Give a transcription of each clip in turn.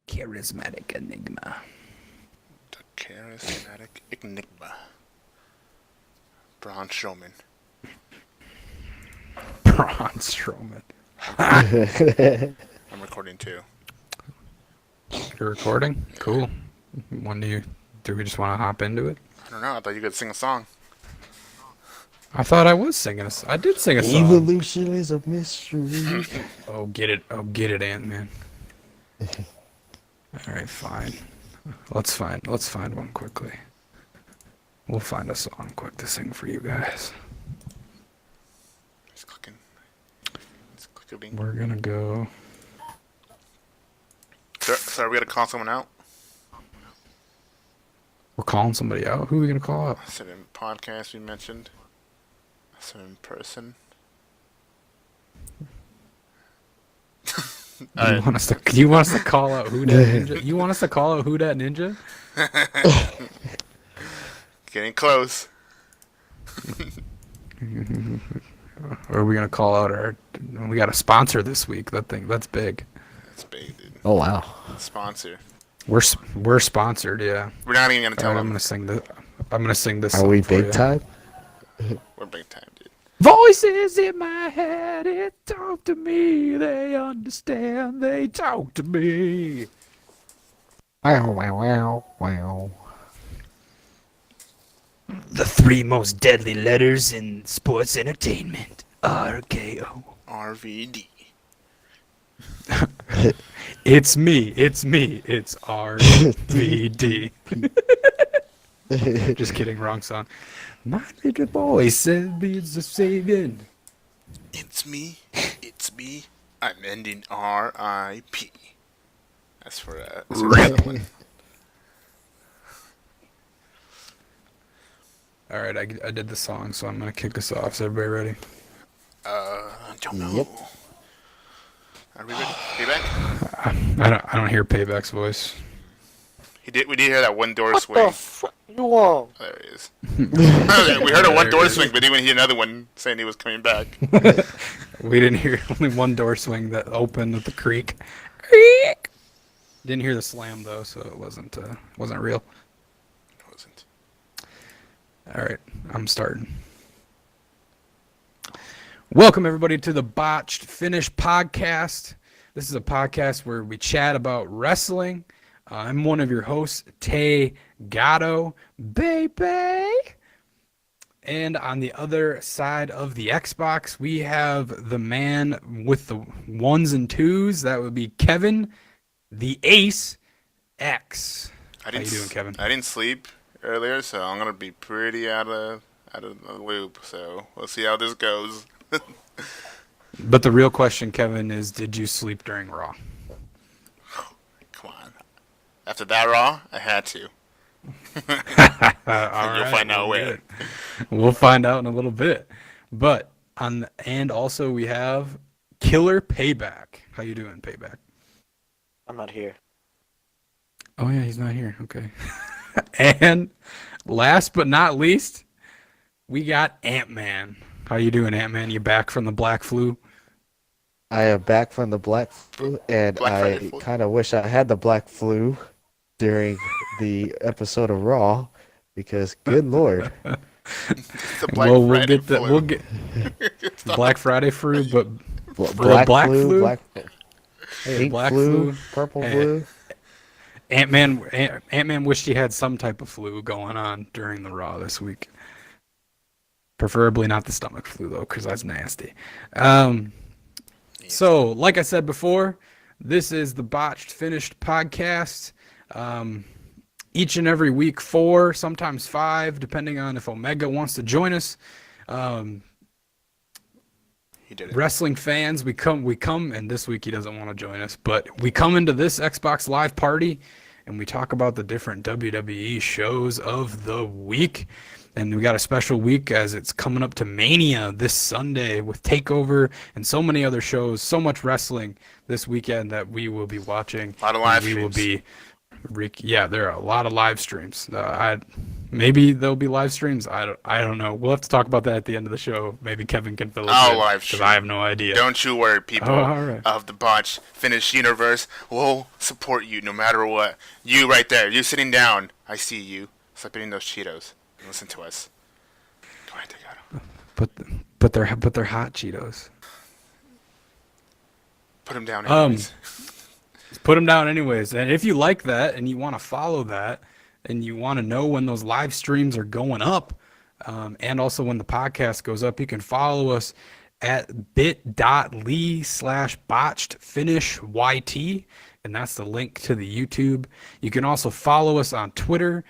charismatic enigma. The charismatic enigma. Braun Strowman. Braun Strowman. I'm recording too. You're recording? Cool. Do we just want to hop into it? I don't know. I thought you could sing a song. I thought I was singing I did sing a song. Evolution is a mystery. Oh, get it, Ant-Man. Alright, fine. Let's find one quickly. We'll find a song quick to sing for you guys. Just clicking. Clicking. We're gonna go. So are we gonna call someone out? We're calling somebody out? Who are we gonna call out? I said in podcast we mentioned. I said in person. Do you want us to call out Who Dat Ninja? You want us to call out Who Dat Ninja? Getting close. Or are we gonna call out we got a sponsor this week. That's big. That's big, dude. Oh wow. Sponsor. We're sponsored, yeah. We're not even gonna tell Alright, them. I'm gonna sing this Are song we for big you. time? We're big time, dude. Voices in my head, it talk to me. They understand, they talk to me. Wow, wow, wow, wow. The three most deadly letters in sports entertainment. RKO. RVD. It's me, it's RVD. Just kidding, wrong song. My little boy says it's a saving. It's me. I'm ending R.I.P. That's for someone. Alright, I did the song, so I'm gonna kick us off. Is everybody ready? I don't know. Yep. Are we ready? Payback? I don't hear Payback's voice. We did hear that one door swing. You want? Oh, there he is. Okay, we heard a one door swing, but didn't even hear another one saying he was coming back. We didn't hear only one door swing that opened with the creak. Creak. Didn't hear the slam though, so it wasn't real. It wasn't. All right, I'm starting. Welcome everybody to the Botched Finish podcast. This is a podcast where we chat about wrestling. I'm one of your hosts, Tay Gatto, baby. And on the other side of the Xbox, we have the man with the ones and twos. That would be Kevin, the Ace X. How you doing, Kevin? I didn't sleep earlier, so I'm gonna be pretty out of the loop. So we'll see how this goes. But the real question, Kevin, is did you sleep during Raw? Come on. After that Raw, I had to. You'll find out where. We'll find out in a little bit. But and also we have KillerPayback. How you doing, Payback? I'm not here. Oh yeah, he's not here. Okay. And last but not least, we got Ant-Man. How you doing, Ant-Man? You back from the black flu? I am back from the black flu, and Black I Friday flu. kind of wish I had the black flu during the episode of Raw, because good lord. It's the Black We'll Friday get the flu. we'll get Black Friday flu, but Black flu? black, hey, pink black flu, flu. purple Hey. flu. Ant-Man wished he had some type of flu going on during the Raw this week. Preferably not the stomach flu, though, because that's nasty. So, like I said before, this is the Botched Finished podcast. Each and every week, 4, sometimes 5, depending on if Omega wants to join us. He did it. Wrestling fans, we come, and this week he doesn't want to join us, but we come into this Xbox Live party, and we talk about the different WWE shows of the week. And we got a special week as it's coming up to Mania this Sunday with Takeover and so many other shows, so much wrestling this weekend that we will be watching. A lot of live We will streams. be Yeah, there are a lot of live streams. Maybe there'll be live streams. I don't know. We'll have to talk about that at the end of the show. Maybe Kevin can fill us I'll in live because stream. I have no idea. Don't you worry, Oh, people all right. of the Botched Finish universe. We'll support you no matter what. You right there, you sitting down. I see you. Stop eating those Cheetos. Listen to us. Go ahead, take out. But they're hot Cheetos. Put them down Um, anyways. Put them down anyways. And if you like that and you want to follow that and you want to know when those live streams are going up, and also when the podcast goes up, you can follow us at bit.ly/botchedfinishyt, and that's the link to the YouTube. You can also follow us on Twitter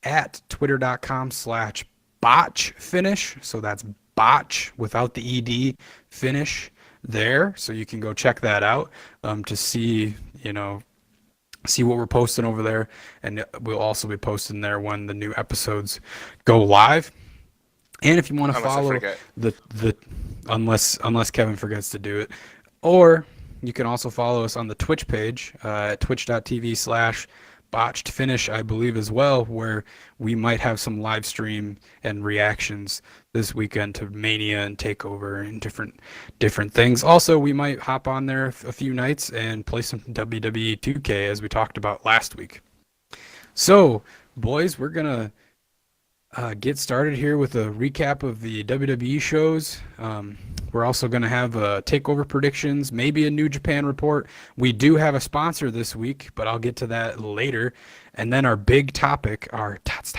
at twitter.com/botchfinish. So that's botch without the ed, finish there. So you can go check that out to see, see what we're posting over there, and we'll also be posting there when the new episodes go live. And if you want to Unless I follow forget. the unless Kevin forgets to do it, or you can also follow us on the Twitch page at twitch.tv/botchedfinish, I believe, as well, where we might have some live stream and reactions this weekend to Mania and Takeover and different things. Also, we might hop on there a few nights and play some WWE 2K as we talked about last week. So, boys, we're gonna get started here with a recap of the WWE shows. We're also going to have takeover predictions, maybe a New Japan report. We do have a sponsor this week, but I'll get to that later. And then our big topic, our tats,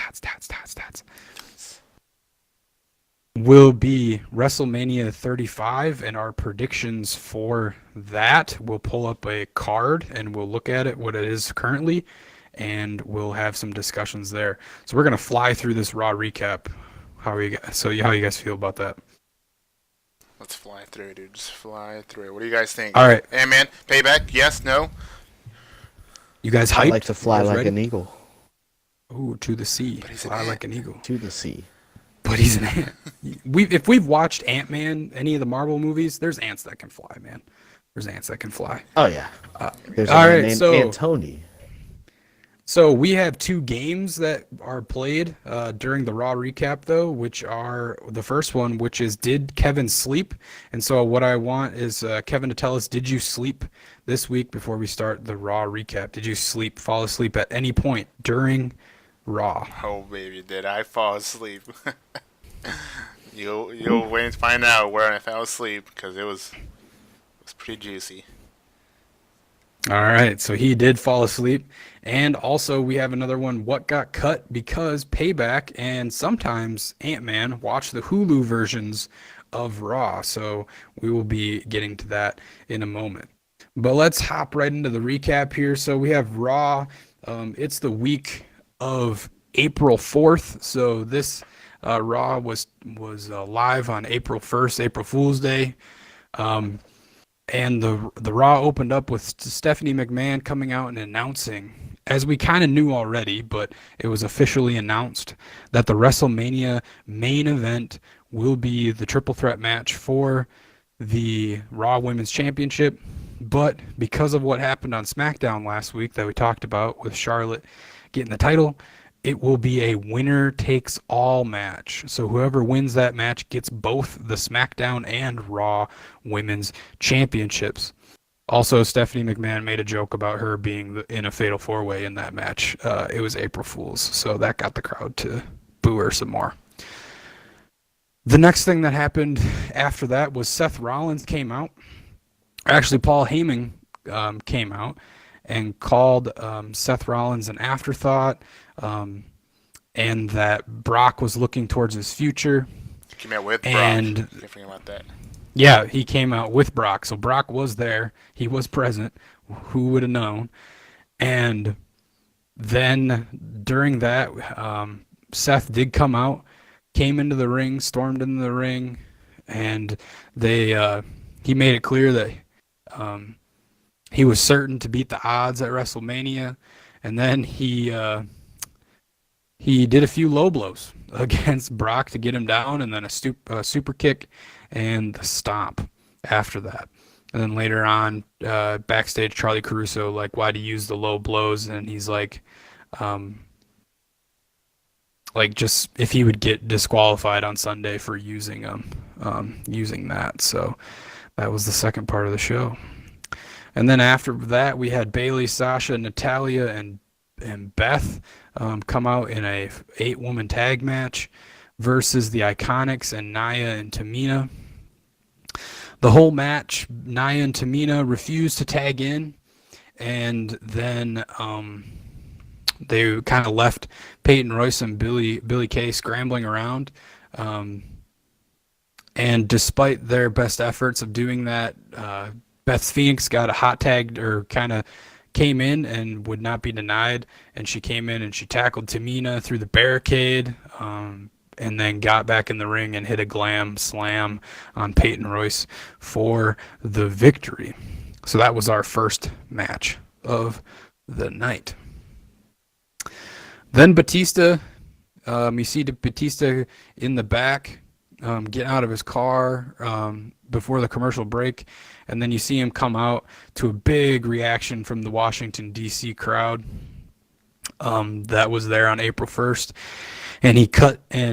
will be WrestleMania 35 and our predictions for that. We'll pull up a card and we'll look at it, what it is currently, and we'll have some discussions there. So we're gonna fly through this Raw recap. How you guys feel about that? Let's fly through, dude. Just fly through. What do you guys think? All right. Hey, man. Payback? Yes? No? You guys hyped? I like to fly You guys like ready? an eagle Ooh, to the sea. he's an Fly ant. like an eagle. to the sea. But he's an ant. If we've watched Ant-Man, any of the Marvel movies, there's ants that can fly, man. There's ants that can fly. Oh yeah. There's a all man right, named so- Antony. So we have two games that are played during the Raw recap, though, which are the first one, which is Did Kevin Sleep? And so what I want is Kevin to tell us, did you sleep this week before we start the Raw recap? Did you fall asleep at any point during Raw? Oh, baby, did I fall asleep? You'll wait and find out where I fell asleep, because it was pretty juicy. All right, so he did fall asleep. And also we have another one, what got cut because Payback and sometimes Ant-Man watch the Hulu versions of Raw. So we will be getting to that in a moment. But let's hop right into the recap here. So we have Raw. It's the week of April 4th. So this Raw was live on April 1st, April Fool's Day. And the Raw opened up with Stephanie McMahon coming out and announcing, as we kind of knew already, but it was officially announced, that the WrestleMania main event will be the triple threat match for the Raw Women's Championship. But because of what happened on Smackdown last week that we talked about with Charlotte getting the title, it will be a winner-takes-all match. So whoever wins that match gets both the SmackDown and Raw Women's Championships. Also, Stephanie McMahon made a joke about her being in a fatal four-way in that match. It was April Fool's, so that got the crowd to boo her some more. The next thing that happened after that was Seth Rollins came out. Actually, Paul Heyman came out and called Seth Rollins an afterthought, and that Brock was looking towards his future. Came out with Brock. And Can't forget about that. yeah, he came out with Brock. So Brock was there. He was present. Who would have known? And then during that, Seth did come out, came into the ring, stormed into the ring, and he made it clear that he was certain to beat the odds at WrestleMania. And then he did a few low blows against Brock to get him down, and then a super kick and the stomp after that. And then later on, backstage, Charlie Caruso, like, why do you use the low blows? And he's um, like just if he would get disqualified on Sunday for using using that. So that was the second part of the show. And then after that, we had Bayley, Sasha, Natalia, and Beth come out in a 8-woman tag match versus the Iconics and Nia and Tamina. The whole match, Nia and Tamina refused to tag in, and then they kind of left Peyton Royce and Billy Kay scrambling around. And despite their best efforts of doing that, Beth Phoenix got a hot tag, or kind of came in and would not be denied. And she came in and she tackled Tamina through the barricade, and then got back in the ring and hit a glam slam on Peyton Royce for the victory. So that was our first match of the night. Then Batista, you see Batista in the back, get out of his car before the commercial break, and then you see him come out to a big reaction from the Washington, D.C. crowd that was there on April 1st. And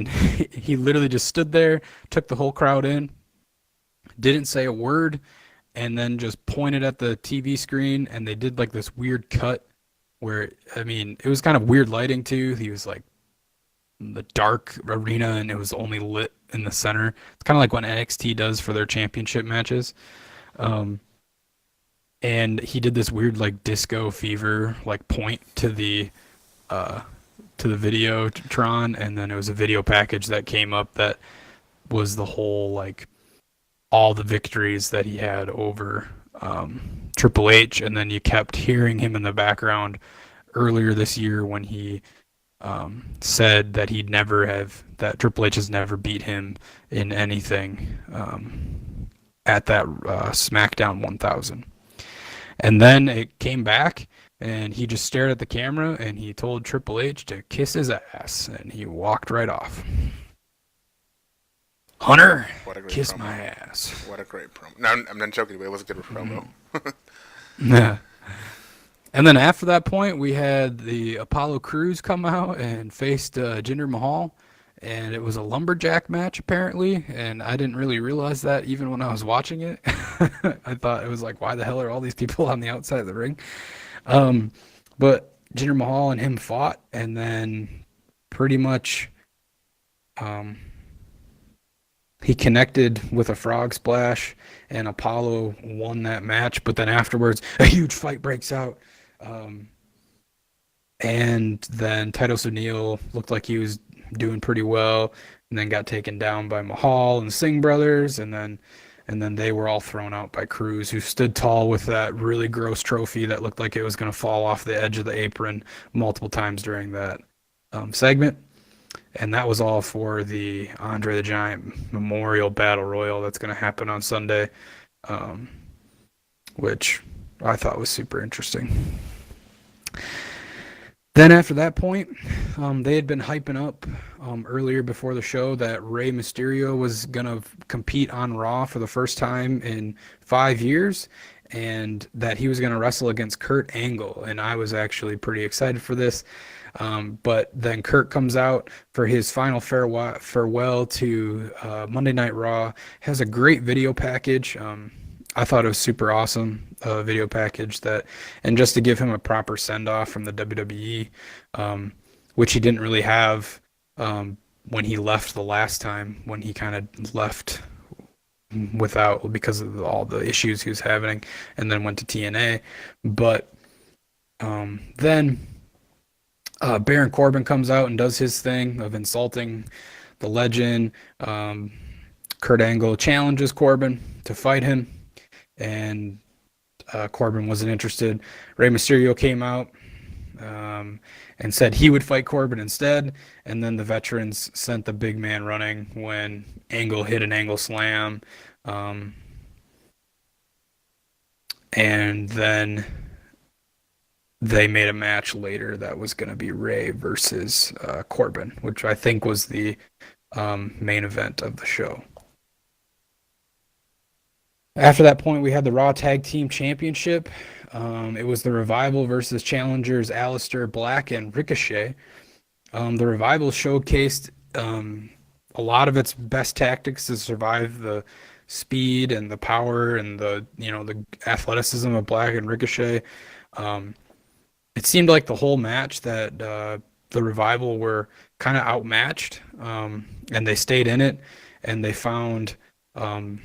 he literally just stood there, took the whole crowd in, didn't say a word, and then just pointed at the TV screen, and they did like this weird cut where, I mean, it was kind of weird lighting too. He was like in the dark arena and it was only lit in the center. It's kind of like what NXT does for their championship matches. And he did this weird like disco fever like point to the Videotron, and then it was a video package that came up that was the whole like all the victories that he had over Triple H, and then you kept hearing him in the background earlier this year when he said that that Triple H has never beat him in anything at that Smackdown 1000. And then it came back, and he just stared at the camera, and he told Triple H to kiss his ass, and he walked right off. Hunter, kiss promo. my ass. What a great promo. No, I'm not joking, but it was a good promo. Yeah. And then after that point, we had the Apollo Crews come out and faced Jinder Mahal, and it was a lumberjack match apparently, and I didn't really realize that even when I was watching it. I thought it was like, why the hell are all these people on the outside of the ring? But Jinder Mahal and him fought, and then pretty much he connected with a frog splash, and Apollo won that match. But then afterwards, a huge fight breaks out. And then Titus O'Neil looked like he was doing pretty well, and then got taken down by Mahal and Singh brothers, and then they were all thrown out by Cruz, who stood tall with that really gross trophy that looked like it was going to fall off the edge of the apron multiple times during that segment. And that was all for the Andre the Giant Memorial Battle Royal that's going to happen on Sunday, which I thought was super interesting. Then after that point, they had been hyping up earlier before the show that Rey Mysterio was going to compete on Raw for the first time in 5 years, and that he was going to wrestle against Kurt Angle. And I was actually pretty excited for this. But then Kurt comes out for his final farewell to Monday Night Raw, has a great video package. I thought it was super awesome, video package and just to give him a proper send-off from the WWE, which he didn't really have when he left the last time, when he kind of left because of all the issues he was having, and then went to TNA. But then Baron Corbin comes out and does his thing of insulting the legend. Kurt Angle challenges Corbin to fight him, and Corbin wasn't interested. Rey Mysterio came out and said he would fight Corbin instead, and then the veterans sent the big man running when Angle hit an Angle slam, and then they made a match later that was going to be Rey versus Corbin, which I think was the main event of the show. After that point, we had the Raw Tag Team Championship. It was the Revival versus challengers Aleister Black and Ricochet. The Revival showcased a lot of its best tactics to survive the speed and the power and the athleticism of Black and Ricochet. Um, it seemed like the whole match that the Revival were kind of outmatched, and they stayed in it, and um,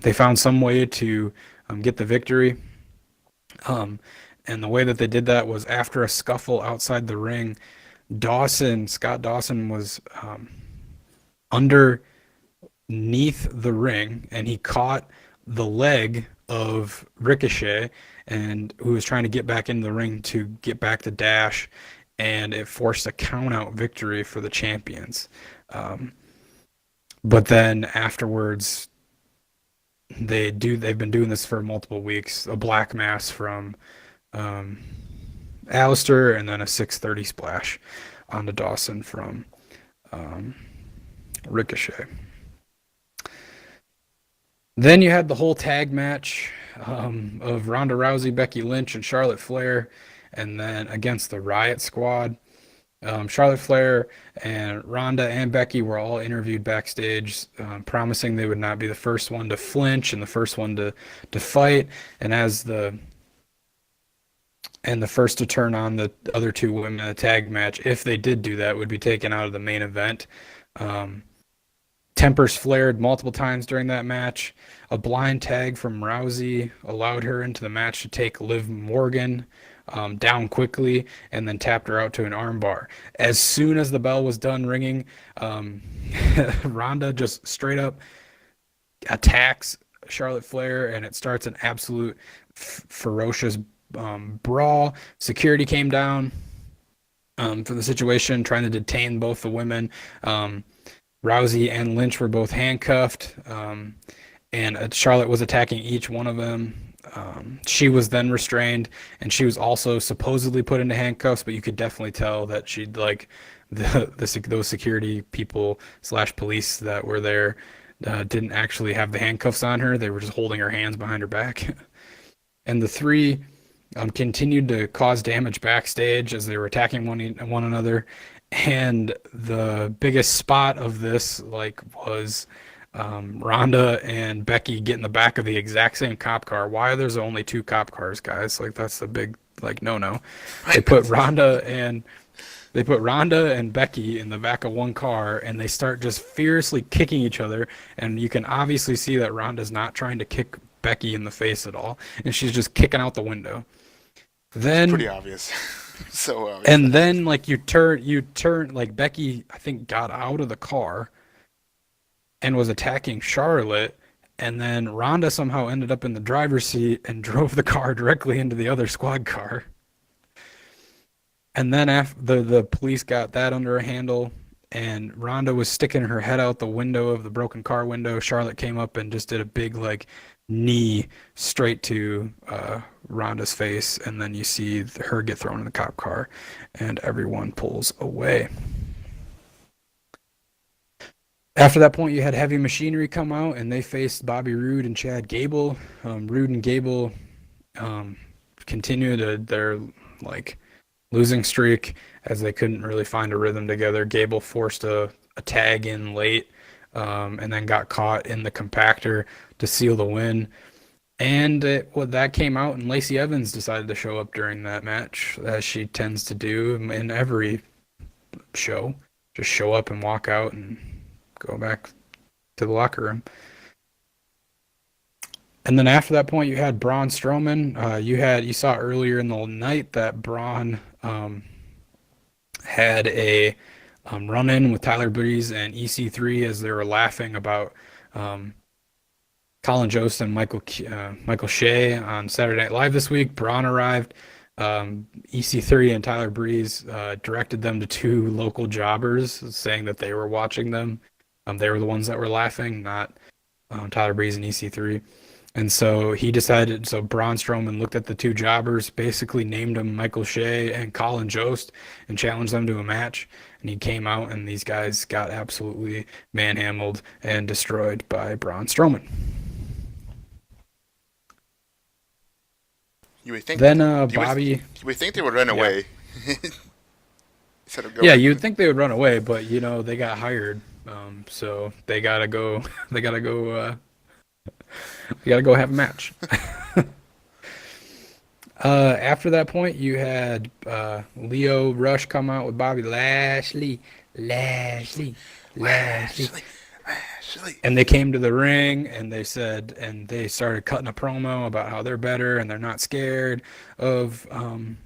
they found some way to get the victory. Um, and the way that they did that was after a scuffle outside the ring. Scott Dawson was underneath the ring, and he caught the leg of Ricochet, and who was trying to get back into the ring to get back the dash, and it forced a count-out victory for the champions. But then afterwards, they've been doing this for multiple weeks. A black mass from Aleister, and then a 630 splash onto Dawson from Ricochet. Then you had the whole tag match of Ronda Rousey, Becky Lynch, and Charlotte Flair, and then against the Riot Squad. Charlotte Flair and Ronda and Becky were all interviewed backstage, promising they would not be the first one to flinch and the first one to fight, and the first to turn on the other two women in the tag match. If they did do that, would be taken out of the main event. Tempers flared multiple times during that match. A blind tag from Rousey allowed her into the match to take Liv Morgan down quickly, and then tapped her out to an armbar. As soon as the bell was done ringing, Ronda just straight up attacks Charlotte Flair, and it starts an absolute ferocious brawl. Security came down for the situation, trying to detain both the women. Rousey and Lynch were both handcuffed, and Charlotte was attacking each one of them. She was then restrained, and she was also supposedly put into handcuffs, but you could definitely tell that she'd like those security people / police that were there didn't actually have the handcuffs on her. They were just holding her hands behind her back. And the three continued to cause damage backstage as they were attacking one another. And the biggest spot of this was Ronda and Becky get in the back of the exact same cop car. Why are there's only two cop cars, guys? That's the big no. They put Ronda and Becky in the back of one car, and they start just fiercely kicking each other. And you can obviously see that Ronda's not trying to kick Becky in the face at all, and she's just kicking out the window. Then it's pretty obvious. So obvious. And then you turn Becky, I think, got out of the car and was attacking Charlotte, and then Ronda somehow ended up in the driver's seat and drove the car directly into the other squad car. And then after the police got that under a handle, and Ronda was sticking her head out the window of the broken car window, Charlotte came up and just did a big knee straight to Ronda's face, and then you see her get thrown in the cop car, and everyone pulls away. After that point, you had Heavy Machinery come out, and they faced Bobby Roode and Chad Gable. Roode and Gable continued their losing streak as they couldn't really find a rhythm together. Gable forced a tag in late, and then got caught in the compactor to seal the win. And that came out, and Lacey Evans decided to show up during that match, as she tends to do in every show. Just show up and walk out and go back to the locker room. And then after that point, you had Braun Strowman. You saw earlier in the night that Braun had a run-in with Tyler Breeze and EC3 as they were laughing about Colin Jost and Michael Shea on Saturday Night Live this week. Braun arrived. EC3 and Tyler Breeze directed them to two local jobbers, saying that they were watching them. They were the ones that were laughing, not Tyler Breeze and EC3. And so Braun Strowman looked at the two jobbers, basically named them Michael Shea and Colin Jost, and challenged them to a match. And he came out, and these guys got absolutely manhandled and destroyed by Braun Strowman. You would think. Then You Bobby. would think they would run away. Instead of going. Yeah, you'd think they would run away, but they got hired, so they gotta go. They gotta go. They gotta go have a match. After that point, you had Leo Rush come out with Bobby Lashley, Lashley, and they came to the ring and they said, and they started cutting a promo about how they're better and they're not scared of Finn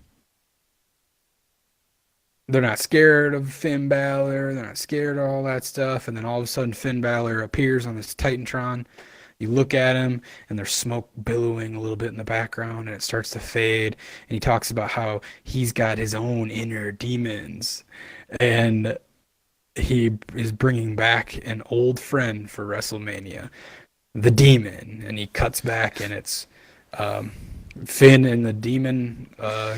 Balor. They're not scared of all that stuff. And then all of a sudden, Finn Balor appears on this Titantron. You look at him, and there's smoke billowing a little bit in the background, and it starts to fade. And he talks about how he's got his own inner demons. And he is bringing back an old friend for WrestleMania, the Demon. And he cuts back, and it's Finn in the demon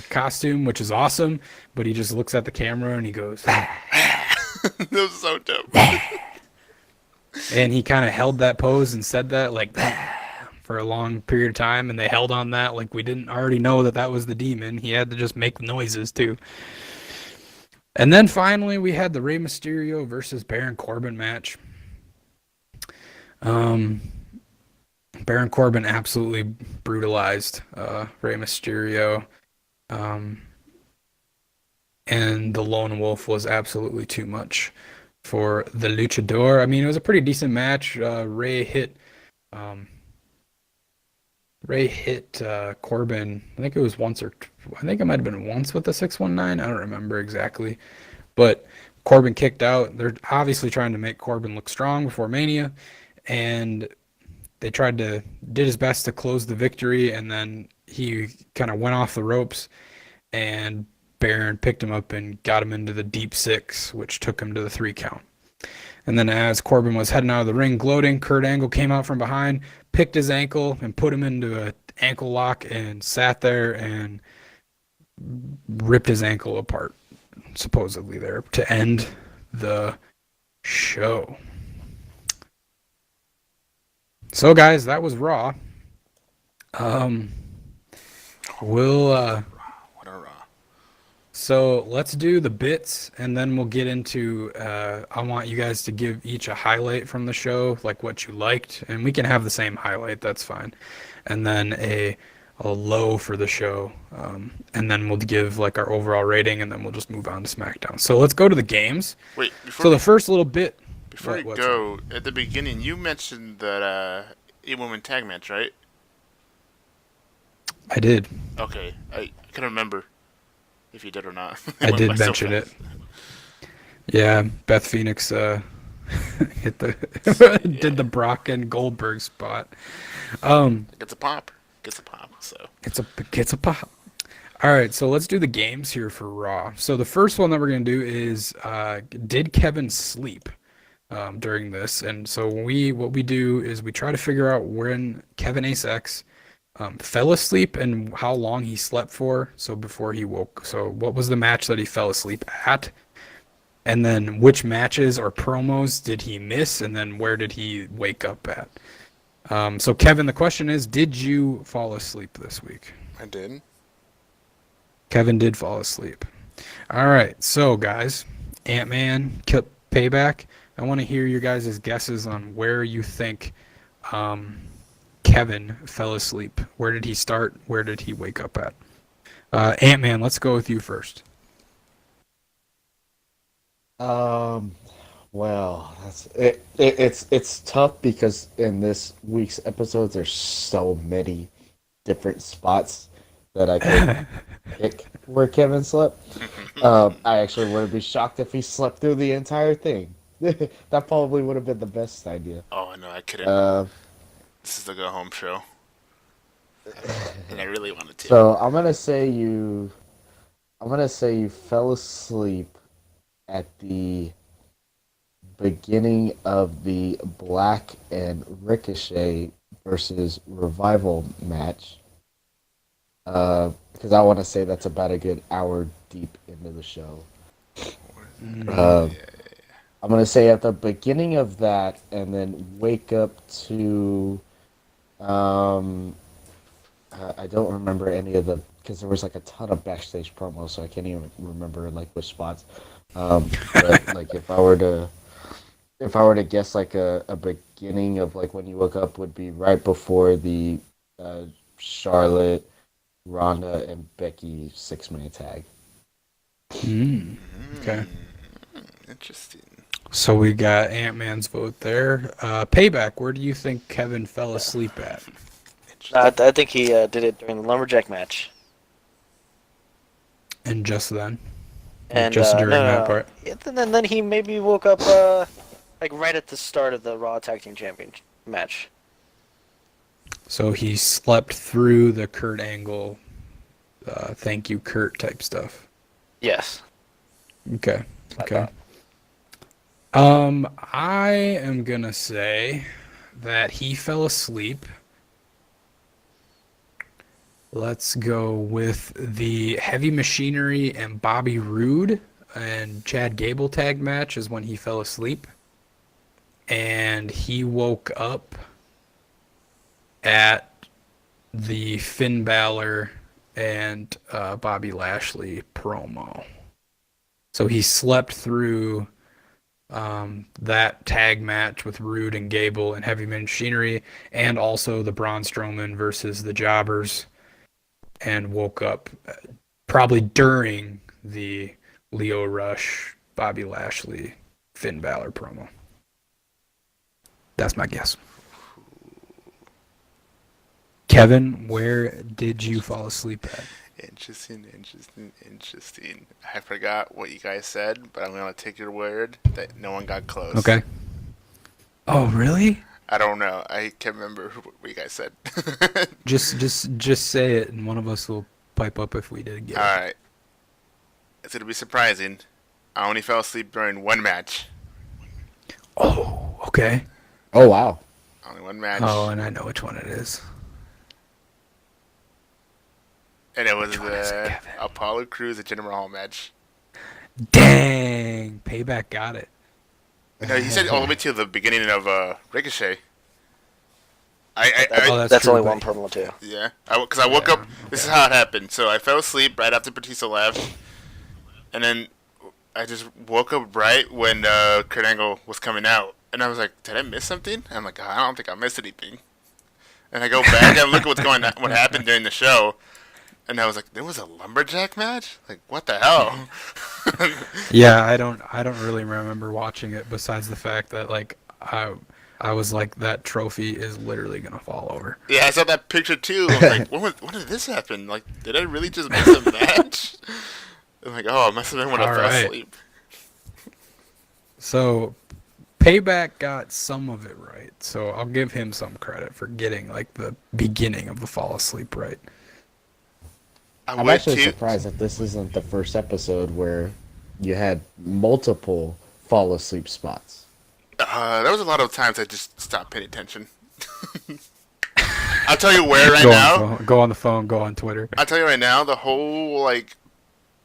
costume, which is awesome. But he just looks at the camera, and he goes, That was so dope. And he kind of held that pose and said that like for a long period of time, and they held on that like we didn't already know that was the Demon. He had to just make noises too. And then finally we had the Rey Mysterio versus Baron Corbin match. Baron Corbin absolutely brutalized Rey Mysterio. And the Lone Wolf was absolutely too much for the luchador. I mean, it was a pretty decent match. Ray hit Corbin. I think it was once I think it might have been once with the 619. I don't remember exactly. But Corbin kicked out. They're obviously trying to make Corbin look strong before Mania, and they did his best to close the victory, and then he kind of went off the ropes, and Baron picked him up and got him into the deep six, which took him to the 3 count. And then as Corbin was heading out of the ring gloating, Kurt Angle came out from behind, picked his ankle, and put him into an ankle lock and sat there and ripped his ankle apart, supposedly there, to end the show. So, guys, that was Raw. So let's do the bits, and then we'll get into, I want you guys to give each a highlight from the show, like what you liked, and we can have the same highlight, that's fine. And then a low for the show, and then we'll give like our overall rating, and then we'll just move on to SmackDown. So let's go to the games. Wait, the first little bit. Before we go, at the beginning, you mentioned that 8-woman tag match, right? I did. Okay, I couldn't remember if you did or not. I did mention it. Yeah, Beth Phoenix did the Brock and Goldberg spot. Gets a pop. So Gets a pop. All right, so let's do the games here for Raw. So the first one that we're gonna do is did Kevin sleep during this? And so what we do is we try to figure out when KevinAceX fell asleep and how long he slept for. So before he woke. So what was the match that he fell asleep at? And then which matches or promos did he miss? And then where did he wake up at? So Kevin, the question is, did you fall asleep this week? I did. Kevin did fall asleep. All right, so guys, Ant-Man, Payback. I want to hear your guys' guesses on where you think Kevin fell asleep. Where did he start? Where did he wake up at? Ant-Man, let's go with you first. Well, it's tough because in this week's episodes there's so many different spots that I could pick where Kevin slept. I actually wouldn't be shocked if he slept through the entire thing. That probably would have been the best idea. Oh no, I couldn't. This is the go home show, and I really wanted to. So I'm gonna say you fell asleep at the beginning of the Black and Ricochet versus Revival match. Because I want to say that's about a good hour deep into the show. I'm going to say at the beginning of that, and then wake up to I don't remember any of the because there was like a ton of backstage promos, so I can't even remember like which spots. But like if I were to guess like a beginning of like when you woke up would be right before the uh, Charlotte, Ronda, and Becky 6-man tag. Okay. Interesting. So we got Ant-Man's vote there. Payback, where do you think Kevin fell asleep at? I think he did it during the lumberjack match. And just then? And Just during no, that no. part? And then he maybe woke up like right at the start of the Raw Tag Team Championship match. So he slept through the Kurt Angle, thank you Kurt type stuff. Yes. Okay. Okay. I am gonna say that he fell asleep. Let's go with the Heavy Machinery and Bobby Roode and Chad Gable tag match is when he fell asleep. And he woke up at the Finn Balor and Bobby Lashley promo. So he slept through that tag match with Rude and Gable and Heavy Machinery, and also the Braun Strowman versus the Jobbers, and woke up probably during the Leo Rush, Bobby Lashley, Finn Balor promo. That's my guess. Kevin, where did you fall asleep at? Interesting. I forgot what you guys said, but I'm gonna take your word that no one got close. Okay. Oh, really? I don't know. I can't remember what you guys said. Just say it, and one of us will pipe up if we did get it. All right. It's gonna be surprising. I only fell asleep during one match. Oh, okay. Oh wow! Only one match. Oh, and I know which one it is. And it was Which one is it, the Kevin? Apollo Crews and Jinder Mahal match. Dang, Payback got it. No, he said all the way to the beginning of Ricochet. That's true, only but- one promo too. Yeah, because I woke up. This is how it happened. So I fell asleep right after Batista left, and then I just woke up right when Kurt Angle was coming out, and I was like, "Did I miss something?" And I'm like, "I don't think I missed anything." And I go back and look at what happened during the show, and I was like, "There was a lumberjack match? Like, what the hell?" Yeah, I don't really remember watching it besides the fact that like I was like that trophy is literally gonna fall over. Yeah, I saw that picture too. I was like, when did this happen? Like, did I really just miss a match? I'm like, oh, it must have been when I fell Alright. asleep. So Payback got some of it right, so I'll give him some credit for getting like the beginning of the fall asleep right. I'm actually surprised that this isn't the first episode where you had multiple fall asleep spots. There was a lot of times I just stopped paying attention. I'll tell you where right Go now. on the phone, go on the phone, go on Twitter. I'll tell you right now, the whole like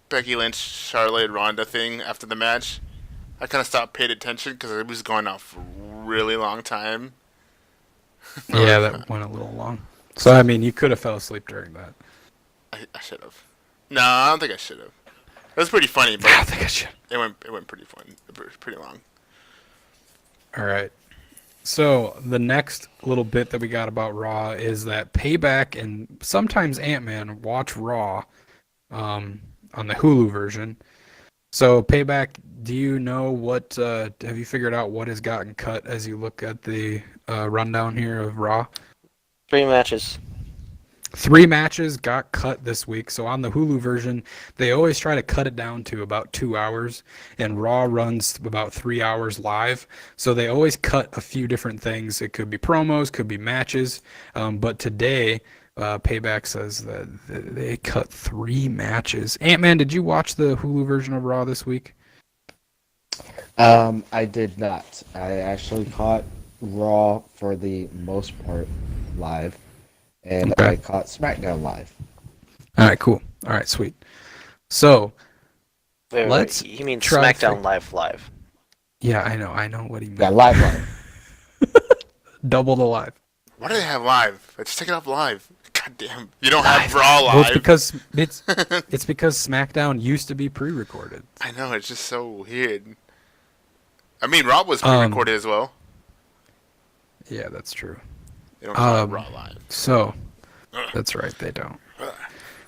Becky Lynch, Charlotte, Ronda thing after the match, I kind of stopped paying attention because it was going on for a really long time. Yeah, that went a little long. So I mean, you could have fell asleep during that. I should have. No, I don't think I should have. It was pretty funny, but I don't think I should. it went pretty fun, pretty long. All right. So the next little bit that we got about Raw is that Payback and sometimes Ant-Man watch Raw on the Hulu version. So Payback, do you know what, have you figured out what has gotten cut as you look at the rundown here of Raw? 3 matches. 3 matches got cut this week. So on the Hulu version, they always try to cut it down to about 2 hours, and Raw runs about 3 hours live. So they always cut a few different things. It could be promos, could be matches. But today, Payback says that they cut 3 matches. Ant-Man, did you watch the Hulu version of Raw this week? I did not. I actually caught Raw for the most part live, and Okay. I caught SmackDown live. All right, cool. All right, sweet. So, Wait, Let's he means try SmackDown for- Live. yeah, I know what he meant. Yeah, live. Double the live. Why do they have live? Let's take it off live. God damn. You don't have Raw Well, live. it's because SmackDown used to be pre-recorded. I know, it's just so weird. I mean, Raw was pre-recorded as well. Yeah, that's true. They don't call it Raw live. So, that's right, they don't.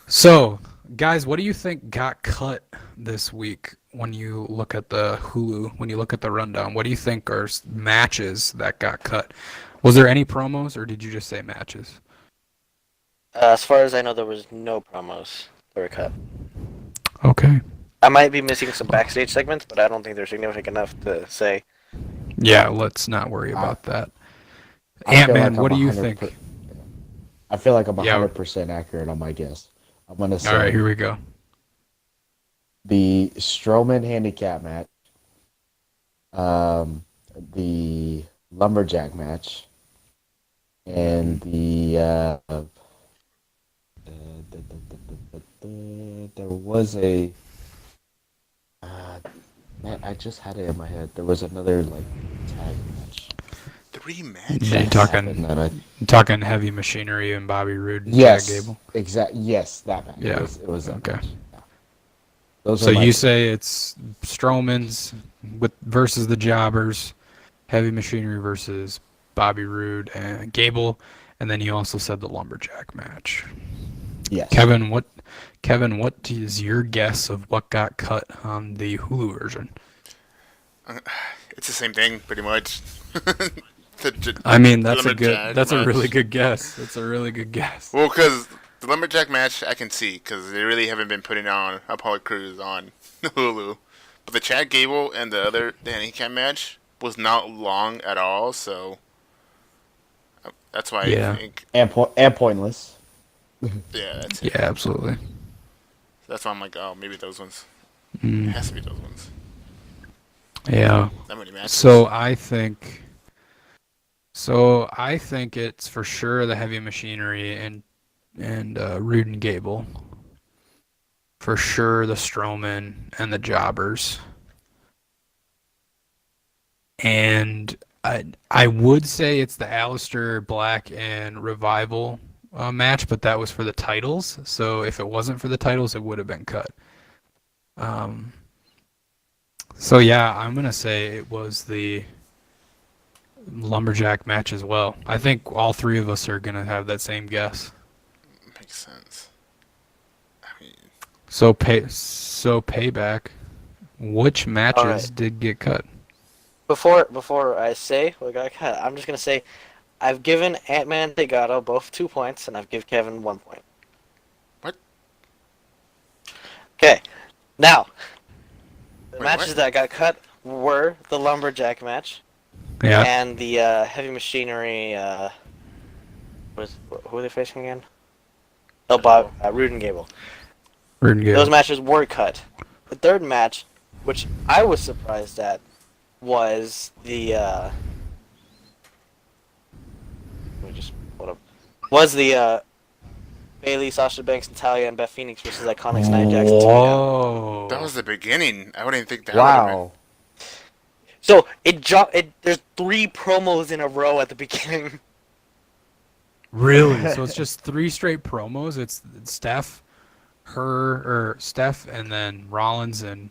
So, guys, what do you think got cut this week when you look at the Hulu, when you look at the rundown? What do you think are matches that got cut? Was there any promos, or did you just say matches? As far as I know, there was no promos that were cut. Okay. I might be missing some backstage segments, but I don't think they're significant enough to say. Yeah, let's not worry about that. I feel Ant-Man, like what do I'm you 100 think? I feel like I'm Yeah. 100% accurate on my guess. I'm gonna say All right, here we go. the Strowman handicap match, the lumberjack match, and there was a man, I just had it in my head. There was another like tag match. 3 matches? You That talking Heavy Machinery and Bobby Roode and yes, Chad Gable? Yes, that match. Yeah. It was that Okay. match. Yeah. Those So are my you two. say it's Strowman's versus the Jobbers, Heavy Machinery versus Bobby Roode and Gable, and then you also said the lumberjack match. Yes. Kevin, what is your guess of what got cut on the Hulu version? It's the same thing, pretty much. I mean, that's a Lumberjack really match. good guess. That's a really good guess. Well, because the Lumberjack match I can see, because they really haven't been putting on Apollo Crews on Hulu. But the Chad Gable and the handicap match was not long at all, so that's why Yeah. I think, and pointless. yeah, that's it. Yeah, absolutely. That's why I'm like, oh, maybe those ones. Mm, It has to be those ones. yeah. That many matches. So I think it's for sure the Heavy Machinery and Rude and Gable. For sure the Strowman and the Jobbers. And I would say it's the Aleister Black and Revival match, but that was for the titles. So if it wasn't for the titles, it would have been cut. So yeah, I'm gonna say it was the lumberjack match as well. I think all three of us are gonna have that same guess. Makes sense. I mean, So payback. Which matches Alright. did get cut? Before I say what got cut, I'm just gonna say I've given Ant-Man and Legato both 2 points, and I've given Kevin 1 point. What? Okay, now the Wait, matches what? that got cut were the lumberjack match Yeah. and the heavy machinery. Who are they facing again? Oh, Bob, Rude and Gable. Rude and Gable. Those matches were cut. The third match, which I was surprised at, was the let me just pull it up. Was the Bailey, Sasha Banks, Natalya, and Beth Phoenix versus Iconics, Nia Jax, and Tamina. Whoa. That was the beginning. I wouldn't think that would have been. Wow. So there's 3 promos in a row at the beginning. Really? So it's just 3 straight promos. It's Steph, Steph, and then Rollins, and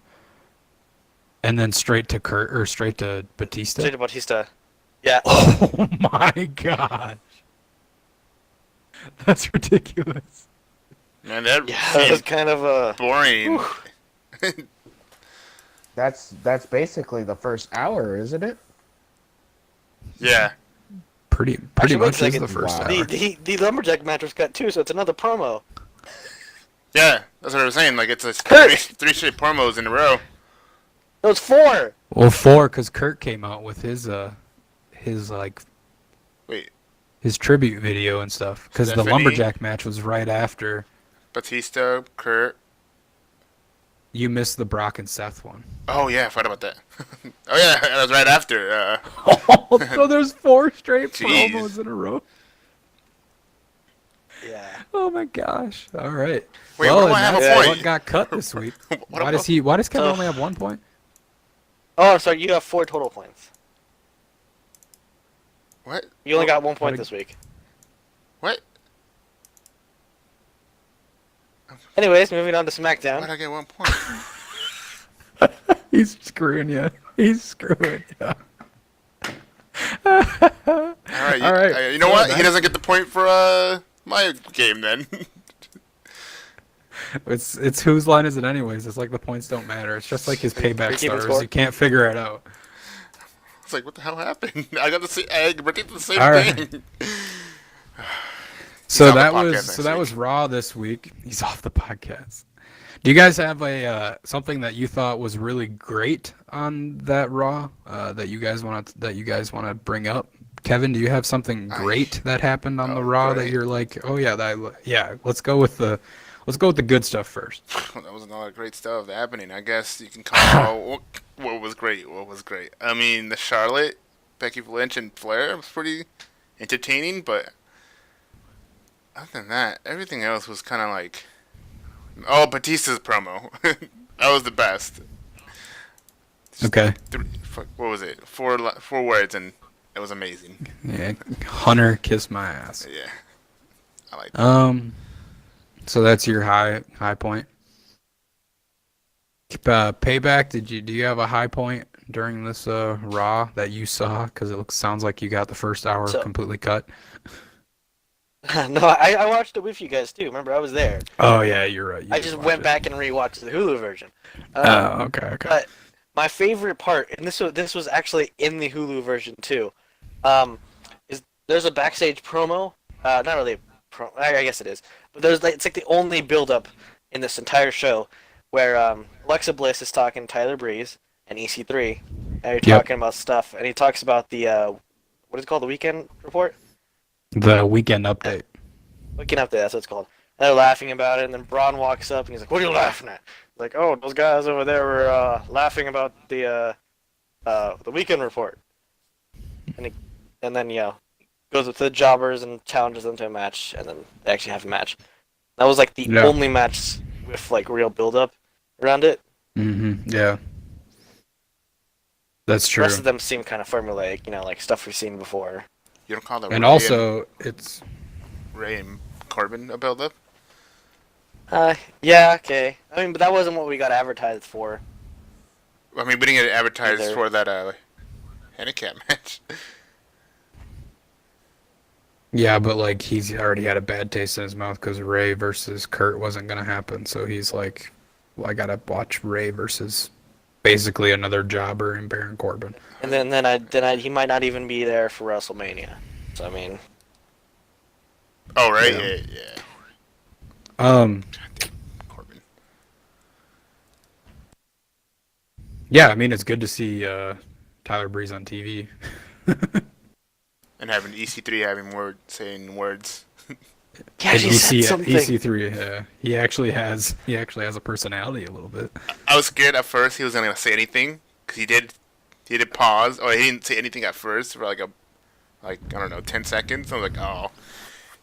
then straight to Kurt or straight to Batista. Straight to Batista. Yeah. Oh my gosh, that's ridiculous. Man, that Yeah, that was seemed kind of boring. That's basically the first hour, isn't it? Yeah. Pretty Actually, wait a much is second. the first Wow. hour. the lumberjack match was cut too, so it's another promo. Yeah, that's what I was saying. Like, it's Kurt! three straight promos in a row. No, it's 4. Well, 4 because Kurt came out with his Wait, tribute video and stuff. Because the Stephanie? lumberjack match was right after. Batista, Kurt. You missed the Brock and Seth one. Oh, yeah, I forgot about that. Oh, yeah, that was right after. So there's 4 straight Jeez. promos in a row. Yeah. Oh my gosh! All right. Wait, well, what do I and have a that's point? what got cut this week. What Why about- does Kevin only have 1 point? Oh, I'm sorry. You have 4 total points. What? You only got 1 point What- this week. What? Anyways, moving on to Why'd SmackDown. I get 1 point? He's screwing you. He's screwing you. All right, All right. you know So what? He that's- doesn't get the point for my game then. It's whose line is it anyways? It's like the points don't matter. It's just like his payback Keep it stars. score. You can't figure it out. It's like, what the hell happened? I got the same. I predicted the same All right. thing. So off the that podcast was next so that week. was Raw this week. He's off the podcast. Do you guys have a something that you thought was really great on that Raw that you guys want to bring up? Kevin, do you have something great that happened on the Raw that great. you're like, oh yeah, let's go with the good stuff first. Well, that was a lot of great stuff happening. I guess you can call what was great. What was great? I mean, the Charlotte, Becky Lynch, and Flair was pretty entertaining, but other than that, everything else was kind of like, oh, Batista's promo. That was the best. Okay. What was it? Four words, and it was amazing. Yeah, Hunter, kiss my ass. Yeah, I like that. So that's your high point. Payback. Do you have a high point during this Raw that you saw? Because sounds like you got the first hour So- completely cut. No, I watched it with you guys too. Remember, I was there. Oh yeah, you're right. I just went back and rewatched the Hulu version. Oh, okay. But my favorite part, and this was actually in the Hulu version too, is there's a backstage promo. Not really a promo. I guess it is. But it's like the only build up in this entire show where Alexa Bliss is talking to Tyler Breeze and EC3, and you're talking about stuff, and he talks about the what is it called, the Weekend Report. The weekend update. Weekend Update, that's what it's called. And they're laughing about it, and then Braun walks up and he's like, "What are you laughing at?" Like, "Oh, those guys over there were laughing about the Weekend Report." And then goes up to the jobbers and challenges them to a match, and then they actually have a match. That was like the only match with like real build up around it. Mm-hmm. Yeah. That's The true. rest of them seem kind of formulaic, like stuff we've seen before. You don't call that And also, it's Ray and Corbin a build-up? Yeah, okay. I mean, but that wasn't what we got advertised for. I mean, we didn't get advertised Either. for that handicap match. yeah, but like he's already had a bad taste in his mouth because Ray versus Kurt wasn't gonna happen. So he's like, well, I gotta watch Ray versus basically another jobber and Baron Corbin. And then he might not even be there for WrestleMania. So I mean, Oh, right? Yeah. Yeah. Corbin. Yeah, I mean it's good to see Tyler Breeze on TV. And having EC3 saying words. yeah, And she said something. EC3, he actually has a personality a little bit. I was scared at first he was gonna say anything because he did pause, or he didn't say anything at first for like I don't know, 10 seconds. I was like, oh,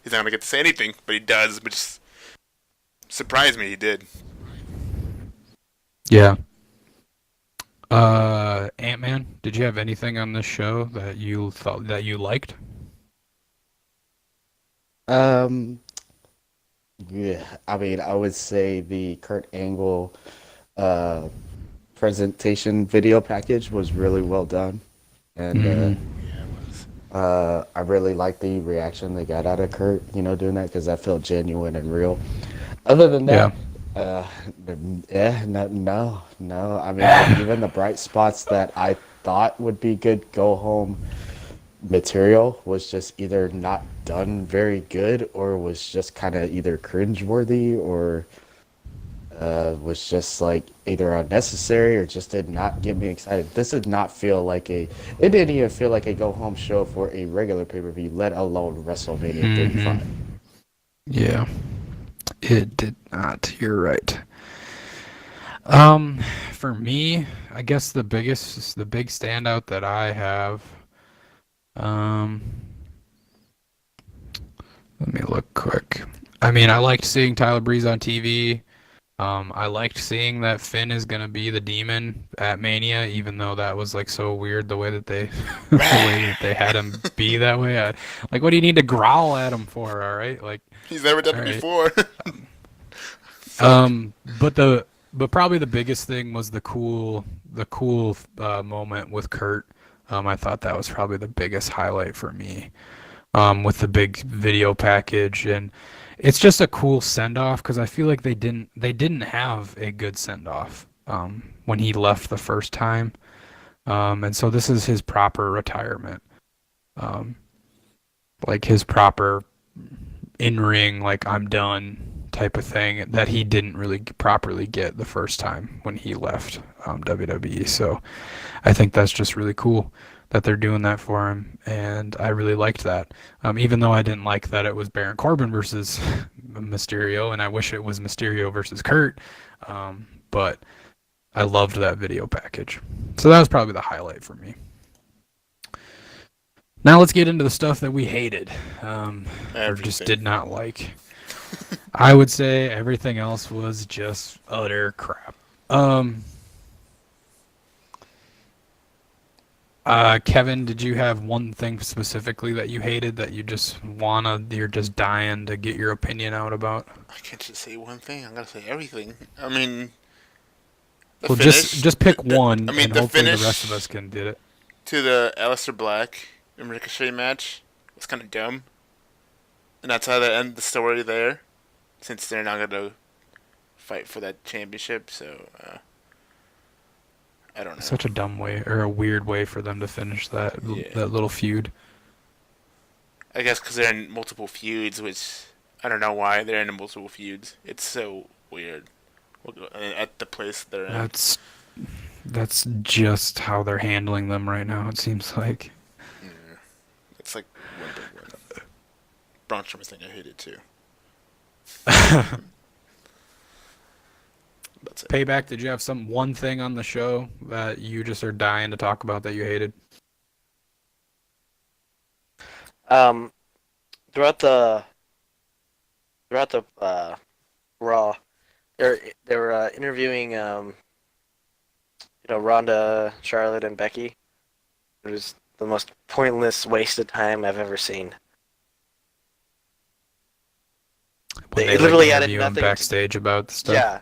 he's not gonna get to say anything, but he does. But just surprised me, he did. Yeah. Ant-Man, did you have anything on this show that you thought that you liked? Yeah, I mean, I would say the Kurt Angle presentation video package was really well done, and Yeah, it was. I really liked the reaction they got out of Kurt, doing that because that felt genuine and real. Other than that, no. I mean, even the bright spots that I thought would be good go home material was just either not done very good or was just kind of either cringeworthy or was just like either unnecessary or just did not get me excited. This did not feel like it didn't even feel like a go home show for a regular pay-per-view, let alone WrestleMania 35. Yeah. It did not. You're right. For me, I guess the big standout that I have, let me look quick. I mean, I liked seeing Tyler Breeze on TV. I liked seeing that Finn is gonna be the demon at Mania, even though that was like so weird the way that they had him be that way. Like, what do you need to growl at him for? All right, like He's never done it Alright. before. But probably the biggest thing was the cool moment with Kurt. I thought that was probably the biggest highlight for me. With the big video package, and it's just a cool send off because I feel like they didn't have a good send off when he left the first time, and so this is his proper retirement, like his proper in ring, like I'm done type of thing that he didn't really properly get the first time when he left WWE. So I think that's just really cool that they're doing that for him, and I really liked that. Even though I didn't like that it was Baron Corbin versus Mysterio, and I wish it was Mysterio versus Kurt, but I loved that video package. So that was probably the highlight for me. Now let's get into the stuff that we hated, or just did not like. I would say everything else was just utter crap. Kevin, did you have one thing specifically that you hated that you're just dying to get your opinion out about? I can't just say one thing. I'm gonna say everything. I mean, Well, just pick one, I mean, and the hopefully finish the rest of us can get it. to the Aleister Black and Ricochet match was kind of dumb, and that's how they end the story there, since they're not gonna fight for that championship. So I don't know. Such a dumb way, or a weird way for them to finish that little feud. I guess because they're in multiple feuds, which I don't know why they're in multiple feuds. It's so weird. At the place they're in. That's just how they're handling them right now. It seems like. Yeah. It's like one big one. Braun Strowman's thing I hated too. That's it. Payback, did you have one thing on the show that you just are dying to talk about that you hated? Throughout the Raw, they were interviewing Ronda, Charlotte, and Becky. It was the most pointless waste of time I've ever seen. When They literally like, added interview nothing them backstage about the stuff. Yeah,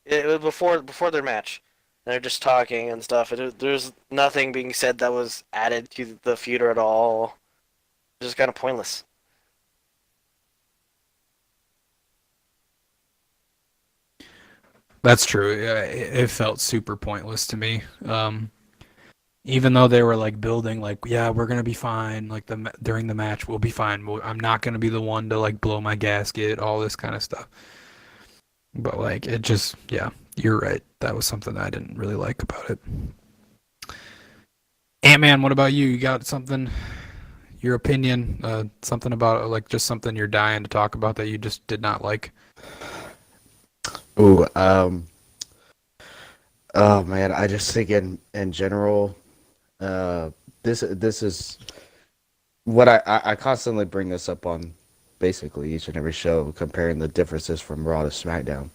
it was before their match. They're just talking and stuff. There's nothing being said that was added to the feud at all. Just kind of pointless. That's true. Yeah, it felt super pointless to me. Even though they were like building, like, yeah, we're gonna be fine. Like during the match, we'll be fine. I'm not gonna be the one to like blow my gasket, all this kind of stuff. But like, it just, yeah, you're right. That was something I didn't really like about it. Ant-Man, what about you? You got something? Your opinion? Something about like just something you're dying to talk about that you just did not like? Ooh, oh man, I just think in general, this is what I constantly bring this up on basically each and every show, comparing the differences from Raw to SmackDown.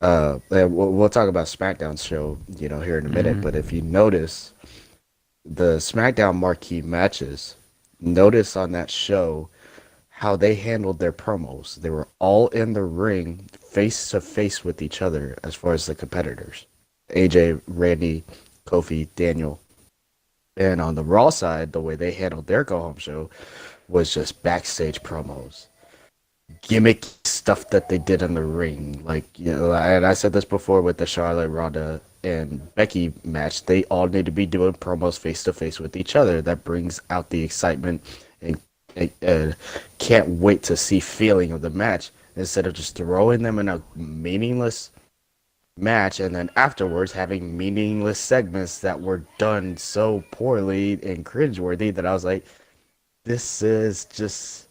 And we'll talk about SmackDown's show, here in a minute. But if you notice, the SmackDown marquee matches, notice on that show how they handled their promos. They were all in the ring, face to face with each other as far as the competitors. AJ, Randy, Kofi, Daniel. And on the Raw side, the way they handled their go-home show was just backstage promos. Gimmick stuff that they did in the ring. And I said this before with the Charlotte, Ronda, and Becky match. They all need to be doing promos face to face with each other. That brings out the excitement and can't wait to see feeling of the match, instead of just throwing them in a meaningless match and then afterwards having meaningless segments that were done so poorly and cringeworthy that I was like, this is just,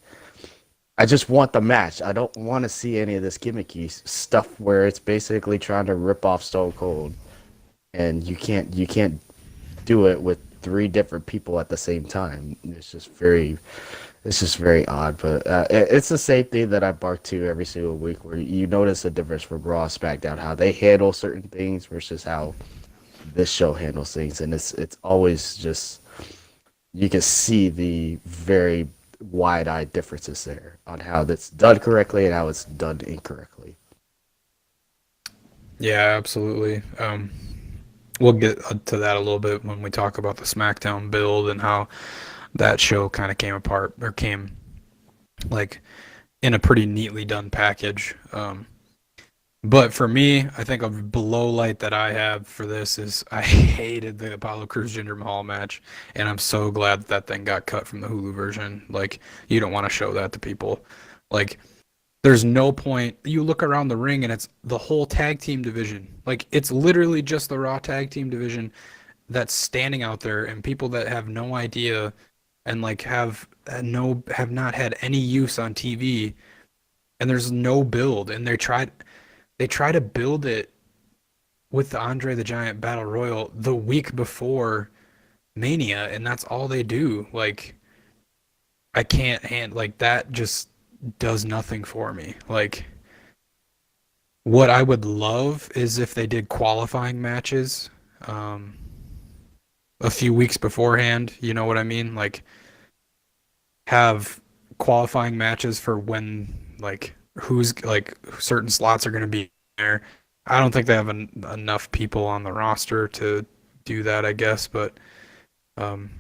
I just want the match. I don't want to see any of this gimmicky stuff where it's basically trying to rip off Stone Cold, and you can't do it with 3 different people at the same time. It's just very odd, but it's the same thing that I bark to every single week, where you notice a difference from Raw, SmackDown, how they handle certain things versus how this show handles things, and it's always just, you can see the very wide-eyed differences there on how that's done correctly and how it's done incorrectly. Yeah, absolutely. We'll get to that a little bit when we talk about the SmackDown build and how that show kind of came apart or came like in a pretty neatly done package. But for me, I think a below light that I have for this is I hated the Apollo Crews Jinder Mahal match, and I'm so glad that thing got cut from the Hulu version. Like, you don't want to show that to people. Like, there's no point. You look around the ring, and it's the whole tag team division. Like, it's literally just the Raw tag team division that's standing out there, and people that have no idea and like have not had any use on TV, and there's no build, and they try to build it with the Andre the Giant Battle Royal the week before Mania, and that's all they do. Like, I can't like that just does nothing for me. Like, what I would love is if they did qualifying matches a few weeks beforehand, you know what I mean? Like, have qualifying matches for when like who's like certain slots are going to be there. I don't think they have enough people on the roster to do that, I guess, um,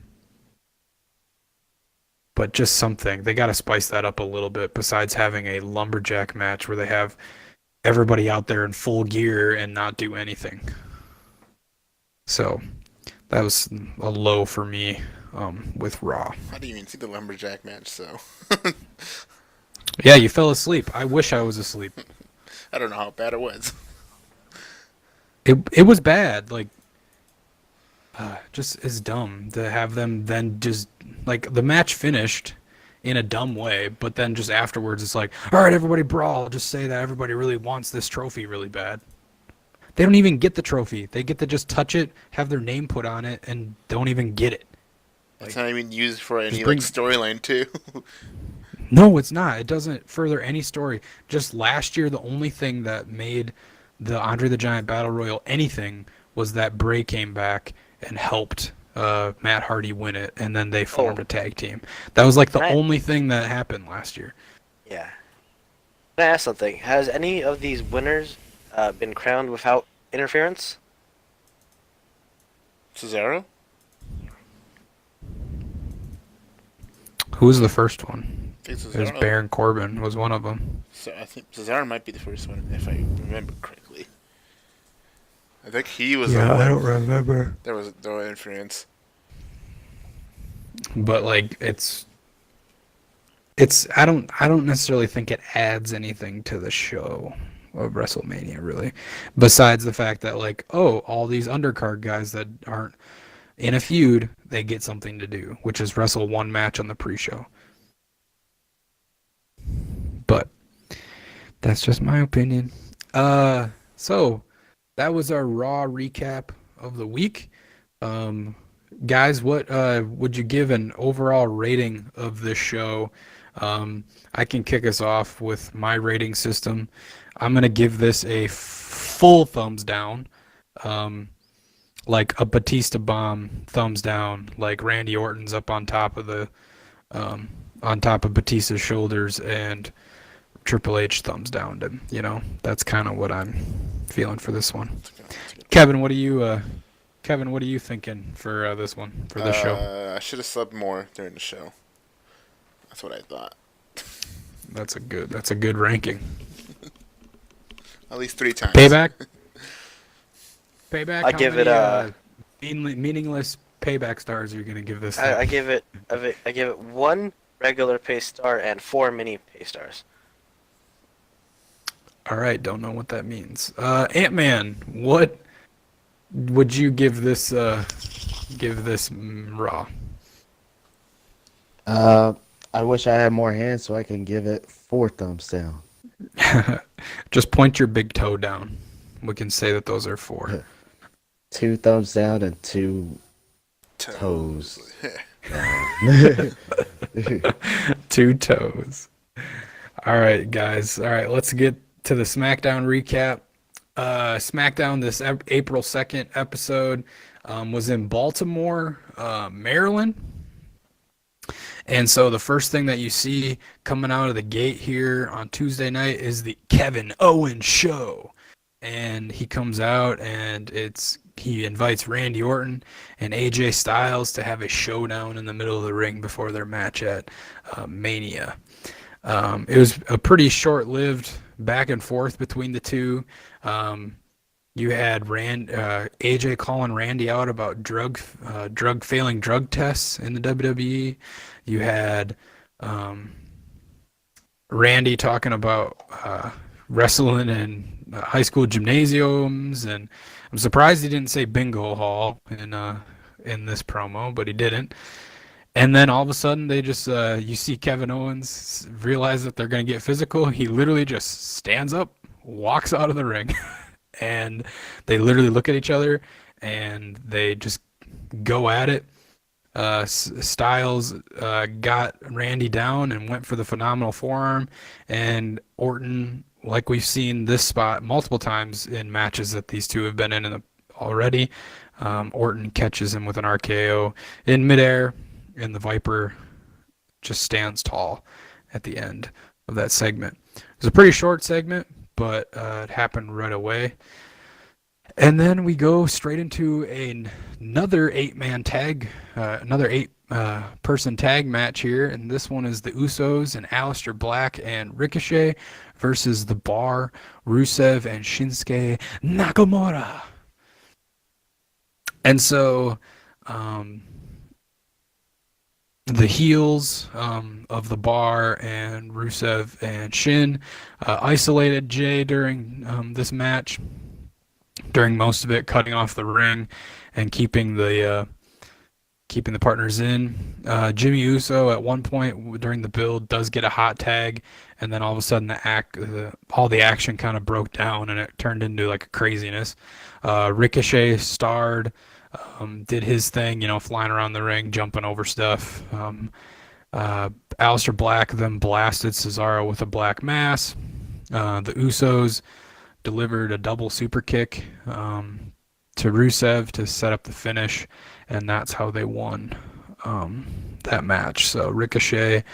but just something. They got to spice that up a little bit besides having a lumberjack match where they have everybody out there in full gear and not do anything. So that was a low for me with Raw. I didn't even see the lumberjack match, so Yeah, you fell asleep. I wish I was asleep. I don't know how bad it was. It was bad. Like, just is dumb to have them then just like the match finished in a dumb way, but then just afterwards it's like, all right, everybody brawl. Just say that everybody really wants this trophy really bad. They don't even get the trophy. They get to just touch it, have their name put on it, and don't even get it. It's Like, not even used for any bring- like storyline too. No, it's not. It doesn't further any story. Just last year, the only thing that made the Andre the Giant Battle Royal anything was that Bray came back and helped Matt Hardy win it, and then they formed a tag team. That was like the Right. only thing that happened last year. Yeah. Can I ask something? Has any of these winners been crowned without interference? Cesaro? Who was the first one? I think It was Cesaro. Baron Corbin was one of them. So I think Cesaro might be the first one, if I remember correctly. I think he was the one. remember. There was no interference. But like it's I don't necessarily think it adds anything to the show of WrestleMania really. Besides the fact that like, oh, all these undercard guys that aren't in a feud, they get something to do, which is wrestle one match on the pre-show. But that's just my opinion. So that was our Raw recap of the week. Guys, what would you give an overall rating of this show? I can kick us off with my rating system. I'm gonna give this a full thumbs down, like a Batista bomb thumbs down, like Randy Orton's up on top of Batista's shoulders, and Triple H thumbs downed him. You know, that's kind of what I'm feeling for this one. Kevin, what are you thinking for this one, for this show? I should have slept more during the show. That's what I thought. That's a good ranking. At least 3 times. Payback. I give it meaningless payback stars. You're gonna give this? I give it 1 regular pay star and 4 mini pay stars. All right, don't know what that means. Ant-Man, what would you give this? Raw? I wish I had more hands so I can give it 4 thumbs down. Just point your big toe down. We can say that those are 4. 2 thumbs down and 2 toes. 2 toes. All right, guys. All right, let's get to the SmackDown recap. SmackDown, this April 2nd episode, was in Baltimore, Maryland. And so the first thing that you see coming out of the gate here on Tuesday night is the Kevin Owens show. and he comes out and he invites Randy Orton and AJ Styles to have a showdown in the middle of the ring before their match at Mania. It was a pretty short-lived back and forth between the two. You had AJ calling Randy out about failing drug tests in the WWE. You had Randy talking about wrestling in high school gymnasiums, and I'm surprised he didn't say bingo hall in this promo, but he didn't. And then all of a sudden, they just you see Kevin Owens realize that they're going to get physical. He literally just stands up, walks out of the ring, and they literally look at each other and they just go at it. Styles got Randy down and went for the phenomenal forearm, and Orton, like we've seen this spot multiple times in matches that these two have been in already, Orton catches him with an RKO in midair, and the Viper just stands tall at the end of that segment. It was a pretty short segment, but it happened right away. And then we go straight into another another eight-person tag match here, and this one is the Usos and Aleister Black and Ricochet versus The Bar, Rusev and Shinsuke Nakamura. And so the heels of The Bar and Rusev and Shin isolated Jay during this match, during most of it, cutting off the ring and keeping the partners in. Jimmy Uso at one point during the build does get a hot tag, and then all of a sudden all the action kind of broke down and it turned into like a craziness. Ricochet starred, did his thing, flying around the ring, jumping over stuff. Aleister Black then blasted Cesaro with a black mass. The Usos delivered a double super kick to Rusev to set up the finish, and that's how they won that match. So Ricochet,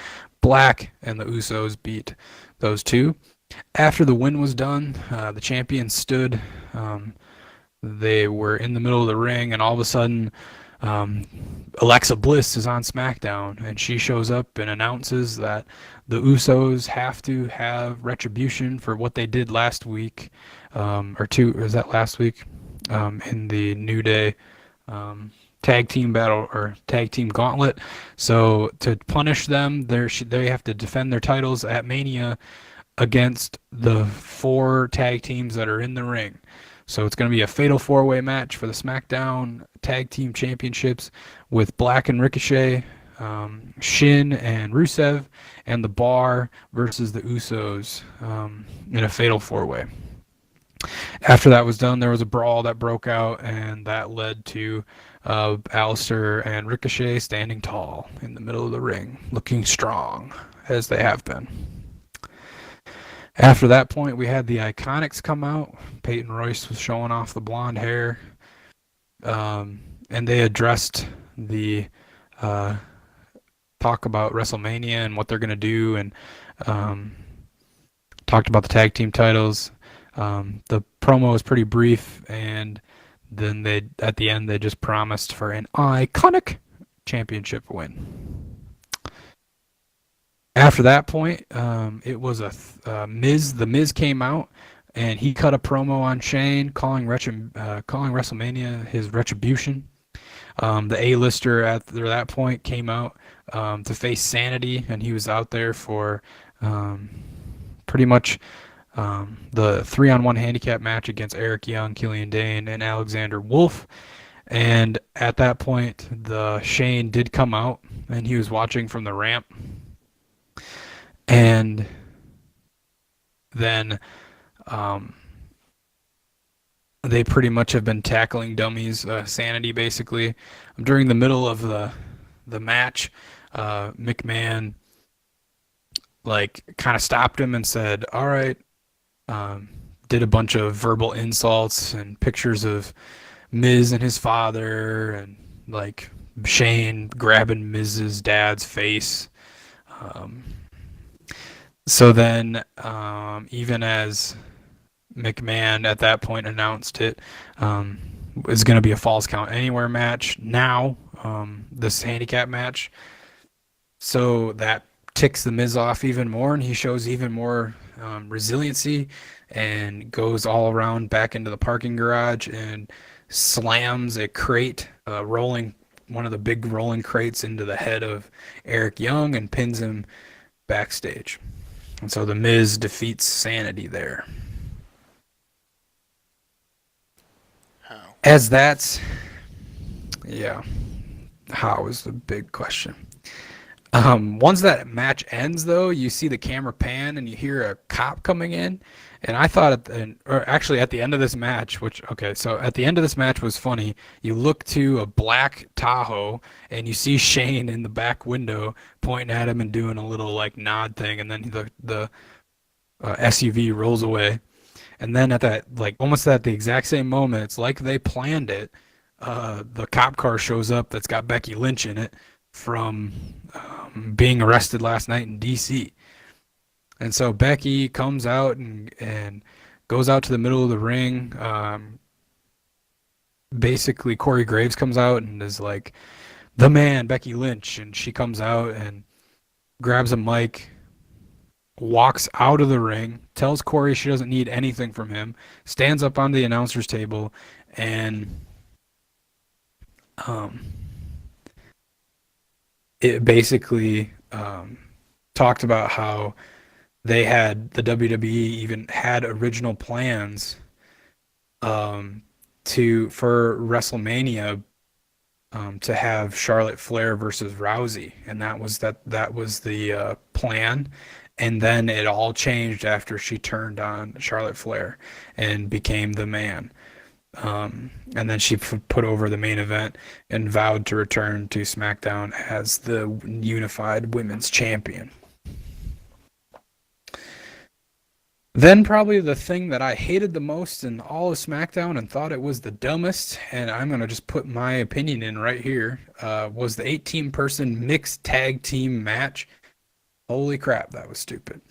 Black, and the Usos beat those two. After the win was done, the champions stood. They were in the middle of the ring, and all of a sudden, Alexa Bliss is on Smackdown, and she shows up and announces that the Usos have to have retribution for what they did last week, was that last week, in the New Day tag team battle or tag team gauntlet. So to punish them, they have to defend their titles at Mania against the 4 tag teams that are in the ring. So it's going to be a fatal 4-way match for the SmackDown Tag Team Championships with Black and Ricochet, Shin and Rusev, and The Bar versus the Usos in a fatal 4-way. After that was done, there was a brawl that broke out, and that led to Aleister and Ricochet standing tall in the middle of the ring, looking strong, as they have been. After that point, we had the Iconics come out. Peyton Royce was showing off the blonde hair. And they addressed the talk about WrestleMania and what they're going to do, and talked about the tag team titles. The promo was pretty brief, and then at the end they just promised for an iconic championship win. After that point, it was Miz. The Miz came out, and he cut a promo on Shane, calling WrestleMania his retribution. The A-lister at that point came out to face Sanity, and he was out there for pretty much the 3-on-1 handicap match against Eric Young, Killian Dane, and Alexander Wolf. And at that point, the Shane did come out, and he was watching from the ramp. And then they pretty much have been tackling dummies, Sanity basically. During the middle of the match, McMahon kind of stopped him and said, "All right," did a bunch of verbal insults and pictures of Miz and his father, and Shane grabbing Miz's dad's face. So then, even as McMahon at that point announced it was going to be a Falls Count Anywhere match now, this handicap match. So that ticks the Miz off even more, and he shows even more resiliency and goes all around back into the parking garage and slams a crate, one of the big rolling crates into the head of Eric Young and pins him backstage. And so the Miz defeats Sanity there. How? As that's, yeah, how is the big question. Once that match ends, though, you see the camera pan and you hear a cop coming in. And I thought, at the end of this match, so at the end of this match was funny. You look to a black Tahoe and you see Shane in the back window pointing at him and doing a little like nod thing. And then the SUV rolls away. And then almost at the exact same moment, it's like they planned it. The cop car shows up that's got Becky Lynch in it from being arrested last night in D.C. And so Becky comes out and goes out to the middle of the ring. Basically, Corey Graves comes out and is like, the man, Becky Lynch. And she comes out and grabs a mic, walks out of the ring, tells Corey she doesn't need anything from him, stands up on the announcer's table, and it basically talked about how the WWE even had original plans for WrestleMania to have Charlotte Flair versus Rousey, and that was the plan. And then it all changed after she turned on Charlotte Flair and became the man. And then she put over the main event and vowed to return to SmackDown as the unified women's champion. Then probably the thing that I hated the most in all of SmackDown and thought it was the dumbest, and I'm going to just put my opinion in right here, was the 18-person mixed tag team match. Holy crap, that was stupid.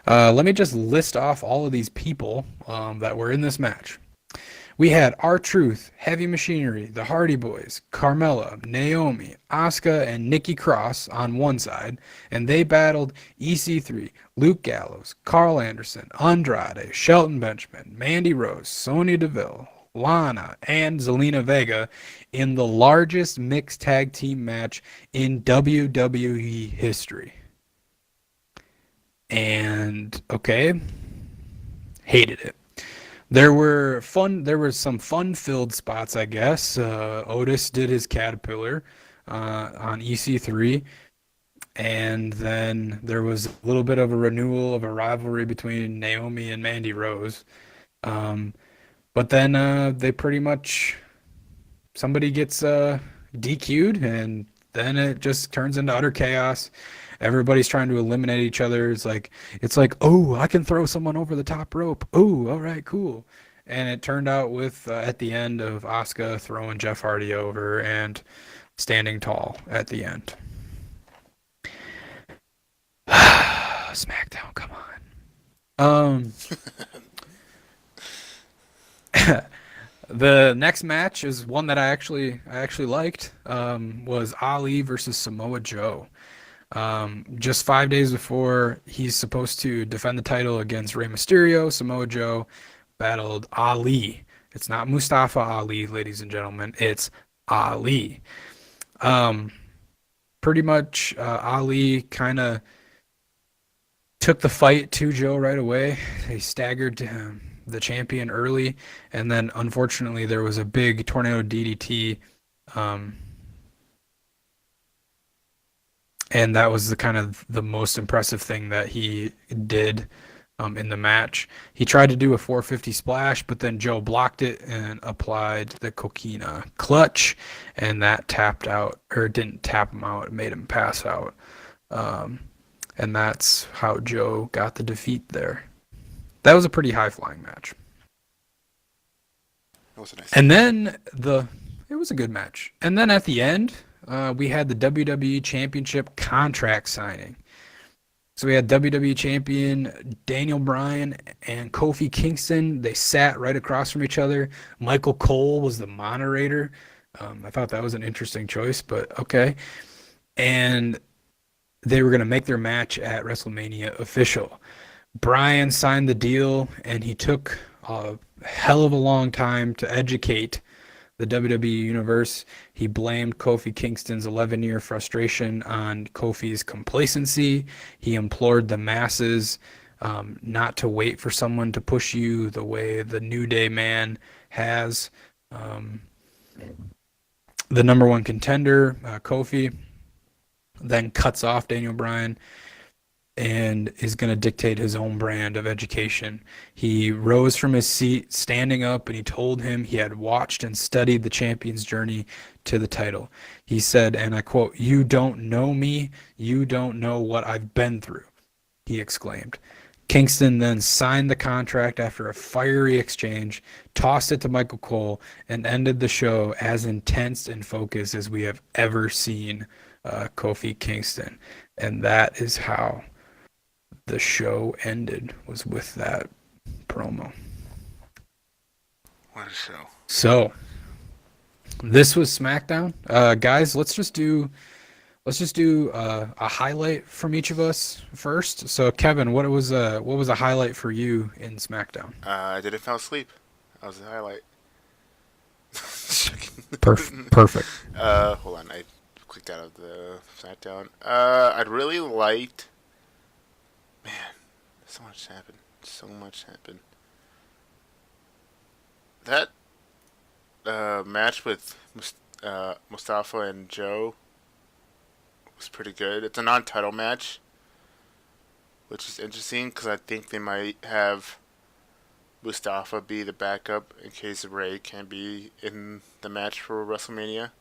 Let me just list off all of these people that were in this match. We had R-Truth, Heavy Machinery, the Hardy Boys, Carmella, Naomi, Asuka, and Nikki Cross on one side, and they battled EC3, Luke Gallows, Carl Anderson, Andrade, Shelton Benjamin, Mandy Rose, Sonya Deville, Lana, and Zelina Vega in the largest mixed tag team match in WWE history. And, okay, hated it. There were some fun-filled spots, I guess. Otis did his Caterpillar on EC3, and then there was a little bit of a renewal of a rivalry between Naomi and Mandy Rose. But then they pretty much, somebody gets DQ'd, and then it just turns into utter chaos. Everybody's trying to eliminate each other. It's like, oh, I can throw someone over the top rope. Oh, all right, cool. And it turned out with, at the end, of Asuka throwing Jeff Hardy over and standing tall at the end. SmackDown, come on. The next match is one that I actually liked. Was Ali versus Samoa Joe. Just 5 days before he's supposed to defend the title against Rey Mysterio, Samoa Joe battled Ali. It's not Mustafa Ali, ladies and gentlemen. It's Ali. Pretty much Ali kind of took the fight to Joe right away. He staggered the champion early, and then unfortunately there was a big tornado DDT. And that was the most impressive thing that he did in the match. He tried to do a 450 splash, but then Joe blocked it and applied the Coquina clutch, and that tapped out, or didn't tap him out, it made him pass out. And that's how Joe got the defeat there. That was a pretty high-flying match. It was a nice. And then it was a good match. And then at the end, we had the WWE Championship contract signing. So we had WWE Champion Daniel Bryan and Kofi Kingston. They sat right across from each other. Michael Cole was the moderator. I thought that was an interesting choice, but okay. And they were going to make their match at WrestleMania official. Bryan signed the deal, and he took a hell of a long time to educate the WWE Universe. He blamed Kofi Kingston's 11-year frustration on Kofi's complacency. He implored the masses not to wait for someone to push you the way the New Day man has. The number one contender, Kofi, then cuts off Daniel Bryan and is going to dictate his own brand of education. He rose from his seat, standing up, and he told him he had watched and studied the champion's journey to the title. He said, and I quote, "You don't know me, you don't know what I've been through," he exclaimed. Kingston then signed the contract after a fiery exchange, tossed it to Michael Cole, and ended the show as intense and focused as we have ever seen Kofi Kingston. And that is how the show ended, was with that promo. What a show. So this was SmackDown. Guys, let's just do a highlight from each of us first. So Kevin, what was a highlight for you in SmackDown? I didn't fall asleep. That was the highlight. Perfect. Hold on. I clicked out of the SmackDown. I'd really liked. Man, so much happened. So much happened. That match with Mustafa and Joe was pretty good. It's a non-title match, which is interesting because I think they might have Mustafa be the backup in case Ray can't be in the match for WrestleMania.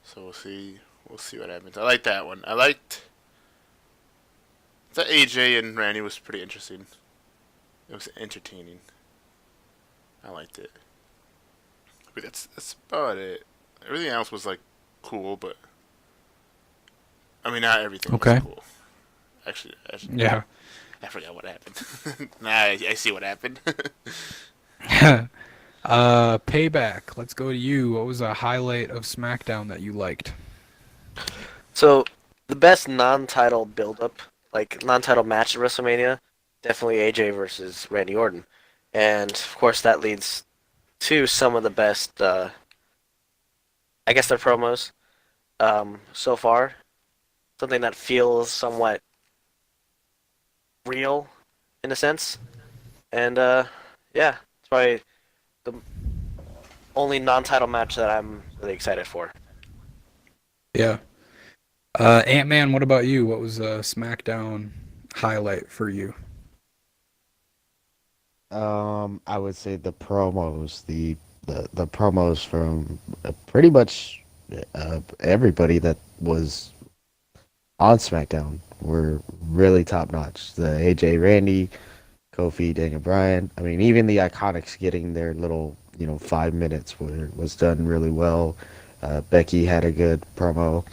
So we'll see. We'll see what happens. I like that one. I liked that AJ and Randy was pretty interesting. It was entertaining. I liked it. But that's about it. Everything else was like cool, but I mean not everything was cool. Actually, yeah. I forgot what happened. Nah, I see what happened. Payback. Let's go to you. What was a highlight of SmackDown that you liked? So, the best non-title build-up, like non-title match at WrestleMania, definitely AJ versus Randy Orton. And, of course, that leads to some of the best, I guess, their promos so far. Something that feels somewhat real, in a sense. And, yeah, it's probably the only non-title match that I'm really excited for. Yeah. Ant-Man, what about you? What was a SmackDown highlight for you? I would say the promos, the promos from pretty much everybody that was on SmackDown were really top notch. The AJ Randy, Kofi, Daniel Bryan. I mean, even the Iconics getting their little 5 minutes was done really well. Becky had a good promo.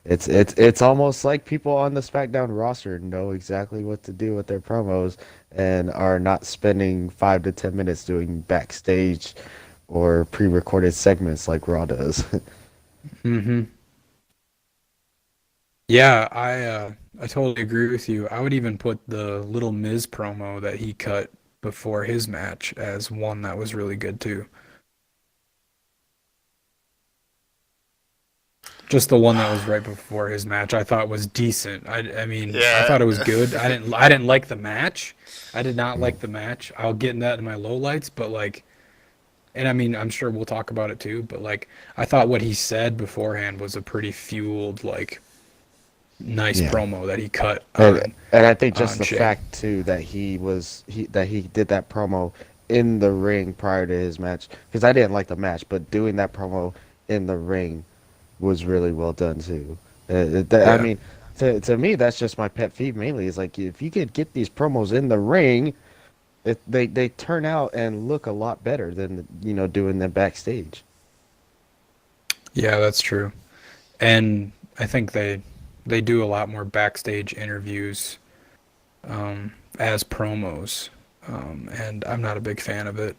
It's almost like people on the SmackDown roster know exactly what to do with their promos and are not spending 5 to 10 minutes doing backstage or pre-recorded segments like Raw does. Mm-hmm. Yeah, I totally agree with you. I would even put the Little Miz promo that he cut before his match as one that was really good too. Just the one that was right before his match, I thought was decent. I mean, I thought it was good. I didn't like the match. I did not like the match. I'll get in that in my lowlights, but like, and I mean, I'm sure we'll talk about it too. But like, I thought what he said beforehand was a pretty fueled, like, nice promo that he cut. And I think just the Shane. fact too that he did that promo in the ring prior to his match, because I didn't like the match, but doing that promo in the ring was really well done too. I mean, to me, that's just my pet peeve mainly. Is like if you could get these promos in the ring, they turn out and look a lot better than doing them backstage. Yeah, that's true. And I think they do a lot more backstage interviews as promos, and I'm not a big fan of it.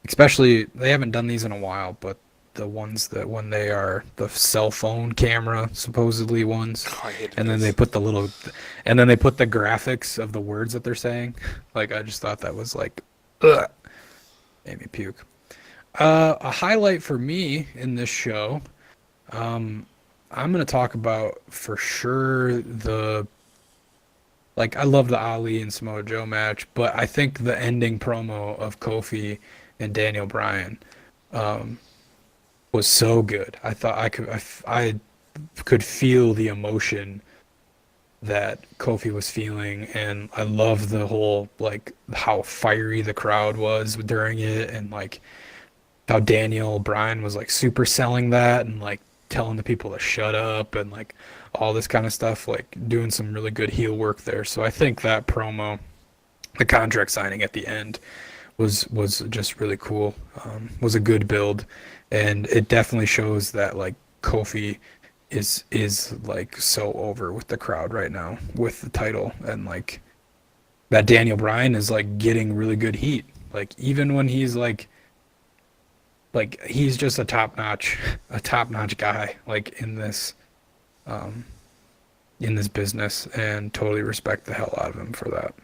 Especially they haven't done these in a while, but the ones that when they are the cell phone camera supposedly ones, Oh, I hated and then this. they put the little, and then they put the graphics of the words that they're saying. Like I just thought that was like, ugh, made me puke. A highlight for me in this show, I'm gonna talk about for sure I love the Ali and Samoa Joe match, but I think the ending promo of Kofi and Daniel Bryan was so good. I thought I could feel the emotion that Kofi was feeling, and I love the whole like how fiery the crowd was during it, and like how Daniel Bryan was like super selling that and like telling the people to shut up and like all this kind of stuff, like doing some really good heel work there. So I think that promo, the contract signing at the end, was just really cool. Was a good build, and it definitely shows that like Kofi is like so over with the crowd right now with the title, and like that Daniel Bryan is like getting really good heat. Like even when he's like he's just a top notch guy like in this business, and totally respect the hell out of him for that.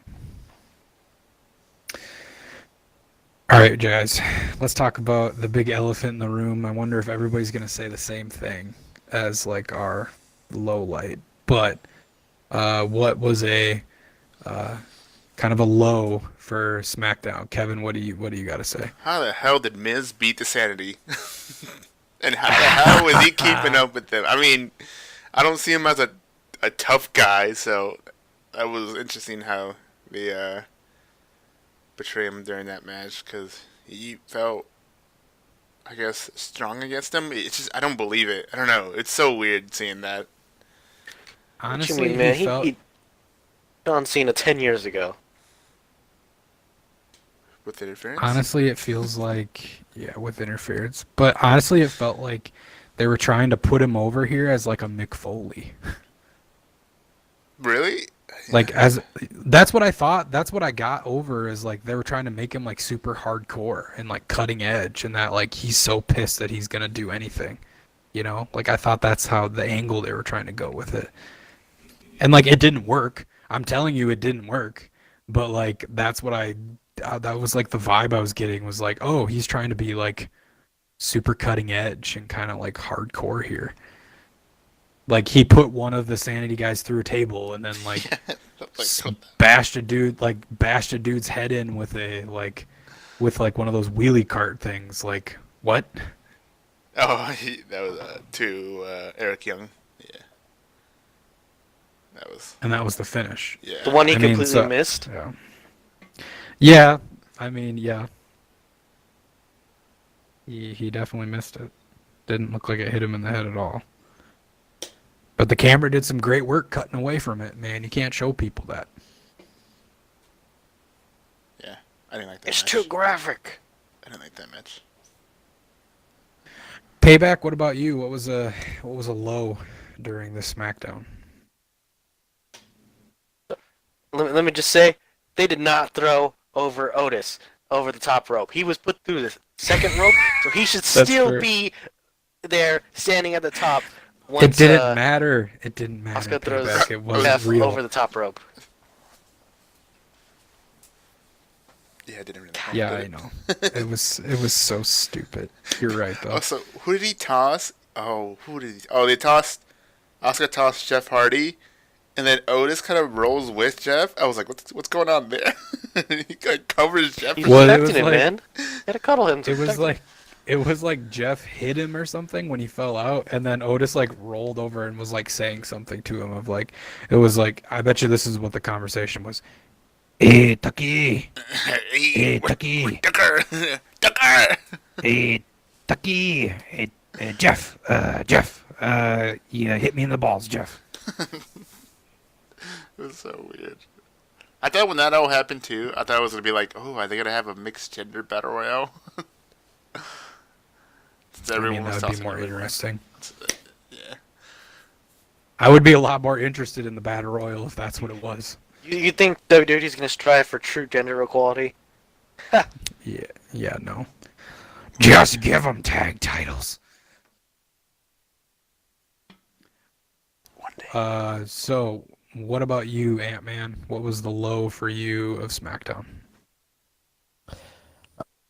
All right, guys, let's talk about the big elephant in the room. I wonder if everybody's gonna say the same thing as like our low light, but what was a kind of a low for SmackDown? Kevin, what do you got to say? How the hell did Miz beat the Sanity? And how the hell was he keeping up with them? I mean, I don't see him as a tough guy, so that was interesting how they betray him during that match because he felt, I guess, strong against him. It's just I don't believe it. I don't know. It's so weird seeing that What you Honestly, mean, he man? He felt beat John Cena 10 years ago. with interference. honestly it feels like yeah, with interference. But honestly it felt like they were trying to put him over here as like a Mick Foley. Really? Like as that's what I thought. That's what I got over is like they were trying to make him like super hardcore and like cutting edge, and that like he's so pissed that he's gonna do anything. You know? Like I thought that's how the angle they were trying to go with it. And like it didn't work. I'm telling you it didn't work. But like that's what that was like the vibe I was getting was like, "Oh, he's trying to be like super cutting edge and kind of like hardcore here." Like he put one of the sanity guys through a table and then like bashed a dude's head in with a with like one of those wheelie cart things. Like what? That was to Eric Young. Yeah, that was And that was the finish. The yeah. one he I mean, completely missed. yeah, yeah. I mean, yeah. He definitely missed it. Didn't look like it hit him in the head at all. But the camera did some great work cutting away from it, man. You can't show people that. Yeah, I didn't like that It's match. too graphic. I didn't like that match. Payback, what about you? What was a low during this SmackDown? Let me just say, they did not throw over Otis over the top rope. He was put through the second rope, so he should That's still true. be there standing at the top. Once, It didn't matter. It didn't matter. Oscar throws Payback. It wasn't Jeff real. over the top rope. Yeah, I didn't really. Yeah, did I it. know. It was so stupid. You're right though. Also, who did he toss? Oh, who did he? Oh, they tossed. Oscar tossed Jeff Hardy, and then Otis kind of rolls with Jeff. I was like, what's going on there? He like covers Jeff. He's Well, it protecting was him, like- man. You gotta cuddle him. To It was protect him. like it was like Jeff hit him or something when he fell out, and then Otis like rolled over and was like saying something to him of like it was like I bet you this is what the conversation was. Hey Tucky, hey Tucky, Tucker, Tucker. hey Tucky, hey Jeff, Jeff, you hit me in the balls, Jeff. It was so weird. I thought when that all happened too, I thought it was gonna be like, oh, are they gonna have a mixed gender battle royale? Since I everyone mean was that would be tossing more everyone. interesting. Yeah. I would be a lot more interested in the Battle Royal if that's what it was. You think WWE's going to strive for true gender equality? Yeah, no. Just give them tag titles. One day. So what about you, Ant-Man? What was the low for you of SmackDown?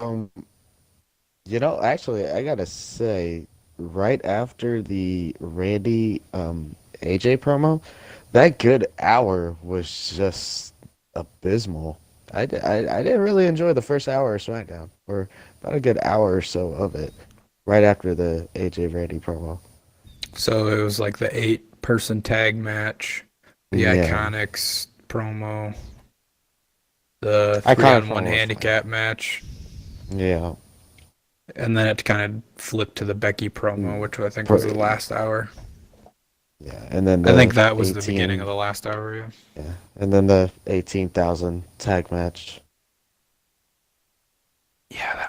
Um, actually, I gotta say, right after the Randy AJ promo, that good hour was just abysmal. I didn't really enjoy the first hour of SmackDown, or about a good hour or so of it, right after the AJ Randy promo. So it was like the 8-person tag match, the Yeah, Iconics promo, the Iconic 3-on-1 promo was handicap match, yeah, and then it kind of flipped to the Becky promo, which I think Pro- was the last hour. yeah, and then I the think that was the 18, beginning of the last hour, yeah. yeah, and then the 18,000 tag match. Yeah.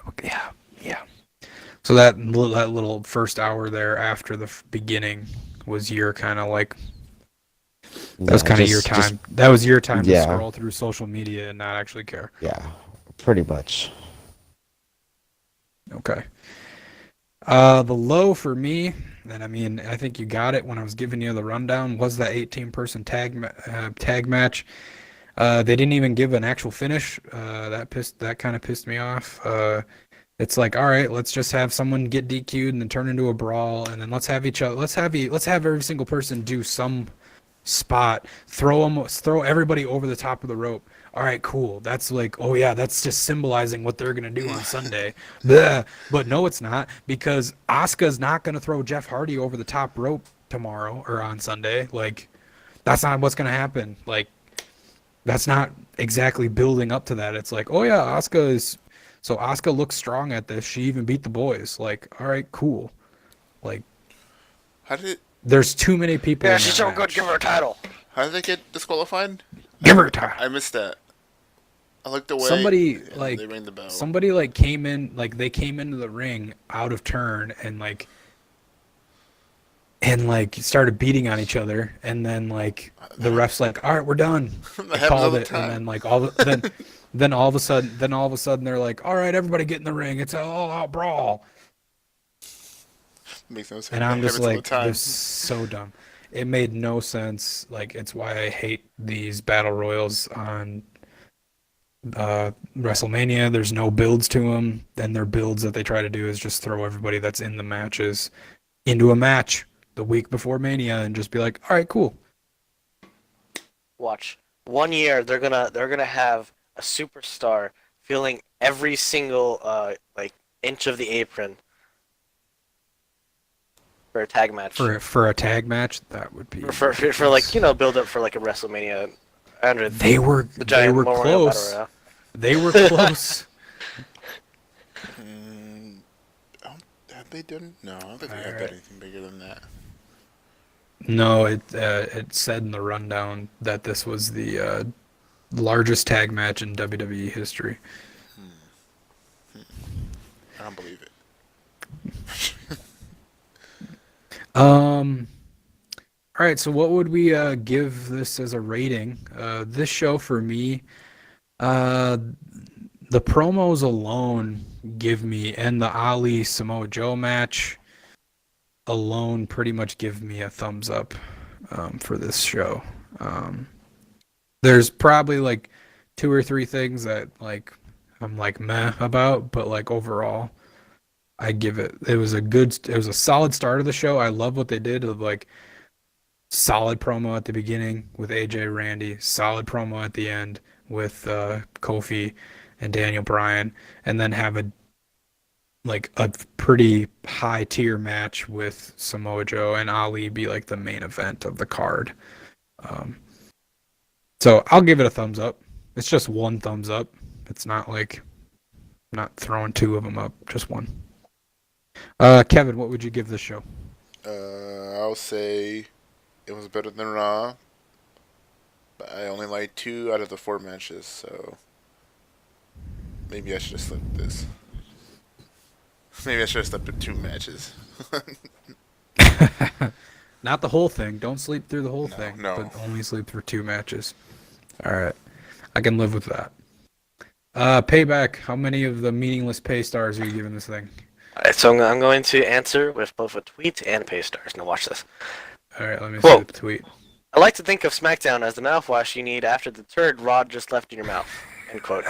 So that little first hour there after the beginning was your kind of like that was Yeah, kind of your time. That was your time to yeah, scroll through social media and not actually care. yeah, pretty much. Okay. The low for me, and I mean, I think you got it when I was giving you the rundown, was that 18-person tag match. They didn't even give an actual finish. That kind of pissed me off. It's like, all right, let's just have someone get DQ'd and then turn into a brawl, and then let's have every single person do some spot, throw everybody over the top of the rope. All right, cool. That's like, oh yeah, that's just symbolizing what they're gonna do on Sunday. Bleh. But no, it's not, because Asuka's not gonna throw Jeff Hardy over the top rope tomorrow or on Sunday. Like, that's not what's gonna happen. Like, that's not exactly building up to that. It's like, oh yeah, Asuka looks strong at this. She even beat the boys. Like, all right, cool. Like, How did it? there's too many people. Yeah, in she's that so good. match. Give her a title. How did they get disqualified? Give her a title. I missed that. I looked away. Somebody and they rang the bell. came in, like they came into the ring out of turn and started beating on each other, and then like the refs like, all right, we're done. That They happens all called the it, and time. then like then all of a sudden they're like, all right, everybody get in the ring. It's an all-out brawl. Makes no sense. And I'm That just happens all the like, time. this is so dumb. It made no sense. Like, it's why I hate these battle royals on WrestleMania. There's no builds to them. Then their builds that they try to do is just throw everybody that's in the matches into a match the week before Mania and just be like, all right, cool. Watch. 1 year they're gonna have a superstar filling every single like inch of the apron for a tag match. For a tag match, that would be For like, build up for like a WrestleMania under they were the giant Memorial Battle close. Royale. They were close. Have they done? No, I don't think they have done anything bigger than that. No, it said in the rundown that this was the largest tag match in WWE history. I don't believe it. All right, so what would we give this as a rating? This show for me, the promos alone give me, and the Ali Samoa Joe match alone pretty much give me a thumbs up for this show. There's probably like 2 or 3 things that like I'm like meh about, but like overall, I give it. It was a solid start of the show. I love what they did of like solid promo at the beginning with AJ Randy, solid promo at the end with Kofi and Daniel Bryan, and then have a pretty high tier match with Samoa Joe and Ali be like the main event of the card. So I'll give it a thumbs up. It's just one thumbs up. It's not like I'm not throwing 2 of them up, just one. Kevin, what would you give this show? I'll say it was better than Raw, but I only liked 2 out of the 4 matches, so maybe I should have slipped this. Maybe I should have slept with 2 matches. Not the whole thing. Don't sleep through the whole No, thing. no. But only sleep through 2 matches. All right. I can live with that. Payback. How many of the meaningless pay stars are you giving this thing? Alright, so I'm going to answer with both a tweet and pay stars. Now watch this. All right. Let me see Quote. the tweet. I like to think of SmackDown as the mouthwash you need after the turd Rod just left in your mouth. End quote.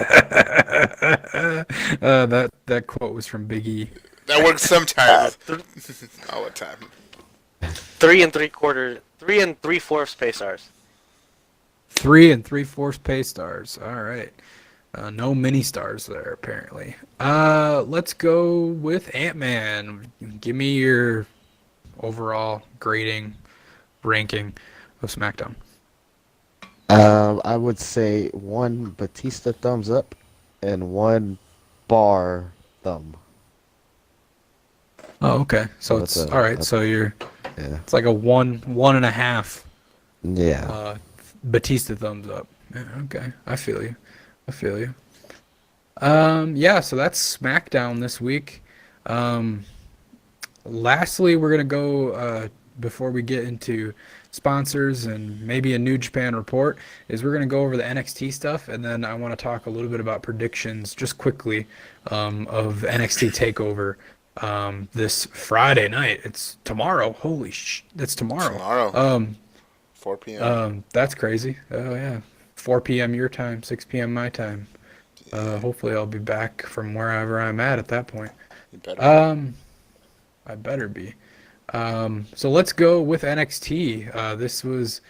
That quote was from Big E. That works sometimes. All the time. 3 3/4 pay stars. 3 3/4 pay stars. All right. No mini stars there apparently. Let's go with Ant-Man. Give me your overall grading ranking of SmackDown. I would say 1 Batista thumbs up and 1 bar thumb. Oh, okay. So That's it's all right. So yeah. it's like a 1.5 Yeah. Batista thumbs up. Yeah, okay. I feel you. Yeah, so that's SmackDown this week. Lastly, we're gonna go before we get into sponsors and maybe a New Japan report, is we're gonna go over the NXT stuff, and then I want to talk a little bit about predictions just quickly of NXT Takeover this Friday night. It's tomorrow. Holy that's tomorrow. Tomorrow. 4 p.m. That's crazy. Oh yeah, 4 p.m. your time, 6 p.m. my time. Hopefully I'll be back from wherever I'm at that point. You better. I better be. So let's go with NXT. This was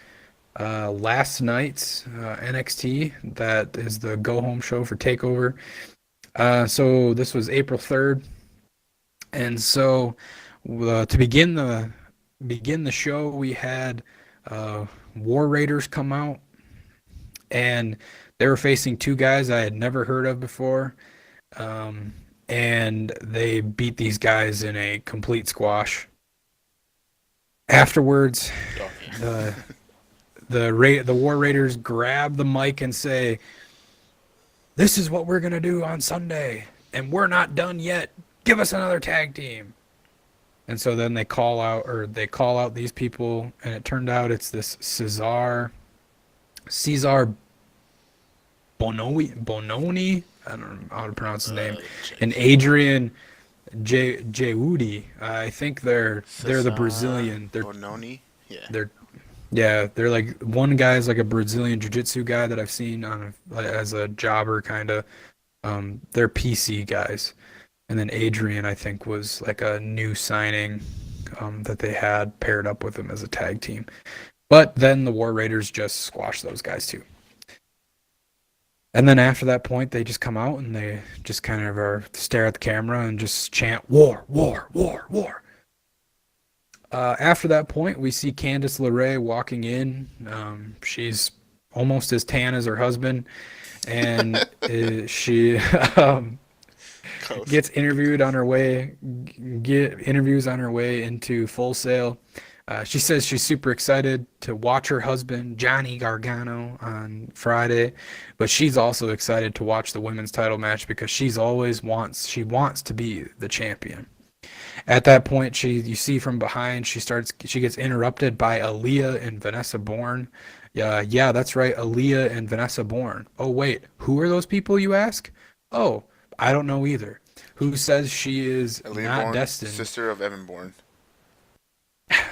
last night's NXT. That is the go-home show for Takeover. So this was April 3rd. And so to begin the show, we had War Raiders come out. And they were facing 2 guys I had never heard of before. And they beat these guys in a complete squash. Afterwards, the War Raiders grab the mic and say, "This is what we're going to do on Sunday, and we're not done yet. Give us another tag team." And so then they call out these people, and it turned out it's this Cesar Bononi, I don't know how to pronounce his name, and Adrian Jewudi. I think they're the Brazilian. They're Bononi? they're like, one guy's like a Brazilian jiu-jitsu guy that I've seen as a jobber kind of. They're PC guys, and then Adrian I think was like a new signing that they had paired up with him as a tag team. But then the War Raiders just squashed those guys too. And then after that point, they just come out and they just kind of stare at the camera and just chant, "War, war, war, war." After that point, we see Candice LeRae walking in. She's almost as tan as her husband. And she gets interviewed on her way into Full Sail. She says she's super excited to watch her husband, Johnny Gargano, on Friday, but she's also excited to watch the women's title match because she wants to be the champion. At that point, you see from behind, she gets interrupted by Aaliyah and Vanessa Bourne. Yeah, that's right, Aaliyah and Vanessa Bourne. Oh wait, who are those people, you ask? Oh, I don't know either. Who says she is Aaliyah not Bourne, destined? sister of Evan Bourne.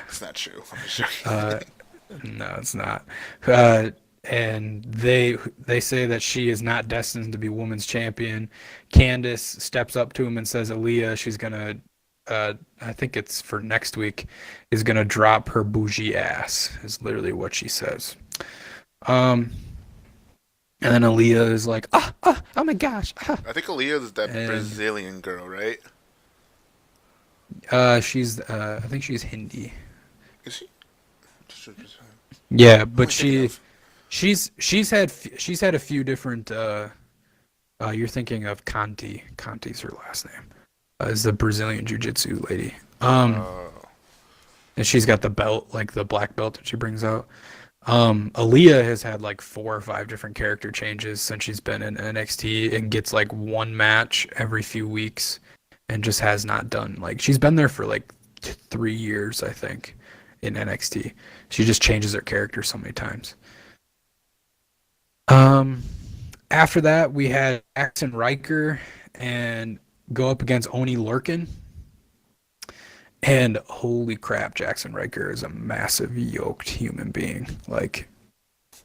It's not true. I'm just joking. No, it's not. And they say that she is not destined to be women's champion. Candice steps up to him and says, Aaliyah, she's gonna, I think it's for next week, is gonna drop her bougie ass. Is literally what she says. And then Aaliyah is like, oh my gosh. I think Aaliyah is that Brazilian girl, right? I think she's Hindi. Is she? Yeah, but she's had a few different. You're thinking of Conti. Conti's her last name. Is the Brazilian jiu-jitsu lady. And she's got the belt, like the black belt that she brings out. Aaliyah has had like 4 or 5 different character changes since she's been in NXT and gets like one match every few weeks. And just has not done, like, she's been there for like 3 years, I think, in NXT. She just changes her character so many times. After that, we had Jackson Riker and go up against Oni Lurkin. And holy crap, Jackson Riker is a massive yoked human being. Like,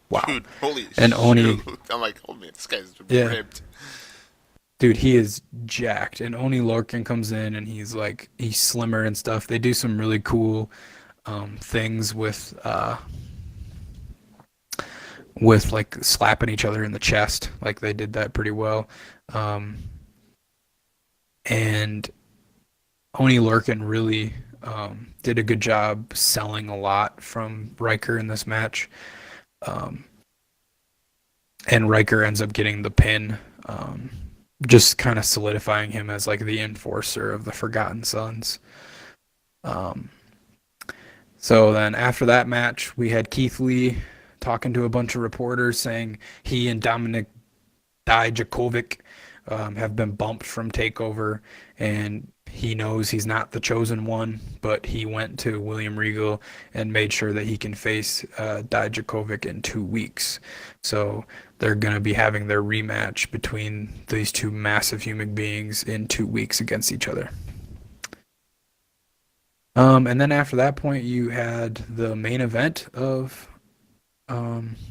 wow. Dude, holy and Oni, shoot. I'm like, oh man, this guy's yeah, ripped. dude, he is jacked. And Oni Lorcan comes in and he's slimmer and stuff. They do some really cool things with like slapping each other in the chest. Like they did that pretty well. And Oni Lurkin really did a good job selling a lot from Riker in this match. And Riker ends up getting the pin, just kind of solidifying him as like the enforcer of the Forgotten Sons. So then after that match, we had Keith Lee talking to a bunch of reporters saying he and Dominik Dijakovic have been bumped from TakeOver, and he knows he's not the chosen one, but he went to William Regal and made sure that he can face Dijakovic in 2 weeks. So they're going to be having their rematch between these two massive human beings in 2 weeks against each other. And then after that point, you had the main event of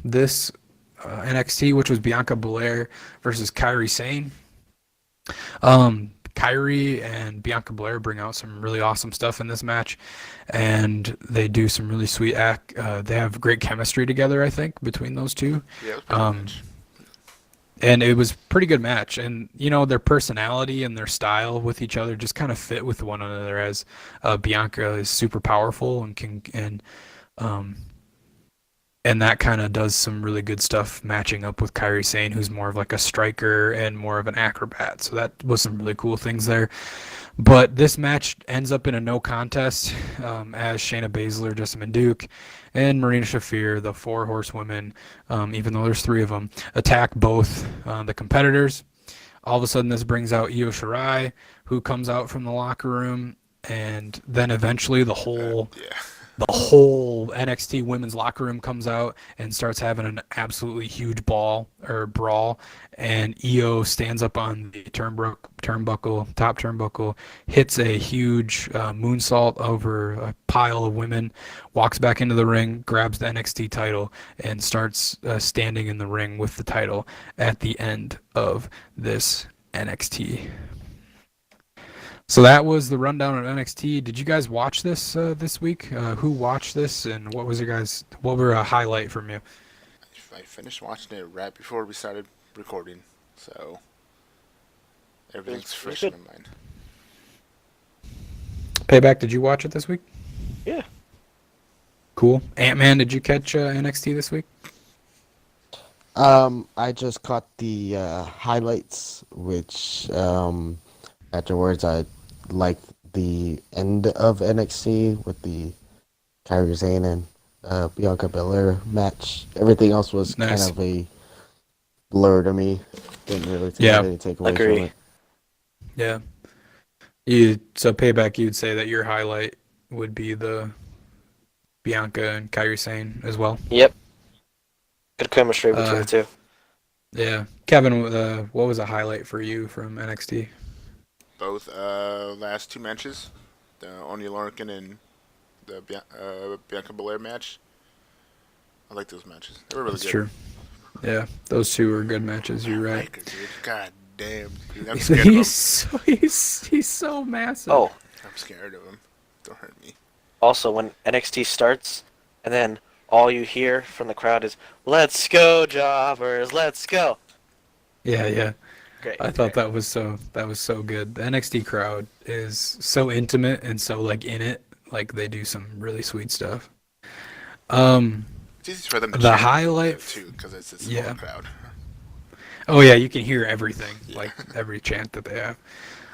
this NXT, which was Bianca Belair versus Kairi Sane. Kairi and Bianca Belair bring out some really awesome stuff in this match, and they do some really sweet they have great chemistry together, I think, between those two. Yeah, it was pretty much. And it was a pretty good match, and you know, their personality and their style with each other just kind of fit with one another, as Bianca is super powerful and that kind of does some really good stuff matching up with Kairi Sane, who's more of like a striker and more of an acrobat. So that was some really cool things there. But this match ends up in a no contest, as Shayna Baszler, Jessamine Duke, and Marina Shafir, the 4 horsewomen, even though there's 3 of them, attack both the competitors. All of a sudden, this brings out Io Shirai, who comes out from the locker room, and then eventually the whole NXT women's locker room comes out and starts having an absolutely huge brawl, and Io stands up on the top turnbuckle, hits a huge moonsault over a pile of women, walks back into the ring, grabs the NXT title, and starts standing in the ring with the title at the end of this NXT. So that was the rundown of NXT. Did you guys watch this this week? Who watched this, and what were a highlight from you? I finished watching it right before we started recording, so everything's fresh in my mind. Payback, did you watch it this week? Yeah. Cool. Ant-Man, did you catch NXT this week? I just caught the highlights, which afterwards I liked the end of NXT with the Kairi Sane and Bianca Belair match. Everything else was nice. kind of a blur to me. Didn't really have any takeaways from it. Yeah. So Payback, you'd say that your highlight would be the Bianca and Kairi Sane as well? Yep. Good chemistry between the two. Yeah. Kevin, what was a highlight for you from NXT? Both last 2 matches, the Oni Lorcan and the Bianca Belair match. I like those matches. They were really good. That's true. Yeah, those 2 were good matches. You're right. Riker, dude. God damn, dude. I'm scared of him. He's so massive. Oh, I'm scared of him. Don't hurt me. Also, when NXT starts, and then all you hear from the crowd is "Let's go, jobbers! Let's go!" Yeah. Great. I thought that was so good. The NXT crowd is so intimate and so like in it. Like they do some really sweet stuff. It's easy for them to the highlight too, because it's a small crowd. Oh yeah, you can hear everything, like every chant that they have.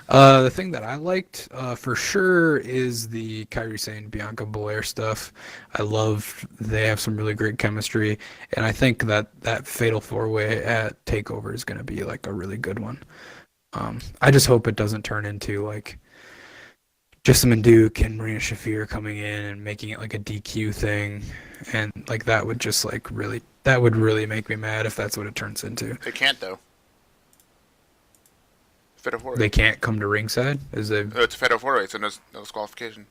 The thing that I liked for sure is the Kairi Sane Bianca Belair stuff. They have some really great chemistry, and I think that Fatal 4-Way at TakeOver is going to be like a really good one. I just hope it doesn't turn into like Jessamine Duke and Marina Shafir coming in and making it like a DQ thing, and like that would just like really make me mad if that's what it turns into. They can't though. Fatal 4-way. They can't come to ringside? Is they? Oh, it's a Fatal 4-way, so no disqualification.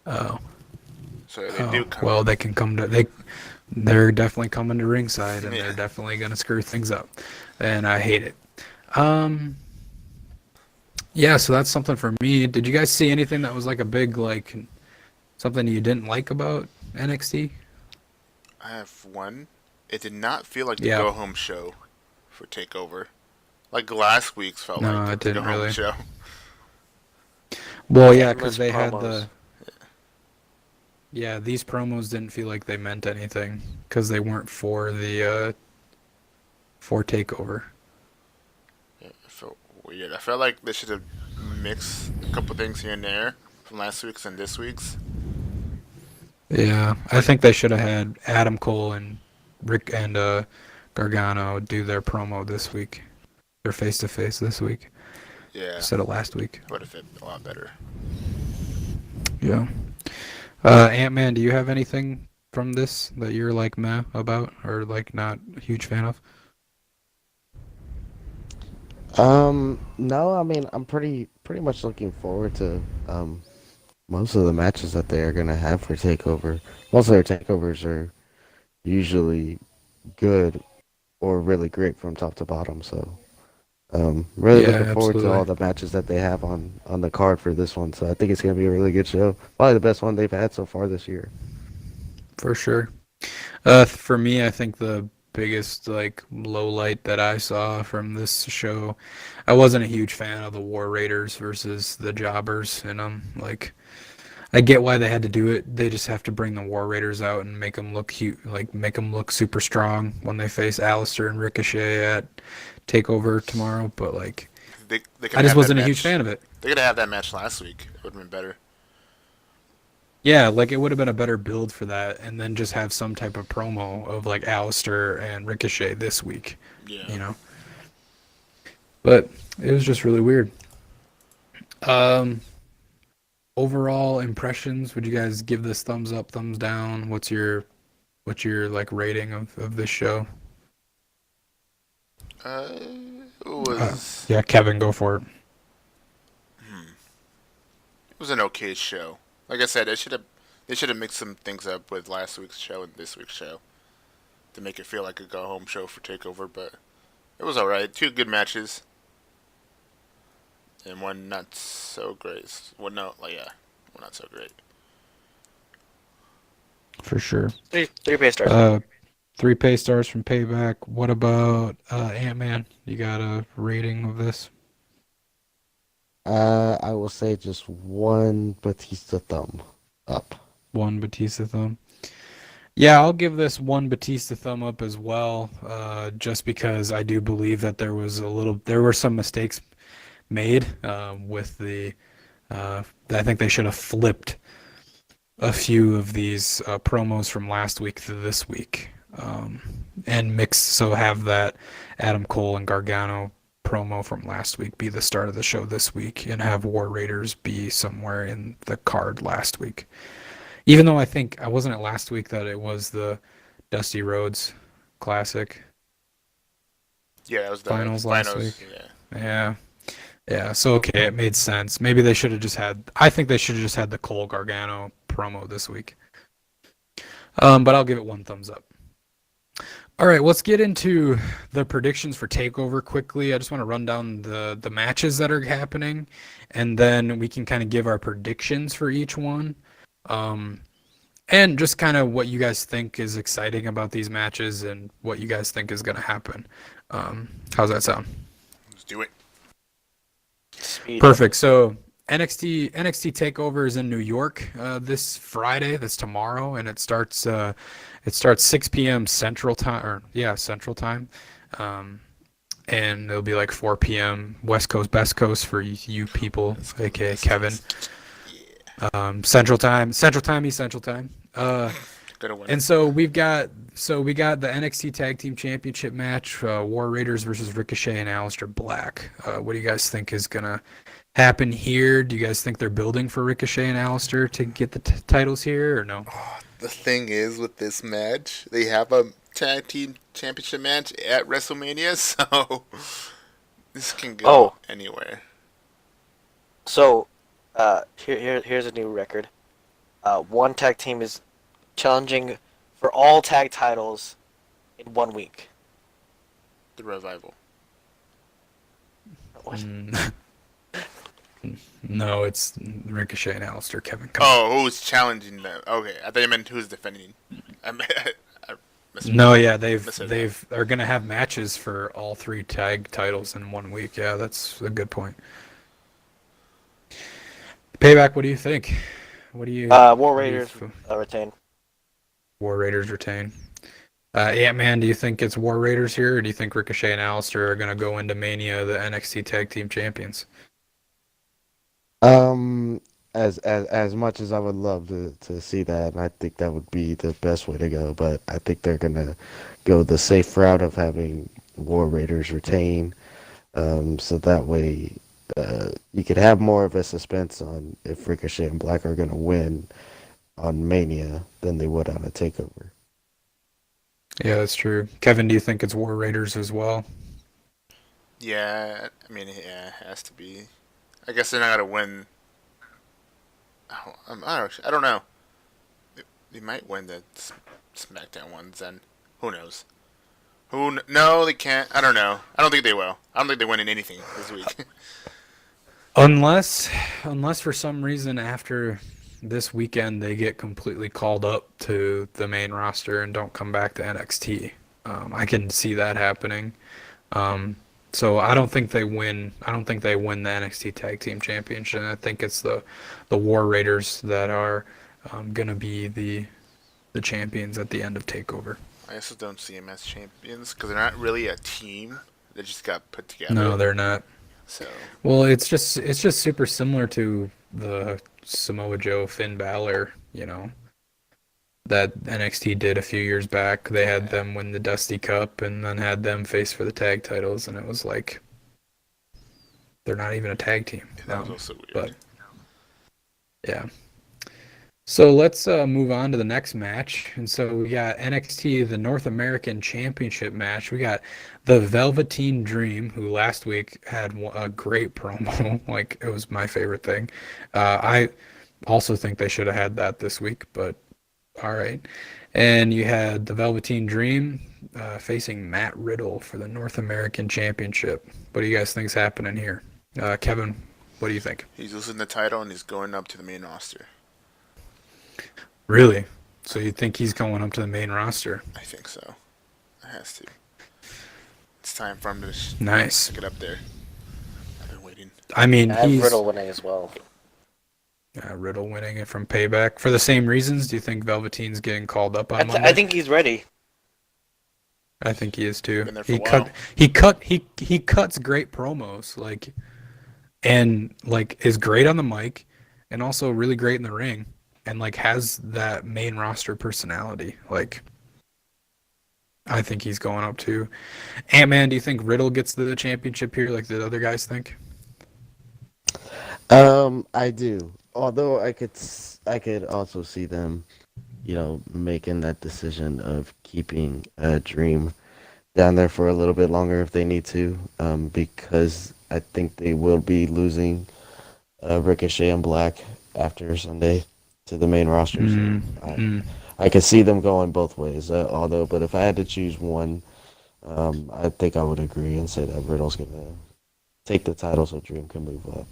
Oh. So they do come. Well, they can come to they're definitely coming to ringside, and they're definitely gonna screw things up, and I hate it. Yeah, so that's something for me. Did you guys see anything that was like a big like something you didn't like about NXT? I have one. It did not feel like the Yeah. go home show for Takeover. Like last week's felt No, like it the didn't go home really. show. Well, yeah, Endless because they had promos. these promos didn't feel like they meant anything because they weren't for the for Takeover. Yeah, it felt weird. I felt like they should have mixed a couple things here and there from last week's and this week's. Yeah, I think they should have had Adam Cole and Rick and Gargano do their promo this week. Their face to face this week Yeah, instead of last week. would have fit a lot better. Yeah. Ant-Man, do you have anything from this that you're like meh about or like not a huge fan of? No, I mean, I'm pretty much looking forward to most of the matches that they are gonna have for Takeover. Most of their takeovers are usually good or really great from top to bottom. So, really Yeah, looking forward to all absolutely. the matches that they have on the card for this one. So I think it's gonna be a really good show. Probably the best one they've had so far this year. For sure. For me, I think the biggest like low light that I saw from this show, I wasn't a huge fan of the War Raiders versus the Jobbers, and like I get why they had to do it. They just have to bring the War Raiders out and make them look cute, like make them look super strong when they face Alistair and Ricochet at Takeover tomorrow. But like, They could I just have that wasn't a huge match. fan of it. They could have that match last week. It would have been better. Yeah, like it would have been a better build for that, and then just have some type of promo of like Alistair and Ricochet this week, Yeah. you know. But it was just really weird. Um, Overall impressions, would you guys give this thumbs up, thumbs down? What's your like rating of this show? It was Yeah, Kevin, go for it. it was an okay show. Like I said, they should have mixed some things up with last week's show and this week's show to make it feel like a go home show for Takeover. But it was alright. Two good matches and one not so great. Well, no, like yeah, one not so great. For sure. Three pay stars. 3 pay stars from Payback. What about Ant-Man? You got a rating of this? I will say just one Batista thumb up. One Batista thumb. Yeah, I'll give this one Batista thumb up as well, just because I do believe that there were some mistakes made with the. I think they should have flipped a few of these promos from last week to this week, and have that Adam Cole and Gargano promo from last week be the start of the show this week, and have War Raiders be somewhere in the card last week. Even though I think I wasn't at last week that it was the Dusty Rhodes Classic Yeah, it was the finals last finals. week. Yeah. Yeah. Yeah, so okay, it made sense. Maybe they should have just had I think they should have just had the Cole Gargano promo this week. But I'll give it one thumbs up. All right, let's get into the predictions for TakeOver quickly. I just want to run down the matches that are happening, and then we can kind of give our predictions for each one. And just kind of what you guys think is exciting about these matches and what you guys think is going to happen. How's that sound? Let's do it. Speed. Perfect. So NXT Takeover is in New York this Friday. That's tomorrow, and it starts 6 p.m. Central Time, Central Time, and it'll be like 4 p.m. West Coast, Best Coast for you people, aka Kevin. Central Time, East Central Time. Gonna win. And so we got the NXT Tag Team Championship match, War Raiders versus Ricochet and Aleister Black. What do you guys think is gonna happen here? Do you guys think they're building for Ricochet and Aleister to get the titles here, or no? The thing is with this match, they have a tag team championship match at WrestleMania, so this can go Oh, anywhere. so here's a new record. One tag team is challenging for all tag titles in 1 week. The revival. What? No, it's Ricochet and Aleister. Kevin, come on. Oh, who's challenging them? Okay, I thought you meant who's defending. I No, yeah, misheard that. they're gonna have matches for all three tag titles in 1 week. Yeah, that's a good point. Payback, what do you think? What do you? War what do you Raiders retain. War Raiders retain. Man, do you think it's War Raiders here, or do you think Ricochet and Aleister are gonna go into Mania the NXT Tag Team Champions? As much as I would love to see that, and I think that would be the best way to go, but I think they're gonna go the safe route of having War Raiders retain, so that way you could have more of a suspense on if Ricochet and Black are gonna win on Mania than they would on a takeover. Yeah, that's true. Kevin, do you think it's War Raiders as well? Yeah, I mean, yeah, it has to be. I guess they're not gonna win. I don't know. They might win the SmackDown ones, then who knows? No, they can't. I don't know. I don't think they will. I don't think they're winning anything this week. Unless for some reason after this weekend they get completely called up to the main roster and don't come back to NXT. I can see that happening. So I don't think they win. I don't think they win the NXT Tag Team Championship. I think it's the War Raiders that are gonna be the champions at the end of Takeover. I also don't see them as champions because they're not really a team. They just got put together. No, they're not. So Well, it's just super similar to the Samoa Joe Finn Balor, that NXT did a few years back. They had them win the Dusty Cup and then had them face for the tag titles, and it was like they're not even a tag team. that was also weird. But yeah. So let's move on to the next match. And so we got NXT, the North American Championship match. We got the Velveteen Dream, who last week had a great promo. Like, it was my favorite thing. I also think they should have had that this week, but all right. And you had the Velveteen Dream facing Matt Riddle for the North American Championship. What do you guys think's happening here? Kevin, what do you think? He's losing the title and he's going up to the main roster. Really? So you think he's going up to the main roster? I think so. It has to. It's time for him to Nice. get up there. I've been waiting. I mean, I have he's Riddle winning as well. Riddle winning it from Payback for the same reasons. Do you think Velveteen's getting called up on Monday? I think he's ready. I think he is too. Been there for a while. He cuts great promos, and is great on the mic, and also really great in the ring, and has that main roster personality. I think he's going up too. Ant-Man, do you think Riddle gets the championship here like the other guys think? I do. Although I could also see them, making that decision of keeping Dream down there for a little bit longer if they need to, because I think they will be losing Ricochet and Black after Sunday to the main roster. So I could see them going both ways. But if I had to choose one, I think I would agree and say that Riddle's gonna take the title so Dream can move up.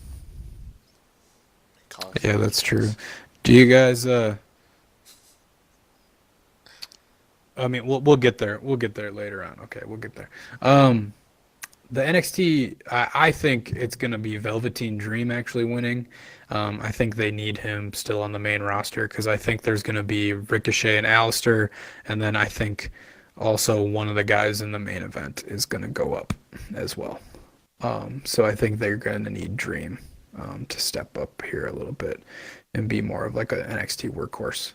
Yeah, that's true. Do you guys? I mean, we'll get there. We'll get there later on. Okay, we'll get there. The NXT, I think it's gonna be Velveteen Dream actually winning. I think they need him still on the main roster because I think there's gonna be Ricochet and Aleister, and then I think also one of the guys in the main event is gonna go up as well. So I think they're gonna need Dream to step up here a little bit and be more of an NXT workhorse.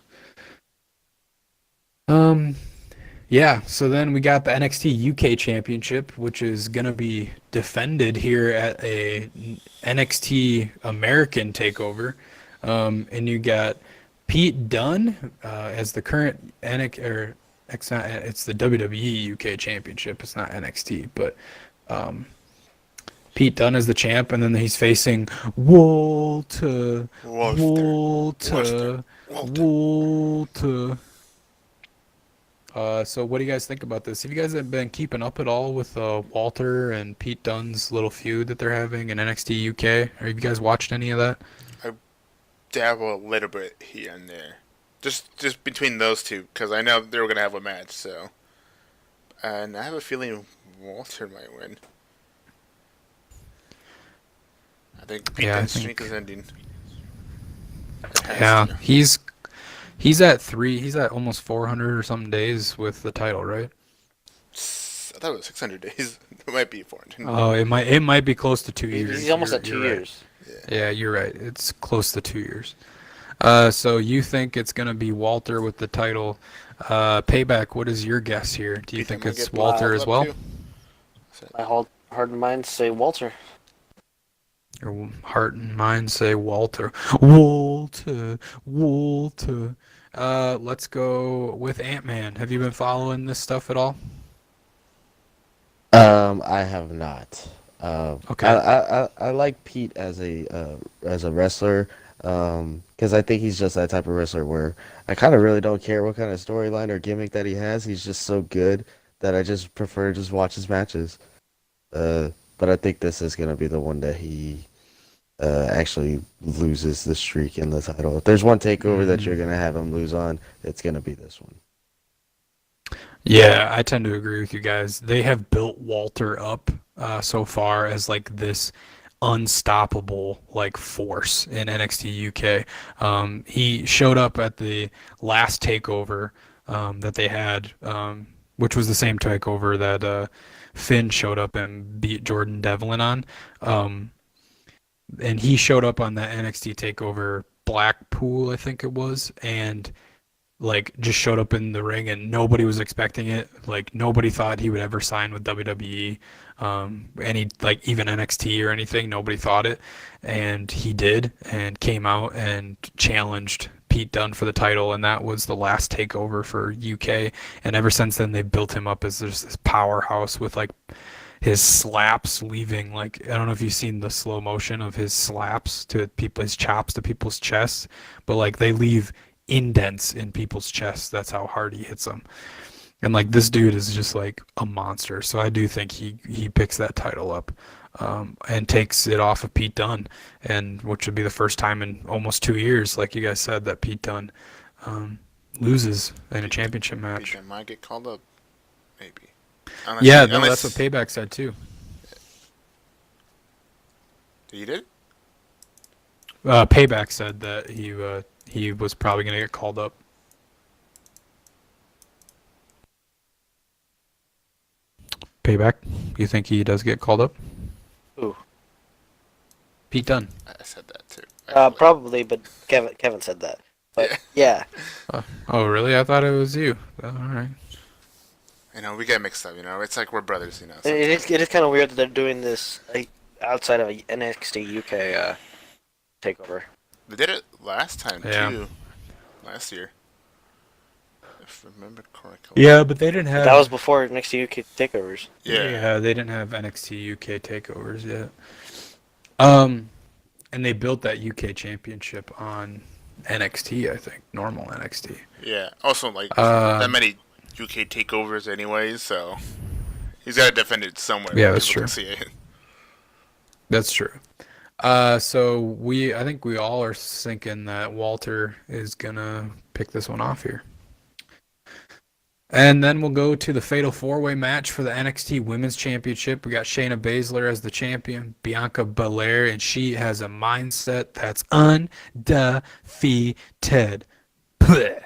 Um, yeah, so then we got the NXT UK Championship, which is going to be defended here at a NXT American Takeover. And you got Pete Dunne as the current it's the WWE UK Championship. It's not NXT, but um, Pete Dunne is the champ, and then he's facing Walter, Walter. Walter, Walter. So what do you guys think about this? Have you guys been keeping up at all with Walter and Pete Dunne's little feud that they're having in NXT UK? Have you guys watched any of that? I dabble a little bit here and there. Just between those two, because I know they were going to have a match, so. And I have a feeling Walter might win. I think Pete Yeah, I Dunne's streak think. is ending. Yeah, he's at three. He's at almost 400 or something days with the title, right? I thought it was 600 days. It might be 400. Oh, it might be close to two He's years. almost You're at two you're right. years. Yeah. Yeah, you're right. It's close to 2 years. So you think it's gonna be Walter with the title? Payback. What is your guess here? Do you Pete Dunne think might it's get Walter pulled as up well? too. My heart and mind say Walter. Your heart and mind say Walter. Walter. Walter. Let's go with Ant-Man. Have you been following this stuff at all? I have not. Okay. I like Pete as a wrestler. Because I think he's just that type of wrestler where I kind of really don't care what kind of storyline or gimmick that he has. He's just so good that I just prefer to just watch his matches. But I think this is gonna be the one that he actually loses the streak in the title. If there's one takeover that you're Mm. gonna have him lose on, it's gonna be this one. Yeah, I tend to agree with you guys. They have built Walter up so far as like this unstoppable like force in NXT UK. He showed up at the last takeover that they had, which was the same takeover that Finn showed up and beat Jordan Devlin on. Um, and he showed up on that NXT takeover Blackpool, I think it was, and like just showed up in the ring and nobody was expecting it. Like nobody thought he would ever sign with WWE, any like even NXT or anything. Nobody thought it, and he did, and came out and challenged Pete Dunne for the title, and that was the last takeover for UK. And ever since then, they built him up as this powerhouse with like his slaps leaving like I don't know if you've seen the slow motion of his slaps to people, his chops to people's chests, but like they leave indents in people's chests. That's how hard he hits them. And like this dude is just like a monster. So I do think he picks that title up and takes it off of Pete Dunne, and which would be the first time in almost 2 years, like you guys said, that Pete Dunne um, loses in a championship Pete match. Dunne might get called up, maybe. Yeah, no, that's what Payback said too. He did? Payback said that he was probably gonna get called up. Payback, you think he does get called up? Ooh. Pete Dunne. I said that too. Actually. Probably, but Kevin said that. But yeah, Oh, really? I thought it was you. All right. You know, we get mixed up, you know? It's like we're brothers, you know? it is kind of weird that they're doing this like, outside of NXT UK takeover. They did it last time, Yeah. too. Last year. If I remember correctly. Yeah, but they didn't have. That was before NXT UK takeovers. Yeah. They didn't have NXT UK takeovers yet. And they built that UK championship on NXT, I think, normal NXT. Yeah. Also, like, Uh, that many UK takeovers anyways, so he's got to defend it somewhere. Yeah, where that's people true. can see it. That's true. So I think we all are thinking that Walter is gonna pick this one off here. And then we'll go to the Fatal 4-Way match for the NXT Women's Championship. We got Shayna Baszler as the champion, Bianca Belair, and she has a mindset that's undefeated. Bleh.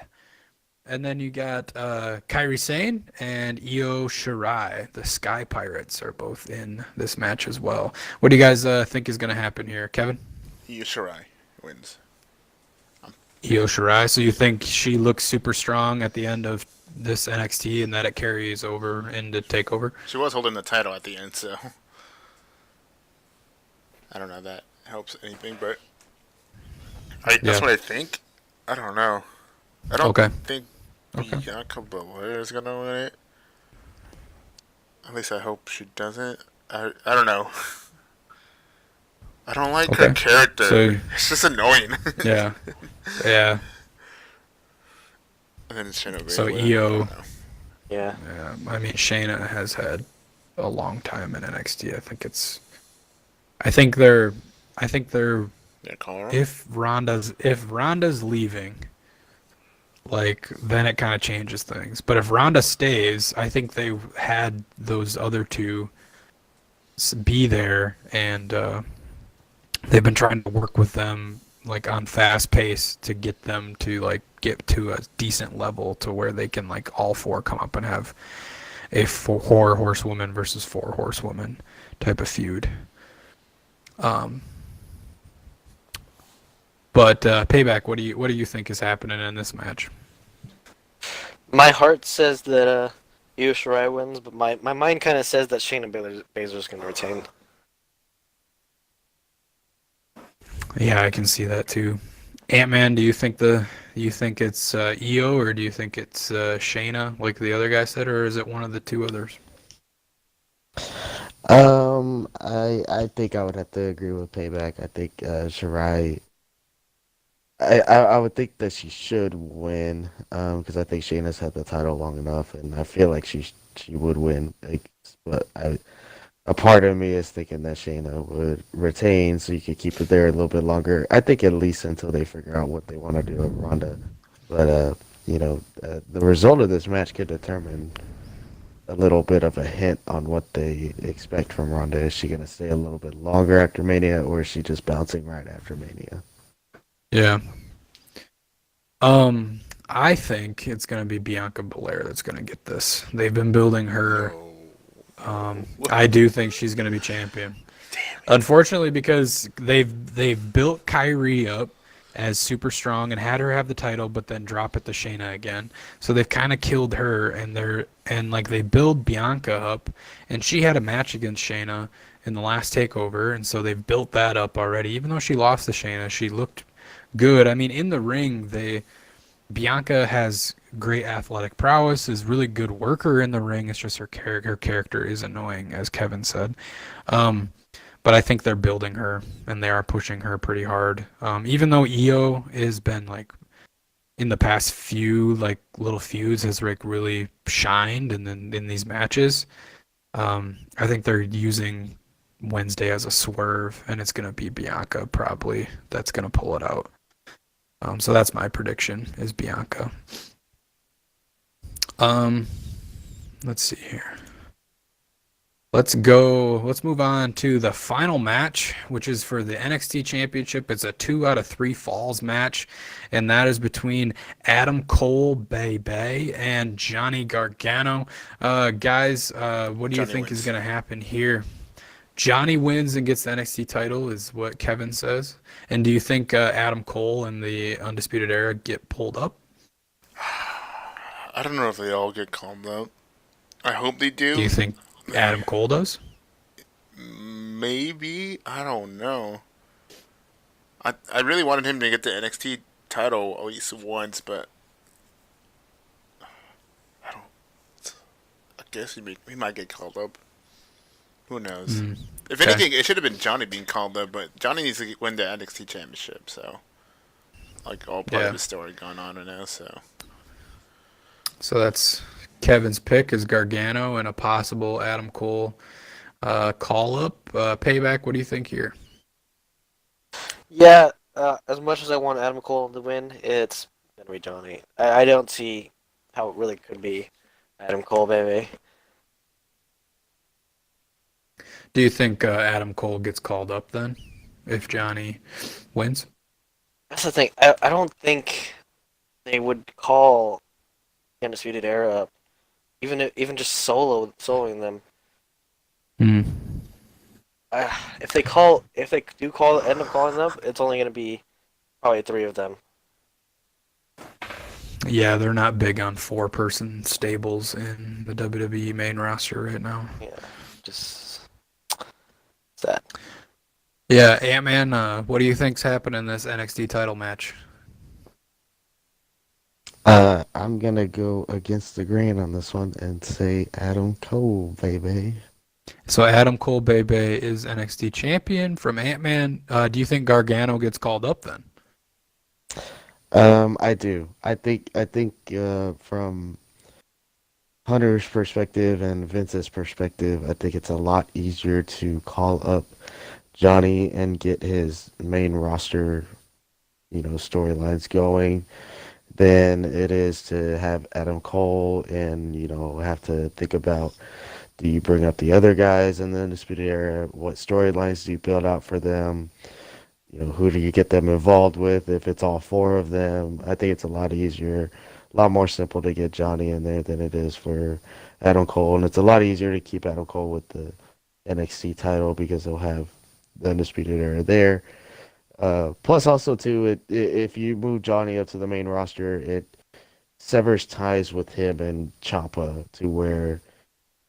And then you got Kairi Sane and Io Shirai. The Sky Pirates are both in this match as well. What do you guys think is going to happen here, Kevin? Io Shirai wins. I'm Io Shirai. So you think she looks super strong at the end of this NXT and that it carries over into Takeover? She was holding the title at the end, so I don't know if that helps anything, but that's Yeah. what I think. I don't know. I don't Okay. think Okay. Bianca Belair is gonna win it. At least I hope she doesn't. I don't know. I don't like her Okay. character. So It's just annoying. yeah. Yeah. And then Shayna So Baszler. I Io. don't know. Yeah. Yeah. I mean, Shayna has had a long time in NXT. I think they're. I think they're. Yeah, call her. If Ronda's leaving, like then it kind of changes things. But if Ronda stays, I think they had those other two be there, and they've been trying to work with them like on fast pace to get them to like get to a decent level to where they can like all four come up and have a four horsewoman versus four horsewoman type of feud. Um, but Payback, what do you think is happening in this match? My heart says that Io Shirai wins, but my mind kind of says that Shayna Baszler's going to retain. Yeah, I can see that too. Ant-Man, do you think it's Io or do you think it's Shayna like the other guy said, or is it one of the two others? I think I would have to agree with Payback. I think Shirai. I would think that she should win. Because I think Shayna's had the title long enough, and I feel like she would win. Like, but a part of me is thinking that Shayna would retain, so you could keep it there a little bit longer. I think at least until they figure out what they want to do with Ronda. But the result of this match could determine a little bit of a hint on what they expect from Ronda. Is she going to stay a little bit longer after Mania, or is she just bouncing right after Mania? Yeah. I think it's gonna be Bianca Belair that's gonna get this. They've been building her. I do think she's gonna be champion. Unfortunately, because they've built Kyrie up as super strong and had her have the title, but then drop it to Shayna again. So they've kind of killed her, and like they build Bianca up, and she had a match against Shayna in the last takeover, and so they've built that up already. Even though she lost to Shayna, she looked good. I mean, in the ring, Bianca has great athletic prowess, is really good worker in the ring. It's just her character is annoying, as Kevin said. Um, but I think they're building her and they are pushing her pretty hard. Even though Io has been like in the past few like little feuds has like really shined and then in these matches. I think they're using Wednesday as a swerve and it's gonna be Bianca probably that's gonna pull it out. So that's my prediction is Bianca. Um, let's see here. Let's move on to the final match, which is for the NXT Championship. It's a 2 out of 3 falls match, and that is between Adam Cole, Bay, and Johnny Gargano. Guys, what do you Johnny think is wins. going to happen here? Johnny wins and gets the NXT title, is what Kevin says. And do you think Adam Cole and the Undisputed Era get pulled up? I don't know if they all get calmed out. I hope they Do do. you think Adam Cole does? Maybe. I don't know. I really wanted him to get the NXT title at least once, but I don't. I guess he might get called up. Who knows? Mm, If okay. anything, it should have been Johnny being called up, but Johnny needs to win the NXT championship, so like all part Yeah. of the story going on right now. So that's Kevin's pick is Gargano and a possible Adam Cole call up. Payback, what do you think here? Yeah, as much as I want Adam Cole to win, it's gonna be Johnny. I don't see how it really could be Adam Cole, baby. Do you think Adam Cole gets called up then if Johnny wins? That's the thing. I don't think they would call the Undisputed Era up, even just soloing them. Mm. If they do end up calling them up, it's only gonna be probably 3 of them. Yeah, they're not big on four-person stables in the WWE main roster right now. Yeah, just sad. Yeah, Ant-Man, what do you think's happening in this NXT title match? I'm gonna go against the grain on this one and say Adam Cole, baby. So Adam Cole Bebe is NXT champion from Ant-Man. Do you think Gargano gets called up then? I do. I think from Hunter's perspective and Vince's perspective, I think it's a lot easier to call up Johnny and get his main roster, storylines going than it is to have Adam Cole and, have to think about, do you bring up the other guys in the Undisputed Era? What storylines do you build out for them? Who do you get them involved with if it's all four of them? I think it's a lot easier, a lot more simple to get Johnny in there than it is for Adam Cole. And it's a lot easier to keep Adam Cole with the NXT title because they'll have the Undisputed Era there. Plus, also, too, if you move Johnny up to the main roster, it severs ties with him and Ciampa to where,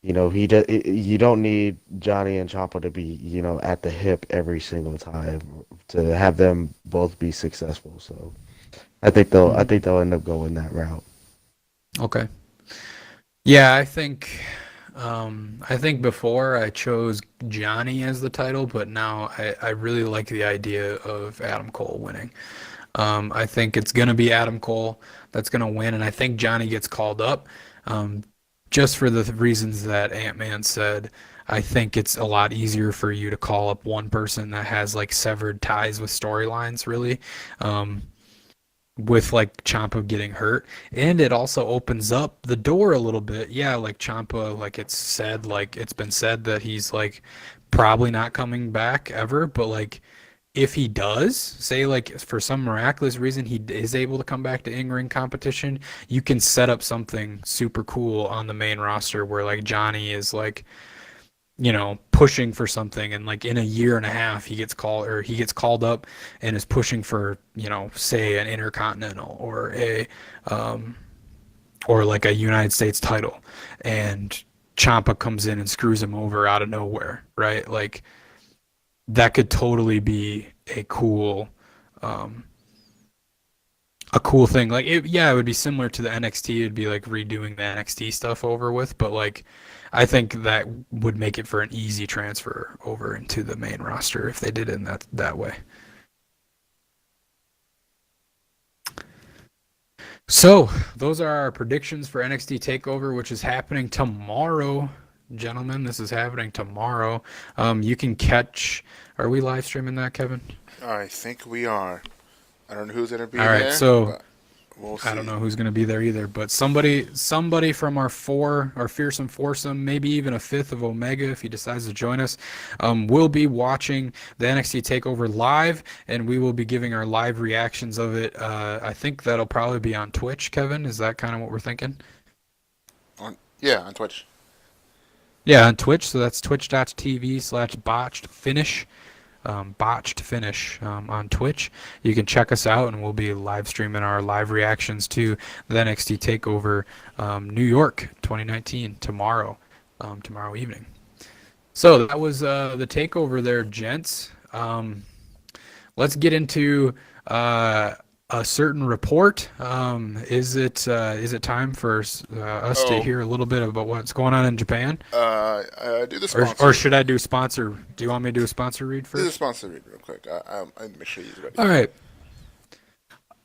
you don't need Johnny and Ciampa to be, at the hip every single time to have them both be successful. So I think they'll end up going that route. Okay. Yeah, I think before I chose Johnny as the title, but now I really like the idea of Adam Cole winning. I think it's going to be Adam Cole that's going to win, and I think Johnny gets called up just for the reasons that Ant-Man said. I think it's a lot easier for you to call up one person that has like severed ties with storylines, really. With like Ciampa getting hurt, and it also opens up the door a little bit. Yeah, like Ciampa, like it's been said that he's like probably not coming back ever, but like if he does, say like for some miraculous reason he is able to come back to in-ring competition, you can set up something super cool on the main roster where like Johnny is like, pushing for something, and like in a year and a half he gets called up and is pushing for, say an Intercontinental or like a United States title, and Ciampa comes in and screws him over out of nowhere, right? Like that could totally be a cool thing. Like it would be similar to the NXT. It'd be like redoing the NXT stuff over with, but like I think that would make it for an easy transfer over into the main roster if they did it in that way. So those are our predictions for NXT Takeover, which is happening tomorrow, gentlemen. This is happening tomorrow. You can catch. Are we live streaming that, Kevin? I think we are. I don't know who's gonna be All right, there. so We'll see. I don't know who's going to be there either, but somebody from our fearsome foursome, maybe even a fifth of Omega if he decides to join us, will be watching the NXT Takeover live, and we will be giving our live reactions of it. I think that'll probably be on Twitch, Kevin. Is that kind of what we're thinking? On Twitch. Yeah, on Twitch. So that's twitch.tv/botchedfinish. Botched Finish on Twitch. You can check us out, and we'll be live streaming our live reactions to the NXT Takeover New York 2019 tomorrow evening. So that was the takeover there, gents. Let's get into a certain report. Is it time for us to hear a little bit about what's going on in Japan? Do the sponsor. Or should I do sponsor? Do you want me to do a sponsor read first? Do the sponsor read real quick. I make sure he's ready.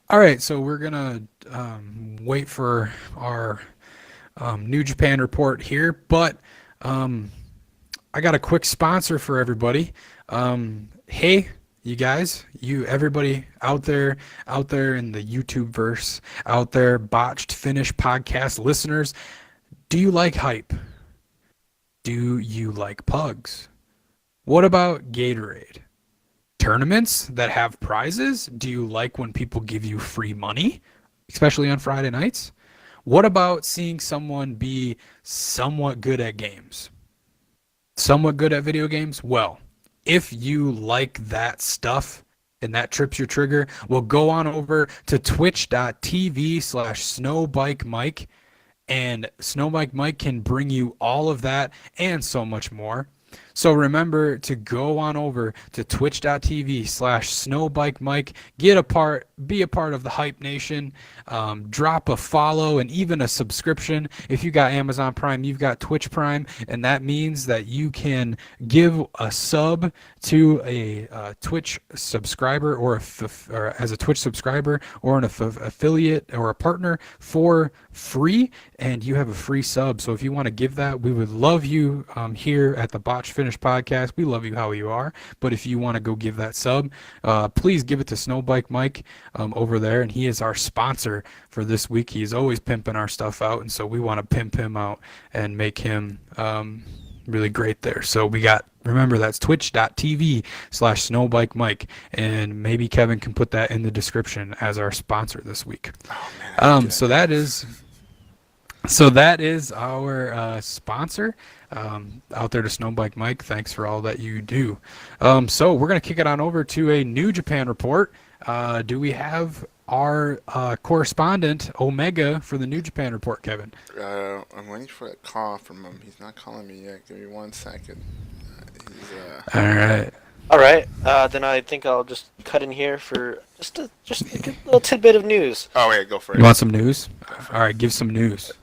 All right. So we're gonna wait for our New Japan report here, but I got a quick sponsor for everybody. Hey, you guys, everybody out there in the YouTube verse, out there, Botched Finish podcast listeners, do you like hype? Do you like pugs? What about Gatorade? Tournaments that have prizes? Do you like when people give you free money, especially on Friday nights? What about seeing someone be somewhat good at games? Somewhat good at video games? Well, if you like that stuff, and that trips your trigger, well, go on over to twitch.tv/snowbikemike, and Snowbike Mike can bring you all of that and so much more. So remember to go on over to twitch.tv/snowbikemike, be a part of the Hype Nation, drop a follow and even a subscription. If you got Amazon Prime, you've got Twitch Prime, and that means that you can give a sub to a Twitch subscriber or as a Twitch subscriber or an affiliate or a partner for free, and you have a free sub. So if you want to give that, we would love you here at the Botched Finish Podcast. We love you how you are, but if you want to go give that sub, please give it to Snowbike Mike over there, and he is our sponsor for this week. He's always pimping our stuff out, and so we want to pimp him out and make him really great there. So remember, that's twitch.tv/snowbikemike, and maybe Kevin can put that in the description as our sponsor this week. Oh, man, So that is our sponsor out there to Snowbike Mike. Thanks for all that you do. So we're going to kick it on over to a New Japan report. Do we have our correspondent, Omega, for the New Japan report, Kevin? I'm waiting for a call from him. He's not calling me yet. Give me 1 second. All right. All right. Then I think I'll just cut in here for just a little tidbit of news. Oh, wait, go for it. You want some news? All right, give some news.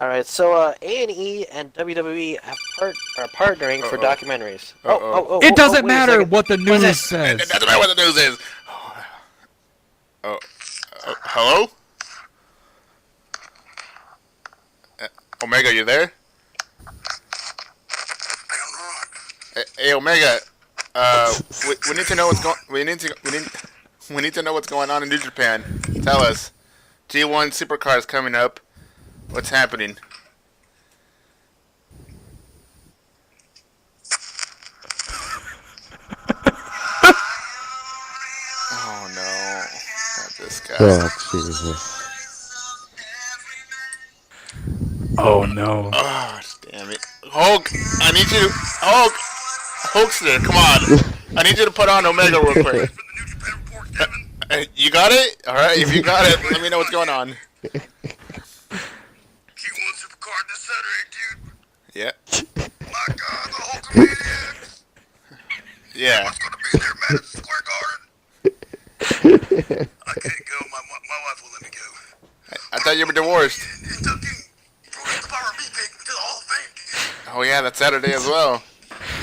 All right. So A&E and WWE are partnering for documentaries. It doesn't wait a matter second. what the news It says. doesn't matter what the news is. Hello? Omega, you there? Hey, Omega. We need to know what's going. We need to know what's going on in New Japan. Tell us. G1 Supercars coming up. What's happening? Oh no! Not this guy. Oh, Jesus. Oh no. Oh, damn it. Hulk, I need you. Hulkster, come on. I need you to put on Omega real quick. You got it? Alright, if you got it, let me know what's going on. Q1 Supercard this Saturday, dude. Yeah. My God, the Hulkamaniac. Yeah. It's gonna be there, Madison Square Garden. I can't go. My wife will let me go. I thought you were divorced. And took him for the Power B pick to the Hall of Fame, dude. Oh yeah, that's Saturday as well.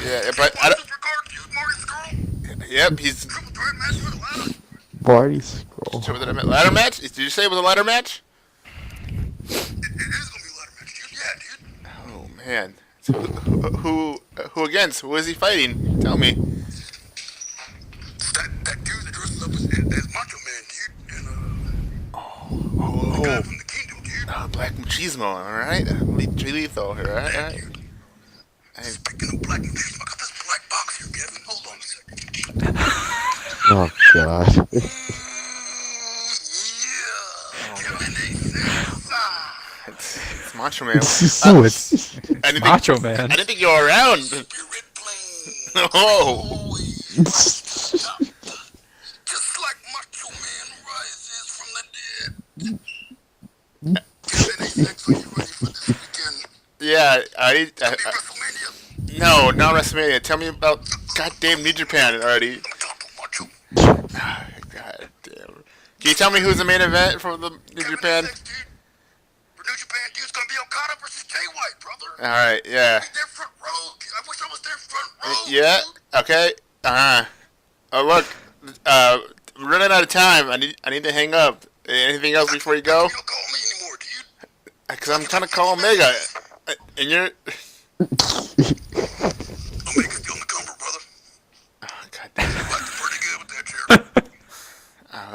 Yeah, but I don't. Supercard, dude. Marty Scurll. Yep, he's. Triple threat match for the ladder. Marty Scroll. Was it a ladder match? Did you say it was a ladder match? It is gonna be a ladder match, dude. Yeah, dude. Oh man. So who against? Who is he fighting? Tell me. It's that dude that dresses up as Macho Man, dude. And the guy Oh, from the Kingdom, dude. Black Machismo. All right, lethal. All right. Speaking of Black Machismo, I got this black box here, Kevin. Hold on a second. Oh, God. It's Macho Man. Oh, it's I didn't Macho think, Man. I didn't think you were around. Spirit plane. Oh. Just like Macho Man rises from the dead. KevinAceX, are you ready for this weekend? Yeah, WrestleMania. No, not WrestleMania. Tell me about goddamn New Japan already. I'm talking Macho. God damn. Can you tell me who's the main event for the New Japan? KevinAceX, dude. For New Japan, dude, it's gonna be Okada versus Jay White, brother. Alright, yeah. Be there front row. Dude. I wish I was there front row. Yeah, Dude. okay. Oh look, we're running out of time. I need to hang up. Anything else before you go? You don't call me anymore, dude. Cause I'm trying to call Omega. And you're... Omega's still in the cumber, brother. Oh, God damn. That's pretty good with that chair.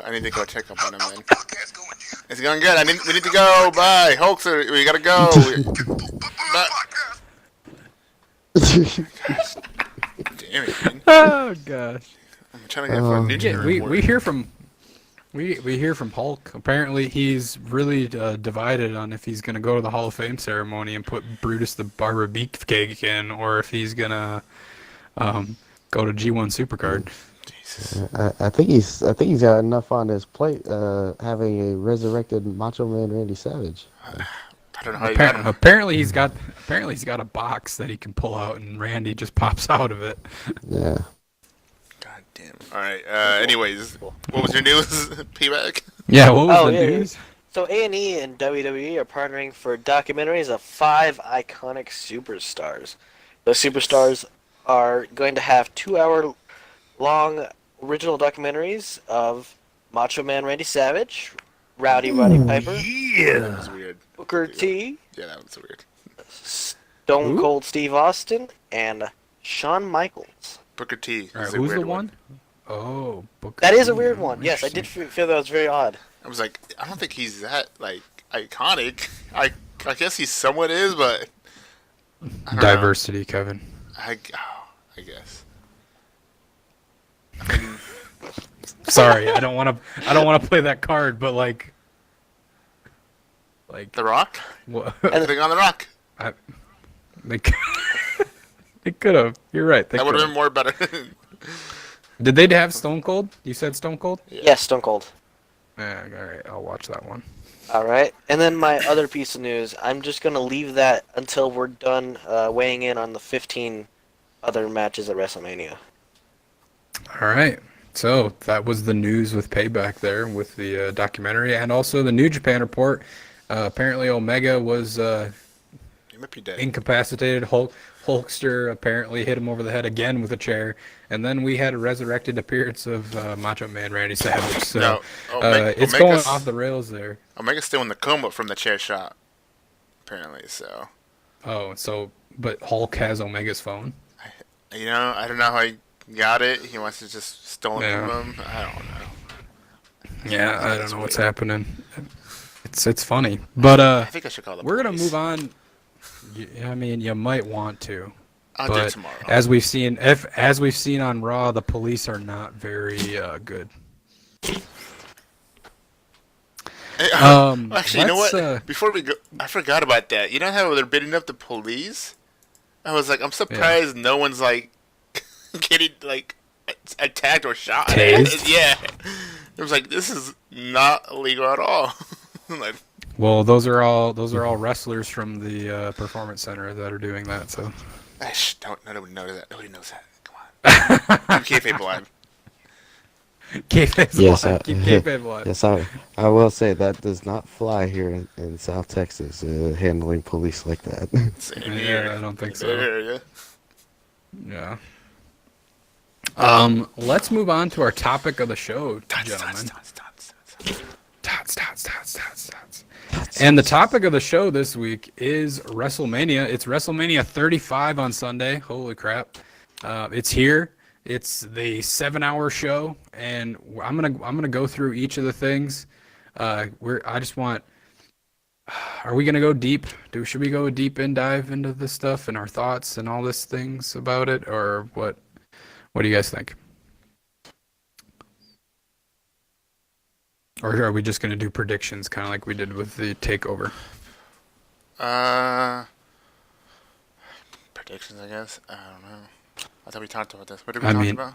I need to go check up on him How's then. the podcast going, dude? It's going good. We need to go. Bye. Hulkster, we gotta go. Bye. Damn it, man. Oh gosh. I'm trying to get for a New Japan We report. hear from Hulk. Apparently, he's really divided on if he's gonna go to the Hall of Fame ceremony and put Brutus the Barber Beefcake in, or if he's gonna go to G1 Supercard. Jesus. I think he's got enough on his plate. Having a resurrected Macho Man Randy Savage. I don't know how you got him. Apparently he's got a box that he can pull out, and Randy just pops out of it. Yeah. God damn. All right. Anyways, what was your news? Payback. Yeah, what was Oh, the yeah. news? So A&E and WWE are partnering for documentaries of 5 iconic superstars. Those superstars are going to have 2-hour-long original documentaries of Macho Man Randy Savage, Roddy Piper, That was weird. Booker T, Yeah, that was weird. Stone Cold Steve Austin, and Shawn Michaels. Booker T. All right, is a who's weird the one? Oh, Booker That is a T. weird one. Yes, I did feel that was very odd. I was like, I don't think he's that like iconic. I guess he somewhat is, but I don't know. Diversity, Kevin. I guess. I mean, Sorry, I don't want to play that card, but like The Rock. what? Anything on The Rock? They could have. You're right. They That would have could've. been more better. Did they have Stone Cold? You said Stone Cold? Yes, Stone Cold. Yeah, all right. I'll watch that one. All right. And then my other piece of news, I'm just going to leave that until we're done weighing in on the 15 other matches at WrestleMania. All right. So that was the news with Payback there with the documentary, and also the New Japan report. Apparently, Omega was He might be dead. incapacitated. Hulkster apparently hit him over the head again with a chair, and then we had a resurrected appearance of Macho Man Randy Savage. So No, it's going off the rails there. Omega's still in the coma from the chair shot, apparently. So, But Hulk has Omega's phone. I don't know how he got it. He wants to just stolen Yeah. from him. I don't know. Yeah, I don't know what's happening. It's funny, but I think I should call the we're gonna police. move on. I mean, you might want to. I'll do it But tomorrow. as we've seen on Raw, the police are not very good. Hey, actually, you know let's, what? Before we go, I forgot about that. You know how they're bidding up the police? I was like, I'm surprised no one's like getting like attacked or shot. Tased? Yeah. It was like, this is not illegal at all. Like, Well, those are all wrestlers from the performance center that are doing that. So nobody knows that. Nobody knows that. Come on. Keep kayfabe alive. kayfabe's Yes, alive. Keep kayfabe alive. Yes, I will say that does not fly here in South Texas. Handling police like that. Same Yeah, here. I don't think so. Same here, yeah. Yeah. Let's move on to our topic of the show, gentlemen. Tots. And the topic of the show this week is WrestleMania. It's WrestleMania 35 on Sunday. Holy crap! It's here. It's the 7-hour show, and I'm gonna go through each of the things. Are we gonna go deep? Should we go deep and dive into this stuff and our thoughts and all these things about it, or what? What do you guys think? Or are we just going to do predictions, kind of like we did with the takeover? Predictions, I guess. I don't know. I thought we talked about this. What did we talk about?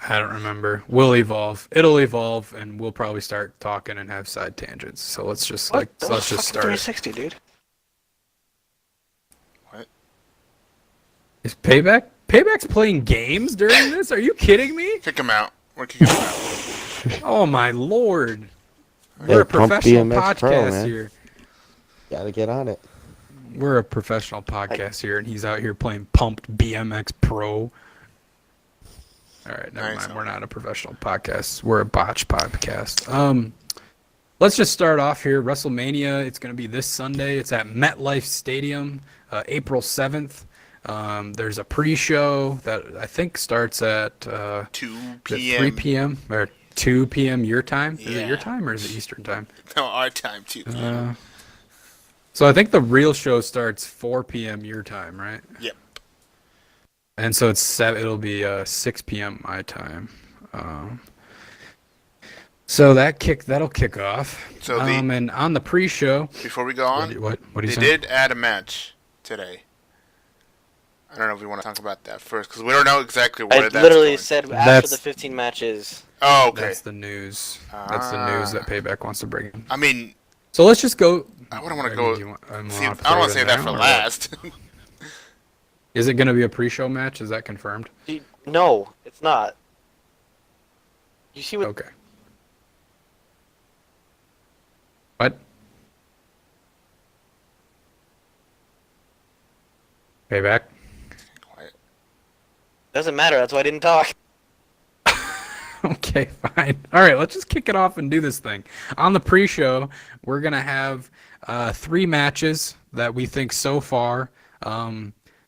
I don't remember. We'll evolve. It'll evolve, and we'll probably start talking and have side tangents. So let's just That was let's just fucking start. 360, dude. What? Is Payback? Payback's playing games during this? Are you kidding me? Kick him out. We're kicking him out. Oh my lord! Hey, We're a pump professional BMX Pro, podcast man. here. Gotta get on it. We're a professional podcast here, and he's out here playing Pumped BMX Pro. All right, never Nice. mind. We're not a professional podcast. We're a Botched podcast. Let's just start off here. WrestleMania. It's going to be this Sunday. It's at MetLife Stadium, April 7th. There's a pre-show that I think starts at 2 3 p.m. p.m. or 2 p.m. your time. Is it Yeah. your time or is it Eastern time? No, our time, 2 p.m. So I think the real show starts 4 p.m. your time, right? Yep. And so it'll be 6 p.m. my time. So that'll kick off. So and on the pre-show, before we go on, what do you they say? did add a match today. I don't know if we want to talk about that first because we don't know exactly where I that's literally going. said after That's- the 15 matches. Oh, okay. That's the news. That's the news that Payback wants to bring in. I mean, So let's just go. I wouldn't want to I mean, go. do you want- I don't throw want it to in save that now, for or what? last. Is it going to be a pre-show match? Is that confirmed? No, it's not. You see what? Okay. What? Payback. Quiet. Doesn't matter. That's why I didn't talk. Okay, fine. All right, let's just kick it off and do this thing. On the pre-show, we're gonna have 3 matches that we think so far.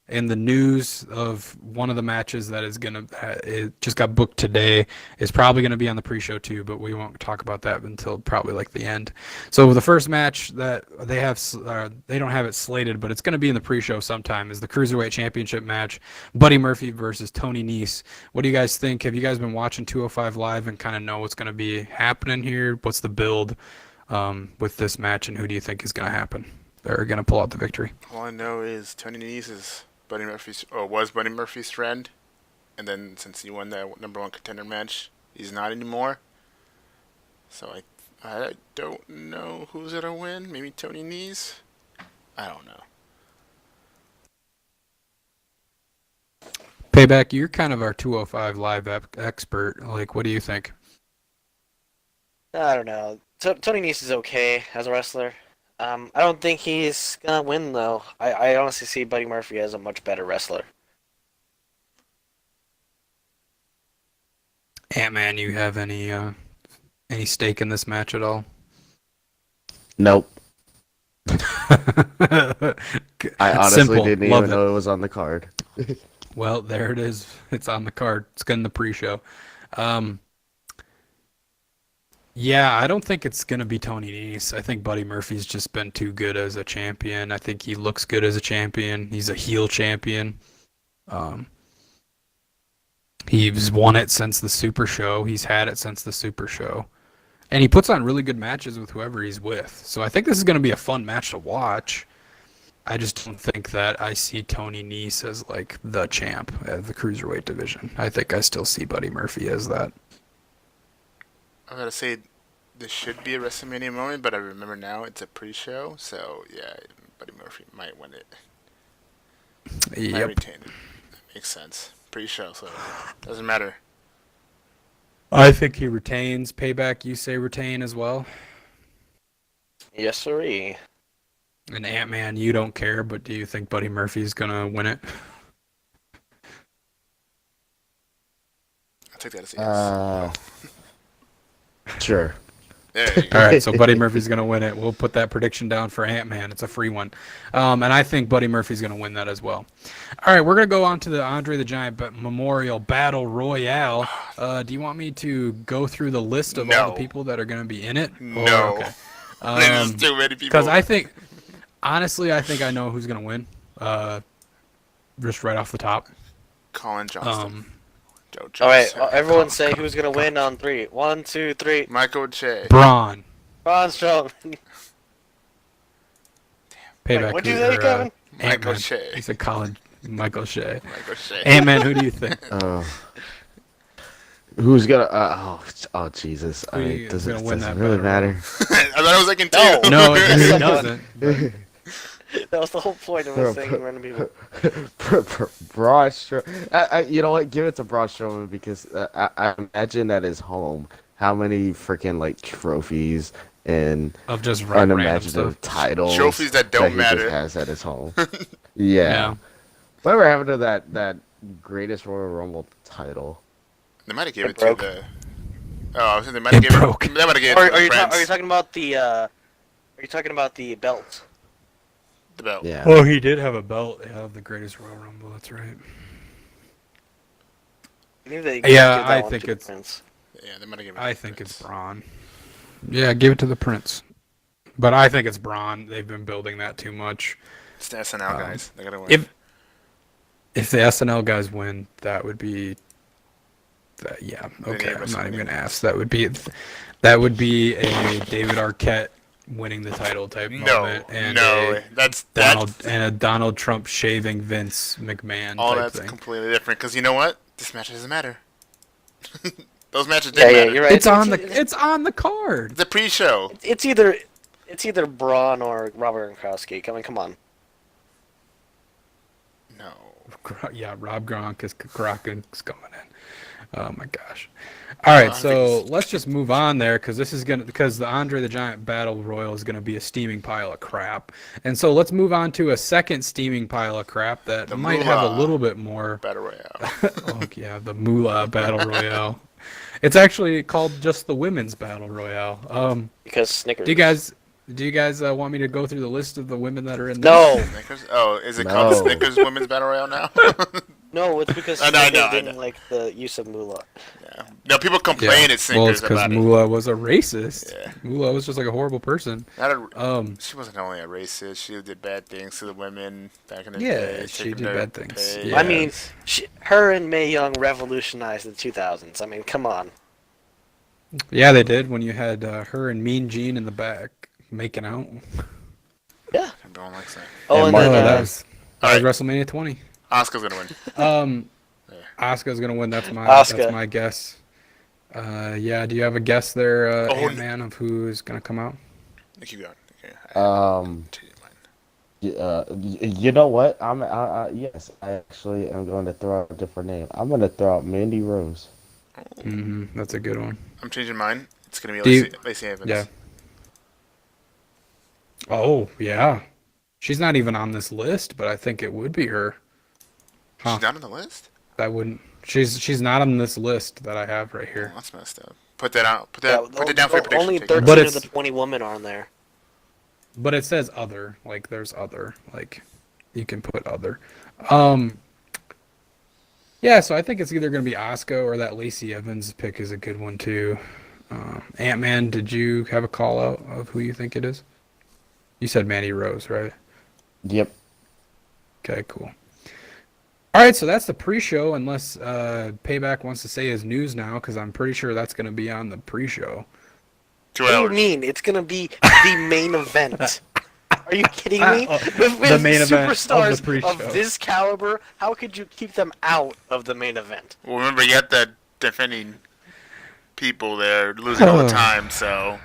In the news of one of the matches that is gonna it just got booked today is probably gonna be on the pre-show too, but we won't talk about that until probably like the end. So the first match that they have, they don't have it slated, but it's gonna be in the pre-show sometime, is the Cruiserweight Championship match, Buddy Murphy versus Tony Nese. What do you guys think? Have you guys been watching 205 Live and kind of know what's gonna be happening here? What's the build with this match, and who do you think is gonna happen? They're gonna pull out the victory. All I know is Tony Nese is was Buddy Murphy's friend, and then since he won that #1 contender match, he's not anymore. So I don't know who's gonna win. Maybe Tony Nese. I don't know. Payback, you're kind of our 205 Live expert. Like, what do you think? I don't know. Tony Nese is okay as a wrestler. I don't think he's gonna win though. I honestly see Buddy Murphy as a much better wrestler. Ant-Man, you have any stake in this match at all? Nope. I honestly Simple. didn't Love even know it was on the card. Well, there it is. It's on the card. It's in the pre-show. Yeah, I don't think it's going to be Tony Nese. I think Buddy Murphy's just been too good as a champion. I think he looks good as a champion. He's a heel champion. He's won it since the Super Show. He's had it since the Super Show. And he puts on really good matches with whoever he's with. So I think this is going to be a fun match to watch. I just don't think that I see Tony Nese as like the champ of the Cruiserweight division. I think I still see Buddy Murphy as that. I gotta say, this should be a WrestleMania moment, but I remember now it's a pre-show, so yeah, Buddy Murphy might win it. Might Yep. retain it. That makes sense. Pre-show, so doesn't matter. I think he retains. Payback, you say retain as well? Yes, sirree. And Ant-Man, you don't care, but do you think Buddy Murphy's going to win it? I'll take that as a yes. Sure. There you go. All right, so Buddy Murphy's going to win it. We'll put that prediction down for Ant-Man. It's a free one. And I think Buddy Murphy's going to win that as well. All right, we're going to go on to the Andre the Giant Memorial Battle Royale. Do you want me to go through the list of all No. the people that are going to be in it? No. Okay. There's too many people. Because I think, honestly, I think I know who's going to win. Just right off the top. Colin Johnston. Joe All right, Johnson. everyone say who's gonna win on 3. 1, 2, 3. Michael Che. Braun. Braun Strowman. Payback. What'd you who- say, or, Kevin? Michael Ant-Man. Che. He said Colin. Michael Shea. Michael Che. Ant-Man, who do you think? Who's gonna? Oh Jesus! Who do you Does gonna it win doesn't that really battle? matter. I thought it was like in 2. No. No, it That's really not doesn't. That was the whole point of us saying random people. Braun Strowman. You know what? Give it to Braun Strowman because I imagine at his home how many freaking like trophies and Of just random unimaginative stuff. titles Trophies that don't he matter. just has at his home. Yeah. Whatever happened to that greatest Royal Rumble title? They might have given it It broke. to the. Oh, I was saying they might have It given broke. it. They might have given Or it to are the you Prince. are you talking about the Are you talking about the belt? The belt. Yeah. Oh, he did have a belt. Yeah, of the greatest Royal Rumble. That's right. Maybe they Yeah, give that I one think to the it's- Prince. Yeah, they might have given it I to the think Prince. it's Braun. Yeah, give it to the Prince. But I think it's Braun. They've been building that too much. It's the SNL guys. They gotta win. If the SNL guys win, that would be. Yeah. Okay. yeah, I'm not even WrestleMania. gonna ask. That would be a David Arquette winning the title type No, moment, and no, a Donald Trump shaving Vince McMahon all type that's thing. completely different. Because you know what? This match doesn't matter. Those matches Yeah, didn't yeah, matter. you're right. It's on the card. The pre-show. It's either Braun or Robert Gronkowski. I mean, come on. No. Yeah, Rob Gronk is coming in. Oh my gosh. All right, so let's just move on there because the Andre the Giant Battle Royal is gonna be a steaming pile of crap, and so let's move on to a second steaming pile of crap that might have a little bit more. Battle Royale. Oh yeah, the Moolah Battle Royale. It's actually called just the Women's Battle Royale. Because Snickers. Do you guys want me to go through the list of the women that are in this? No. Snickers? Oh, is it called the Snickers Women's Battle Royale now? No, it's because I Snickers know. didn't like the use of moolah. Yeah. No, people complain at Well, it's Snickers because about it. Moolah was a racist. Yeah. Moolah was just like a horrible person. She wasn't only a racist. She did bad things to the women back in the Yeah, day. she taking did their bad things. pay. Yeah. I mean, her and Mae Young revolutionized the 2000s. I mean, come on. Yeah, they did when you had her and Mean Gene in the back making out. Yeah. Everyone likes that. Oh, and Mark then that was Alright. WrestleMania 20. Asuka's gonna win. Asuka's gonna win. That's Asuka. my guess. Yeah. Do you have a guess there, Oh, Ant-Man, of who's gonna come out? Keep going. Okay. Change mine. You know what? Yes, I actually am going to throw out a different name. I'm going to throw out Mandy Rose. That's a good one. I'm changing mine. It's gonna Do be Lacey Evans. Yeah. Oh yeah. She's not even on this list, but I think it would be her. Huh. She's not on the list. That wouldn't. She's not on this list that I have right Oh, here. that's messed up. Put that out. Put yeah, that down for your prediction. only Take 13 it. But of it's- the 20 women are on there. But it says other. Like there's other. Like you can put other. Yeah, so I think it's either gonna be Asuka or that Lacey Evans pick is a good one too. Ant-Man, did you have a call out of who you think it is? You said Mandy Rose, right? Yep. Okay, cool. All right, so that's the pre-show, unless Payback wants to say his news now, because I'm pretty sure that's going to be on the pre-show. 2 What do you hours. mean? It's gonna be the main event. Are you kidding me? With the main event of the superstars pre-show. of this caliber, how could you keep them out of the main event? Well, remember you got the defending people there losing all the time, so.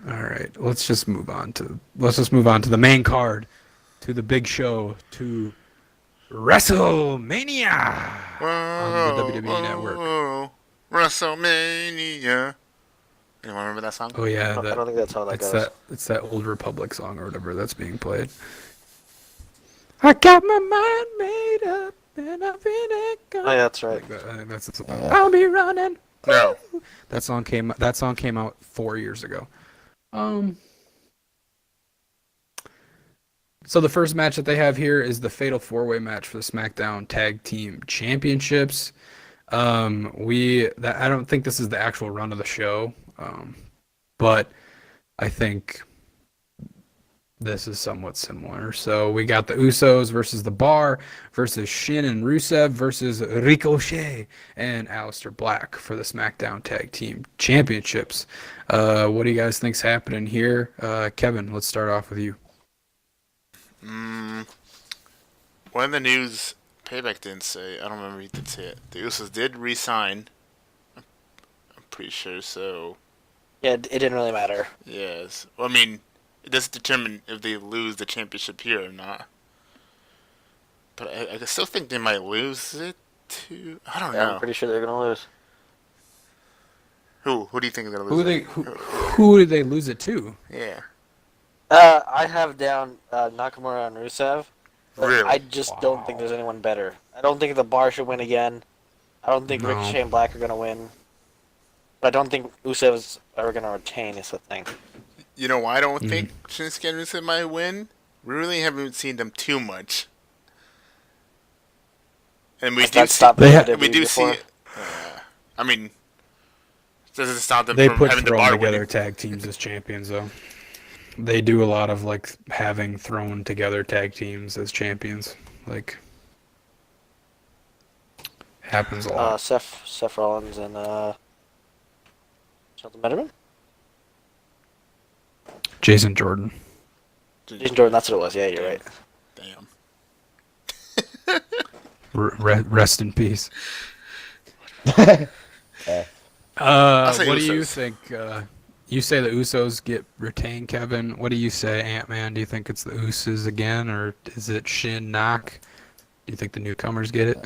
All right, let's just move on to the main card, to the big show, to WrestleMania on the WWE Network. Whoa, WrestleMania. Anyone remember that song? Oh yeah, I don't think that's how that goes. it's that Old Republic song or whatever that's being played. I got my mind made up and I'm feeling good. Oh, yeah, that's right. Like that, I think that's the song. I'll be running. No. That song came out 4 years ago. So the first match that they have here is the Fatal 4-Way match for the SmackDown Tag Team Championships. I don't think this is the actual run of the show, but I think this is somewhat similar. So we got the Usos versus the Bar versus Shin and Rusev versus Ricochet and Aleister Black for the SmackDown Tag Team Championships. What do you guys think's happening here? Kevin, let's start off with you. One of the news Payback didn't say. I don't remember if he did say it. The Usos did re-sign. I'm pretty sure. So Yeah, it didn't really matter. yes. Well, I mean, it doesn't determine if they lose the championship here or not. But I still think they might lose it to. I don't Yeah, know. I'm pretty sure they're gonna lose. Who do you think is gonna lose? Who did they lose it to? Yeah. I have down Nakamura and Rusev. But Really? I just don't think there's anyone better. I don't think the Bar should win again. I don't think No. Ricochet and Black are gonna win. But I don't think Usev's ever gonna retain. Is the thing. You know why I don't think Shinsuke and Rusev might win? We really haven't seen them too much. And we Has do that see. stopped They WWE We do before? see. I mean, it doesn't stop them They from put having the thrown Bar together winning. tag teams as champions, though. They do a lot of like having thrown together tag teams as champions. Like happens a lot. Seth Rollins and Shelton Benjamin. Jason Jordan. Jason Jordan, that's what it was. Yeah, you're right. Damn. Rest in peace. I'll say What do you Usos. think? You say the Usos get retained, Kevin. What do you say, Ant-Man? Do you think it's the Usos again, or is it Shin Knock? Do you think the newcomers get it?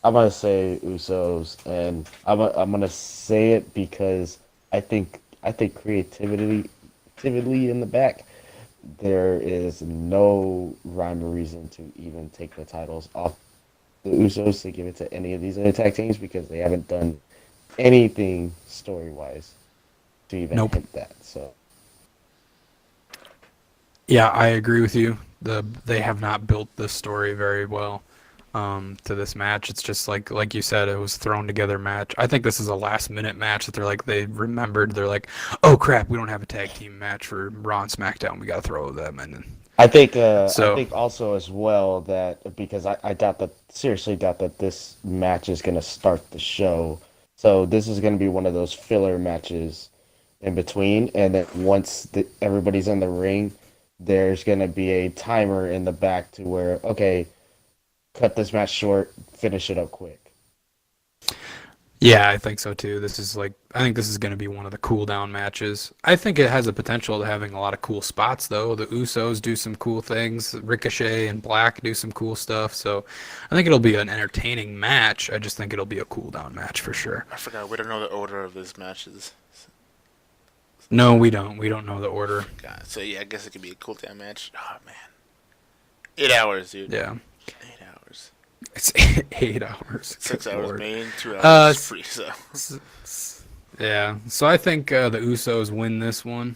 I'm gonna say Usos, and I'm gonna say it because I think creativity in the back. There is no rhyme or reason to even take the titles off the Usos to give it to any of these other tag teams because they haven't done anything story wise to even Nope. hint that. So Yeah, I agree with you. They have not built this story very well to this match. It's just like you said, it was thrown together match. I think this is a last minute match that they remembered. They're like, oh crap, we don't have a tag team match for Raw and SmackDown. We got to throw them in. I think So- I think also as well that because I seriously doubt that this match is gonna start the show. So this is gonna be one of those filler matches in between, and then once everybody's in the ring, there's gonna be a timer in the back to where okay, cut this match short, finish it up quick. Yeah, I think so too. I think this is going to be one of the cool down matches. I think it has a potential to having a lot of cool spots though. The Usos do some cool things. Ricochet and Black do some cool stuff. So I think it'll be an entertaining match. I just think it'll be a cool down match for sure. I forgot. We don't know the order of these matches. No, we don't. We don't know the order. God, so yeah, I guess it could be a cool down match. Oh man, 8 hours, dude. Yeah. 8 hours. It's 8 hours. 6 Good hours Lord. main, 2 hours free. So Yeah. So I think the Usos win this one.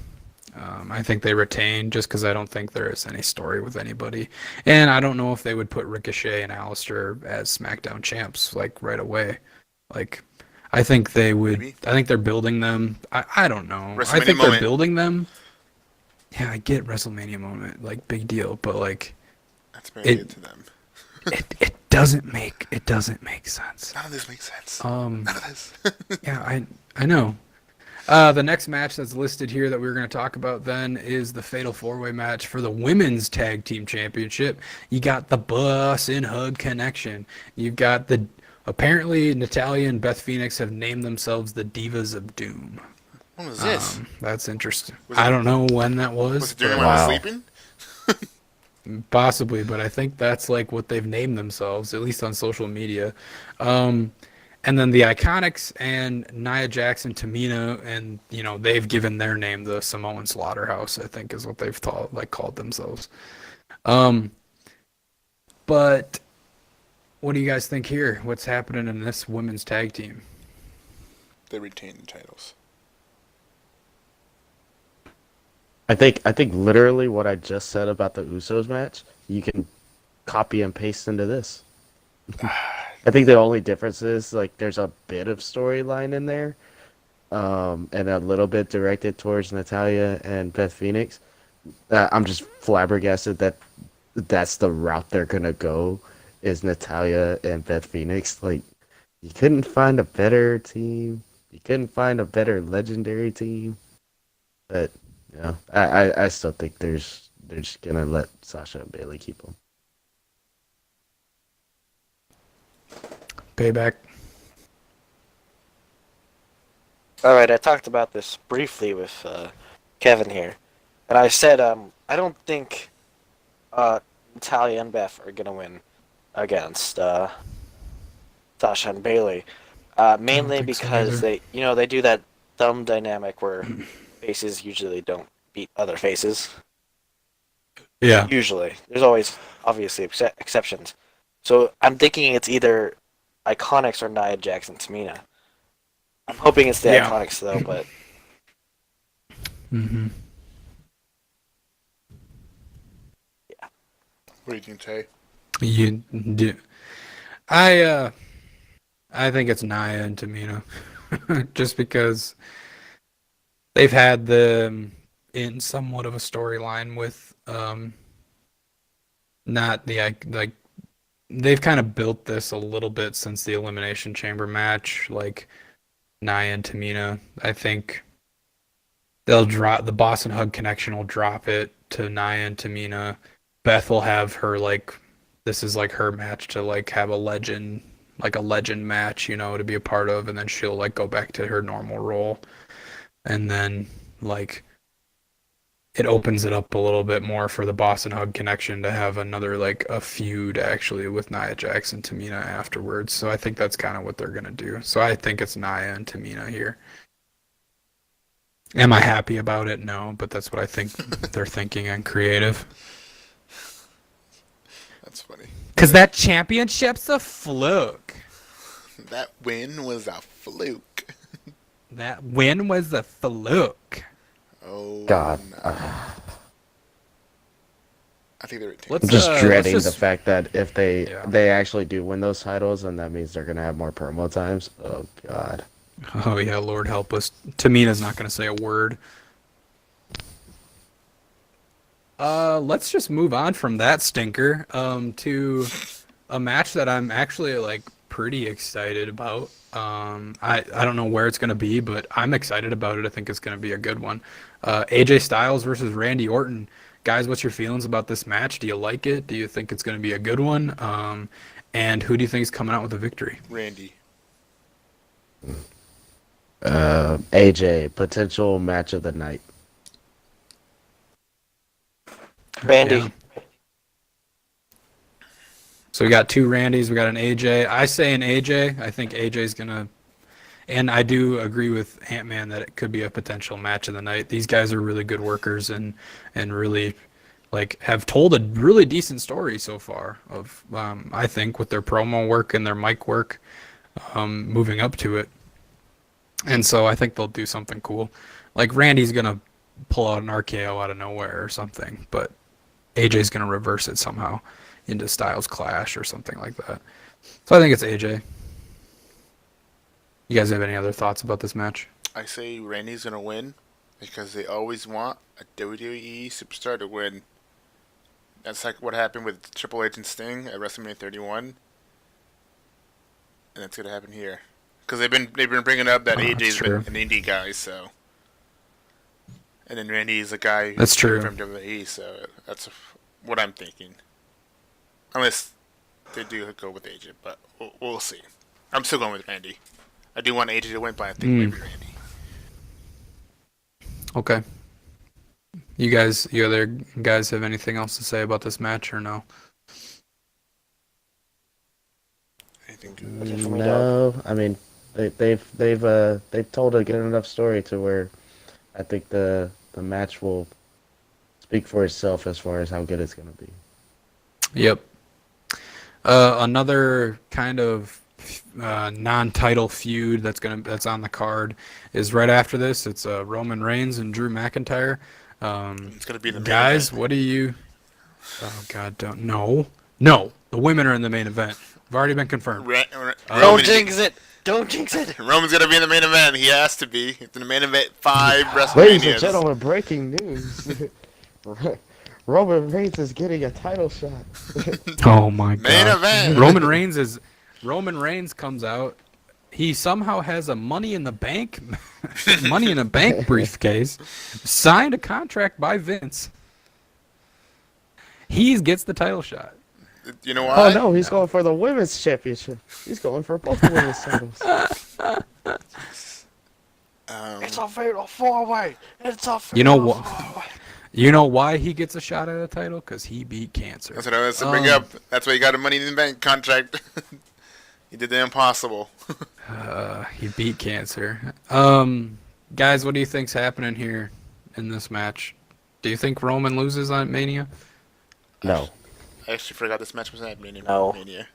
I think they retain just because I don't think there is any story with anybody. And I don't know if they would put Ricochet and Alistair as SmackDown champs like right away. Like, I think they would. Maybe. I think they're building them. I don't know. I WrestleMania think they're moment. building them. Yeah, I get WrestleMania moment, like big deal, but like that's maybe It- it to them. it doesn't make sense. None of this makes sense. Um, None of this. yeah, I know. The next match that's listed here that we're going to talk about then is the Fatal 4-Way match for the Women's Tag Team Championship. You got the Bus and Hug Connection. You've got apparently Natalya and Beth Phoenix have named themselves the Divas of Doom. When was this? That's interesting. Was it- I don't know when that was. Was it during but- when I was Wow. sleeping? Possibly, but I think that's like what they've named themselves, at least on social media. And then the Iconics and Nia Jax and Tamina, and they've given their name the Samoan Slaughterhouse, I think is what they've called themselves. But what do you guys think here? What's happening in this women's tag team? They retained the titles. I think literally what I just said about the Usos match, you can copy and paste into this. I think the only difference is like there's a bit of storyline in there, and a little bit directed towards Natalya and Beth Phoenix. I'm just flabbergasted that that's the route they're gonna go is Natalya and Beth Phoenix. Like you couldn't find a better team. You couldn't find a better legendary team. But I still think they're just gonna let Sasha and Bailey keep them. Payback. All right, I talked about this briefly with Kevin here, and I said I don't think Natalya and Beth are gonna win against Sasha and Bailey, mainly think so because either. they do that dumb dynamic where faces usually don't beat other faces. Yeah. Usually, there's always obviously exceptions. So I'm thinking it's either Iconics or Nia Jax and Tamina. I'm hoping it's the Yeah. Iconics though, but Mm-hmm. What do you think, Tay? You do. I think it's Nia and Tamina, just because they've had them in somewhat of a storyline with not like they've kind of built this a little bit since the Elimination Chamber match, like Nia and Tamina. I think They'll drop the Boston Hug Connection will drop it to Nia and Tamina. Beth will have her like this is like her match to like have a legend match, to be a part of, and then she'll like go back to her normal role. And then like it opens it up a little bit more for the Boston Hug Connection to have another like a feud actually with Nia Jax and Tamina afterwards. So I think that's kind of what they're gonna do. So I think it's Nia and Tamina here. Am I happy about it? No, but that's what I think they're thinking and creative. That's funny. Cause that championship's a fluke. That win was a fluke. That win was a fluke. Oh God. no. I think they're I'm just dreading the fact that if they Yeah. they actually do win those titles, and that means they're gonna have more promo times. Oh God. Oh yeah, Lord help us. Tamina's not gonna say a word. Let's just move on from that stinker to a match that I'm actually like pretty excited about. I don't know where it's gonna be, but I'm excited about it. I think it's gonna be a good one. AJ Styles versus Randy Orton. Guys, what's your feelings about this match? Do you like it? Do you think it's gonna be a good one? And who do you think is coming out with a victory? Randy. AJ, potential match of the night. Randy. Yeah. So we got two Randys, we got an AJ. I say an AJ. I think AJ's gonna, and I do agree with Ant-Man that it could be a potential match of the night. These guys are really good workers and really like have told a really decent story so far of I think with their promo work and their mic work, moving up to it. And so I think they'll do something cool. Like Randy's gonna pull out an RKO out of nowhere or something, but AJ's gonna reverse it somehow into Styles Clash or something like that. So I think it's AJ. You guys have any other thoughts about this match? I say Randy's gonna win because they always want a WWE superstar to win. That's like what happened with Triple H and Sting at WrestleMania 31, and that's gonna happen here because they've been bringing up that AJ's been an indie guy, so. And then Randy's a guy That's true. from WWE, so that's what I'm thinking. Unless they do go with AJ, but we'll see. I'm still going with Randy. I do want AJ to win, but I think maybe Randy. Okay. You other guys have anything else to say about this match or no? Anything good? No, I mean they've told a good enough story to where I think the match will speak for itself as far as how good it's gonna be. Yep. Another kind of non-title feud that's on the card is right after this. It's Roman Reigns and Drew McIntyre. It's gonna be the main Guys, event. what do you? Oh God, no. The women are in the main event. I've already been confirmed. Don't jinx it. Don't jinx it. Roman's gonna be in the main event. He has to be. It's in the main event 5 WrestleManias. Ladies and gentlemen, breaking news. Roman Reigns is getting a title shot. Oh my God. Main event. Roman Reigns comes out. He somehow has a Money in the Bank briefcase, signed a contract by Vince. He gets the title shot. You know why? Oh no, he's going for the women's championship. He's going for both women's titles. It's a fatal 4-way. It's a fatal You know what? 4-way. You know why he gets a shot at a title? Because he beat cancer. That's what I was to bring up. That's why he got a Money in the Bank contract. He did the impossible. He beat cancer. Guys, what do you think's happening here in this match? Do you think Roman loses on Mania? No. I actually forgot this match was happening in No. Mania.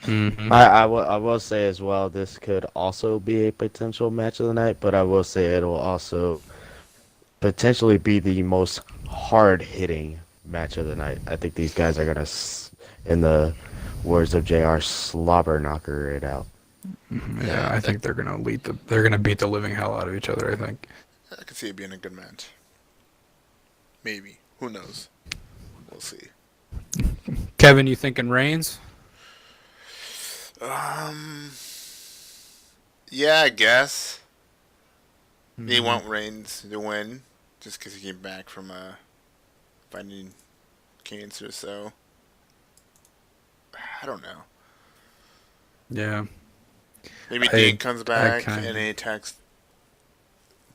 Mm-hmm. I will say as well, this could also be a potential match of the night, but I will say it will also potentially be the most hard-hitting match of the night. I think these guys are going to, in the words of JR, slobber knocker it out. Yeah, I think they're gonna beat the living hell out of each other. I think. I could see it being a good match. Maybe. Who knows? We'll see. Kevin, you thinking Reigns? Yeah, I guess. They want Reigns to win just because he came back from fighting cancer. So I don't know. Yeah. Maybe Dean comes back and he attacks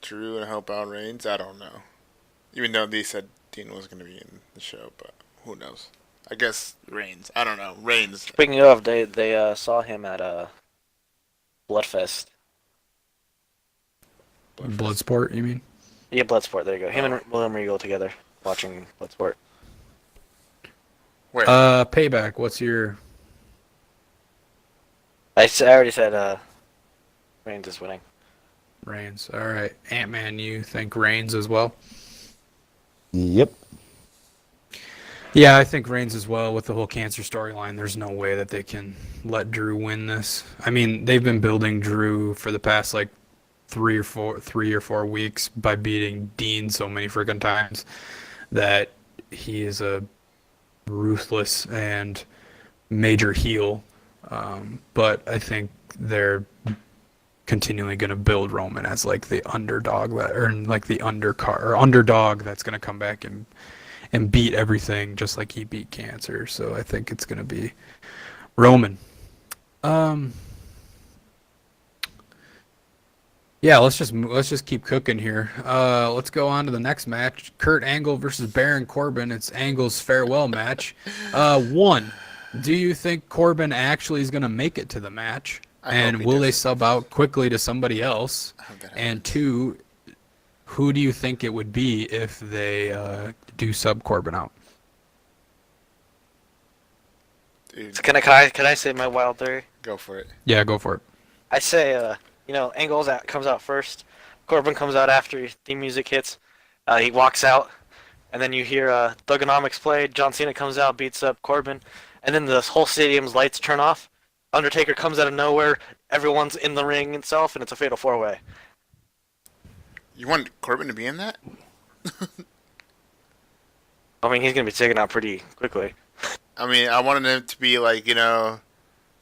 Drew and help out Reigns. I don't know. Even though they said Dean was going to be in the show, but who knows? I guess Reigns. I don't know. Reigns. Speaking of, they saw him at Bloodfest. Bloodsport, you mean? Yeah, Bloodsport. There you go. Him and William Regal together watching Bloodsport. Where? Payback. What's your? I already said Reigns is winning. Reigns. All right. Ant-Man, you think Reigns as well? Yep. Yeah, I think Reigns as well with the whole cancer storyline. There's no way that they can let Drew win this. I mean, they've been building Drew for the past like 3 or 4 weeks by beating Dean so many freaking times that he is a ruthless and major heel. But I think they're continually going to build Roman as like the underdog or like the underdog that's going to come back and beat everything just like he beat cancer. So I think it's going to be Roman. Yeah, let's just keep cooking here. Let's go on to the next match. Kurt Angle versus Baron Corbin. It's Angle's farewell match. One, do you think Corbin actually is going to make it to the match? And will they sub out quickly to somebody else? And two, who do you think it would be if they do sub Corbin out? Dude, So can I say my wild theory? go for it. Yeah, go for it. I say Angle comes out first. Corbin comes out after the music hits. He walks out, and then you hear Thuganomics play. John Cena comes out, beats up Corbin, and then the whole stadium's lights turn off. Undertaker comes out of nowhere. Everyone's in the ring itself, and it's a fatal 4-way. You want Corbin to be in that? I mean, he's gonna be taken out pretty quickly. I mean, I wanted it to be like,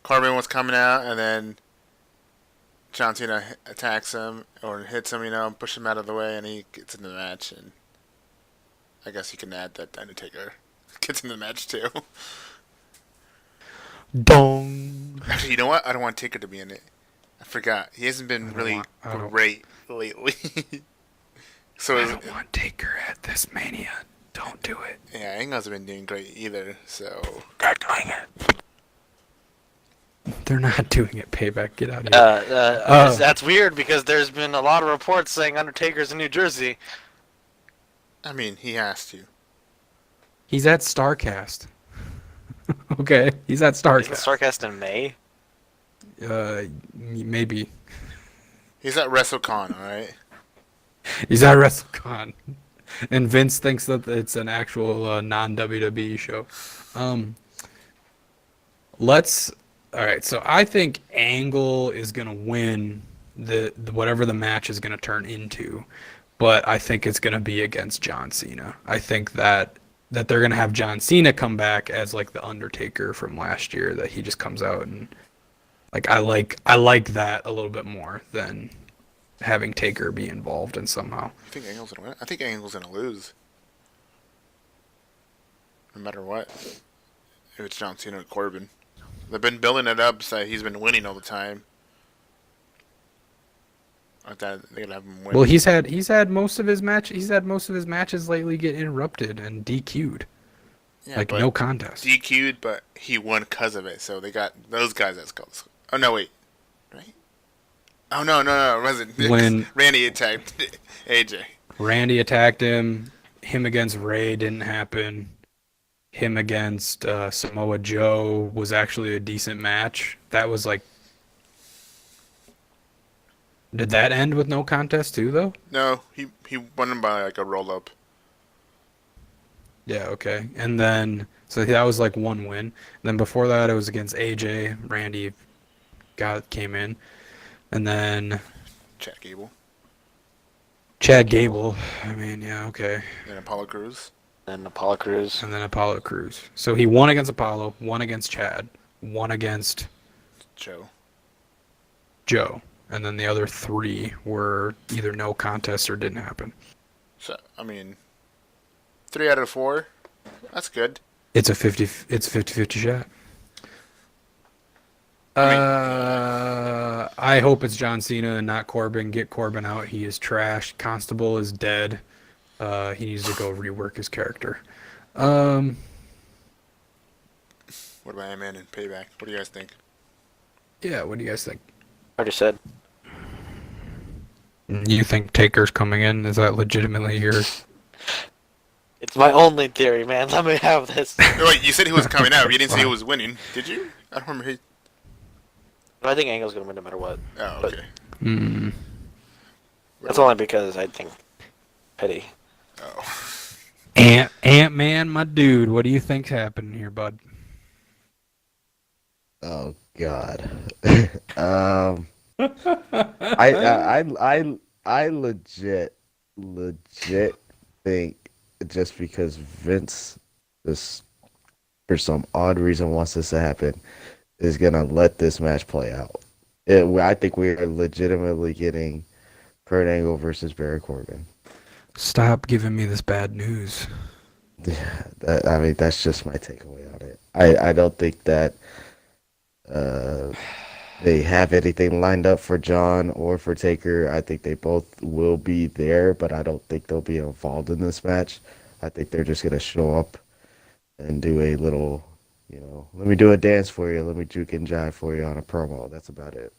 Corbin was coming out, and then John Cena attacks him or hits him, push him out of the way, and he gets in the match. And I guess you can add that Undertaker gets in the match too. Dong. Actually, you know what? I don't want Taker to be in it. I forgot. He hasn't been really great lately. So I don't want Taker at this Mania. Don't do it. Yeah, Angle hasn't been doing great either. So They're doing it. They're not doing it. Payback. Get out of here. That's weird because there's been a lot of reports saying Undertaker's in New Jersey. I mean, he has to. He's at StarCast. Okay, he's at StarCast. Isn't StarCast in May? Maybe. He's at WrestleCon, all right. He's at WrestleCon, and Vince thinks that it's an actual non-WWE show. All right. So I think Angle is gonna win the whatever the match is gonna turn into, but I think it's gonna be against John Cena. I think that they're gonna have John Cena come back as like the Undertaker from last year. That he just comes out and like I like that a little bit more than having Taker be involved in somehow. You think Angle's gonna win? I think Angle's gonna lose. No matter what. If it's John Cena or Corbin. They've been building it up so he's been winning all the time. I thought they're gonna have him win. Well, he's had most of his matches lately get interrupted and DQ'd. Yeah, like no contest. DQ'd, but he won because of it. So they got those guys that's called. Oh no, wait, right? Oh no, it wasn't. When Randy attacked AJ. Randy attacked him. Him against Ray didn't happen. Him against Samoa Joe was actually a decent match. That was like. Did that end with no contest too, though? No, he won him by like a roll up. Yeah, okay. And then so that was like one win. And then before that, it was against AJ. Randy came in, and then Chad Gable. I mean, yeah, okay. And Apollo Crews. And Apollo Crews. So he won against Apollo, won against Chad, won against Joe. and then the other 3 were either no contest or didn't happen. So, I mean, 3 out of 4. That's good. It's a 50-50 shot. I hope it's John Cena and not Corbin. Get Corbin out. He is trash. Constable is dead. He needs to go rework his character. What about Ant-Man and Payback? What do you guys think? Yeah, what do you guys think? Already said. You think Taker's coming in? Is that legitimately yours? It's my only theory, man. Let me have this. No, wait, you said he was coming out. You didn't say he was winning, did you? I don't remember. But I think Angle's gonna win no matter what. Oh, But okay. that's only because I think Petty. Oh. Ant-Man, my dude. What do you think's happening here, bud? Oh God. I legit think just because Vince just for some odd reason wants this to happen is gonna let this match play out. I think we are legitimately getting Kurt Angle versus Baron Corbin. Stop giving me this bad news. Yeah, I mean that's just my takeaway on it. I don't think that they have anything lined up for John or for Taker. I think they both will be there, but I don't think they'll be involved in this match. I think they're just gonna show up and do a little, let me do a dance for you, let me juke and jive for you on a promo. That's about it.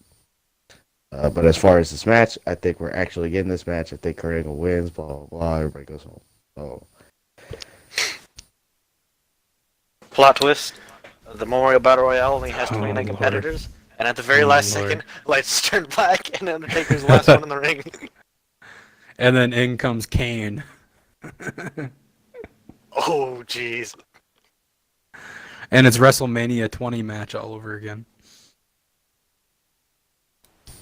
But as far as this match, I think we're actually getting this match. I think Kurt Angle wins, blah, blah, blah, everybody goes home. So, Plot twist: the Memorial Battle Royale only has 29 Lord. competitors, and at the very last Lord. second, lights turn black, and Undertaker's the last one in the ring. And then in comes Kane. Oh, jeez. And it's WrestleMania 20 match all over again.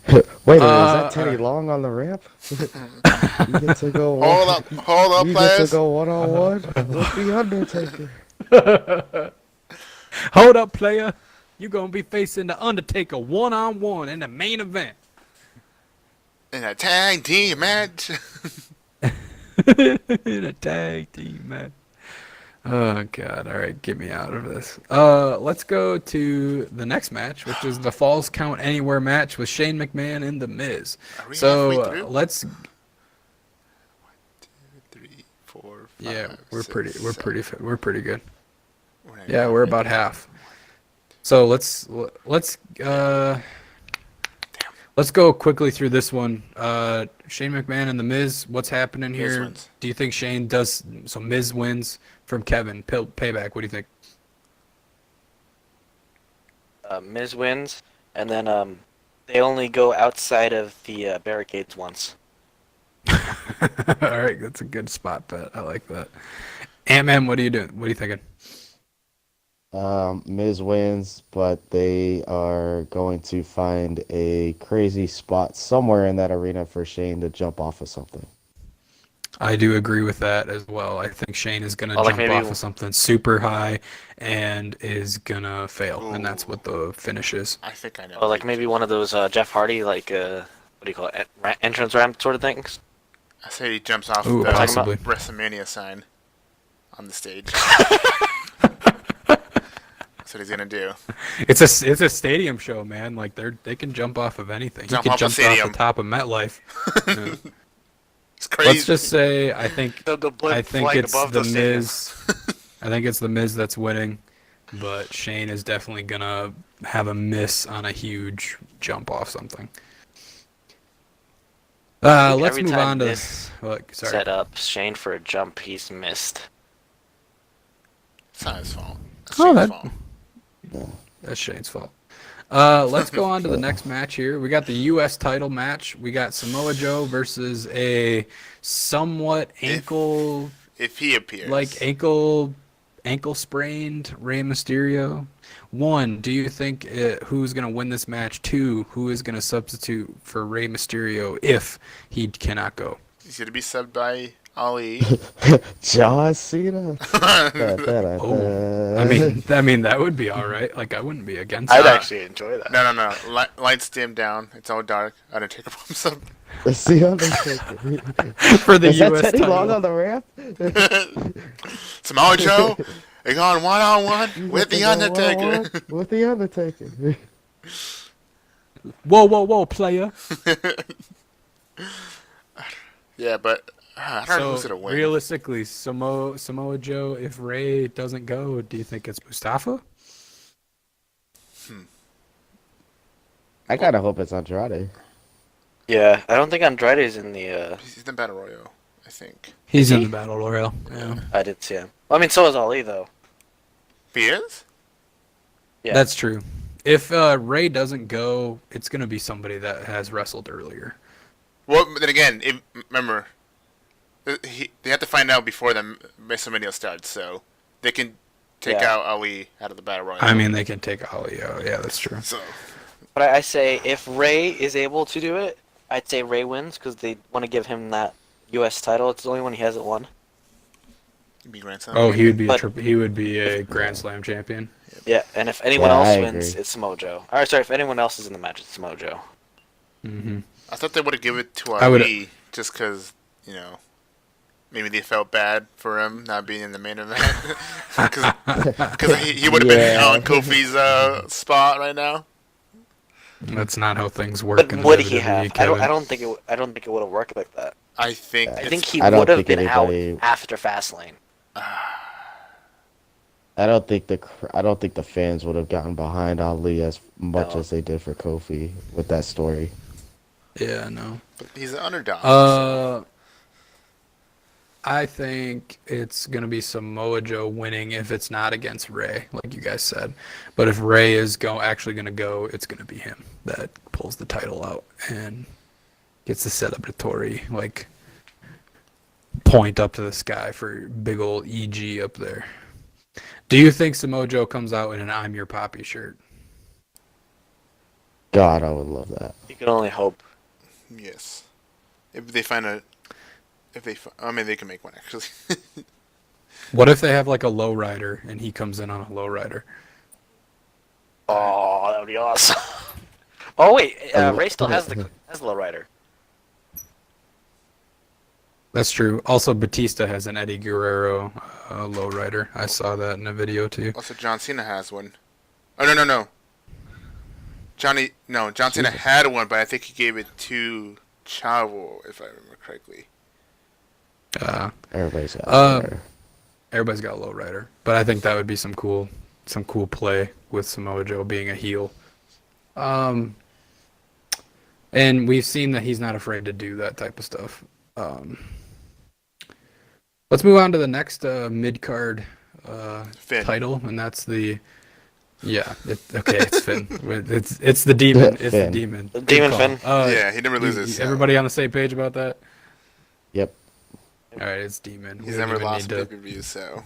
wait a minute, is that Teddy alright. Long on the ramp? You get to go Hold up, You get to players. go one-on-one with the Undertaker. Hold up, player. You're going to be facing the Undertaker one-on-one in the main event. In a tag team match. In a tag team match. Oh, God. All right, get me out of this. Let's go to the next match, which is the Falls Count Anywhere match with Shane McMahon and The Miz. Are we So halfway through? let's... 1, 2, 3, 4, 5, Yeah, we're 6, pretty 7. pretty good. We're not Yeah, even we're halfway about through. half. So let's go quickly through this one. Shane McMahon and The Miz, what's happening Miz here? wins. Do you think Shane does? So Miz wins from Kevin. Payback. What do you think? Miz wins, and then they only go outside of the barricades once. All right, that's a good spot bet. I like that. Ant-Man, what are you doing? What are you thinking? Miz wins, but they are going to find a crazy spot somewhere in that arena for Shane to jump off of something. I do agree with that as well. I think Shane is going to Oh, like jump maybe- off of something super high and is going to fail, and that's Ooh. what the finish is. I think I know. Or like maybe one of those Jeff Hardy, like, what do you call it, entrance ramp sort of things. I say he jumps off Ooh, the possibly. WrestleMania sign on the stage. That's what he's gonna do. It's a stadium show, man. Like they can jump off of anything. Jump he off could a jump off stadium. the top of MetLife. Yeah. It's crazy. Let's just say I think The blimp it's flying above the the stadium. Miz. I think it's the Miz that's winning, but Shane is definitely gonna have a miss on a huge jump off something. Let's Every move time on to Miz look. Sorry. set up Shane for a jump, he's missed. It's not his fault. It's Oh, Shane's that- fault. That's Shane's fault. Let's go on to the next match here. We got the U.S. title match. We got Samoa Joe versus a somewhat ankle If he appears, ankle sprained Rey Mysterio. 1, do you think who's going to win this match? 2, who is going to substitute for Rey Mysterio if he cannot go? he's gonna be subbed by Ali. John Cena. Oh, I mean that would be all right. Like I wouldn't be against I'd it. actually enjoy that. No. Lights dim down. It's all dark. Undertaker bumps up. It's the Undertaker. For the Is that U.S. Teddy Long title. on the ramp? Samoa Joe, they going one-on-one with the Undertaker. With the Undertaker. Whoa, player. Yeah, but I don't know who's So gonna win. realistically, Samoa Joe, if Ray doesn't go, do you think it's Mustafa? I gotta hope it's Andrade. Yeah, I don't think Andrade's in the. He's in the Battle Royal, I think. He's Is in he? the Battle Royal. Yeah. I did see him. Well, I mean, so is Ali though. He is? Yeah. That's true. If Ray doesn't go, it's going to be somebody that has wrestled earlier. Well, but then again, remember, they have to find out before the WrestleMania starts, so they can take Yeah. out Ali out of the Battle Royal. I mean, they can take Ali out. Yeah, that's true. So, But I say if Ray is able to do it, I'd say Ray wins because they want to give him that U.S. title. It's the only one he hasn't won. be Grand Slam. Oh, he But- would be a Grand Slam champion. Yeah, and if anyone Yeah, else I wins, agree. it's Samoa Joe. Or sorry, if anyone else is in the match, it's Samoa Joe. Hmm I thought they would have given it to I would- Ali just because, maybe they felt bad for him not being in the main event. Because he would have been on Kofi's spot right now. That's not how things work. But in would WWE, he have? Kevin. I don't think it would have worked like that. I think I it's- think he I don't would have think been anybody- out after Fastlane. I don't think the fans would have gotten behind Ali as much No. as they did for Kofi with that story. Yeah, no. he's an underdog. I think it's gonna be Samoa Joe winning if it's not against Ray, like you guys said. But if Ray is actually gonna go, it's gonna be him that pulls the title out and gets the celebratory point up to the sky for big old EG up there. Do you think Samoa Joe comes out in an "I'm Your Poppy" shirt? God, I would love that. You can only hope. Yes. If they find a... I mean, they can make one, actually. What if they have like a lowrider and he comes in on a lowrider? Oh, that would be awesome. Oh wait, Ray still has the lowrider. That's true. Also, Batista has an Eddie Guerrero lowrider. I saw that in a video too. Also, John Cena has one. Oh, no. John Cena had one, but I think he gave it to Chavo, if I remember correctly. Everybody's got Everybody's got a lowrider, but I think that would be some cool play with Samoa Joe being a heel. And we've seen that he's not afraid to do that type of stuff. Let's move on to the next mid-card Finn. title, and that's the it's Finn. It's the demon. It's the Finn. demon. The Demon Good Finn. call. Yeah, he never loses. so Everybody on the same page about that? Yep. All right, it's demon. He's We don't never even need need to- pay-per-view, so...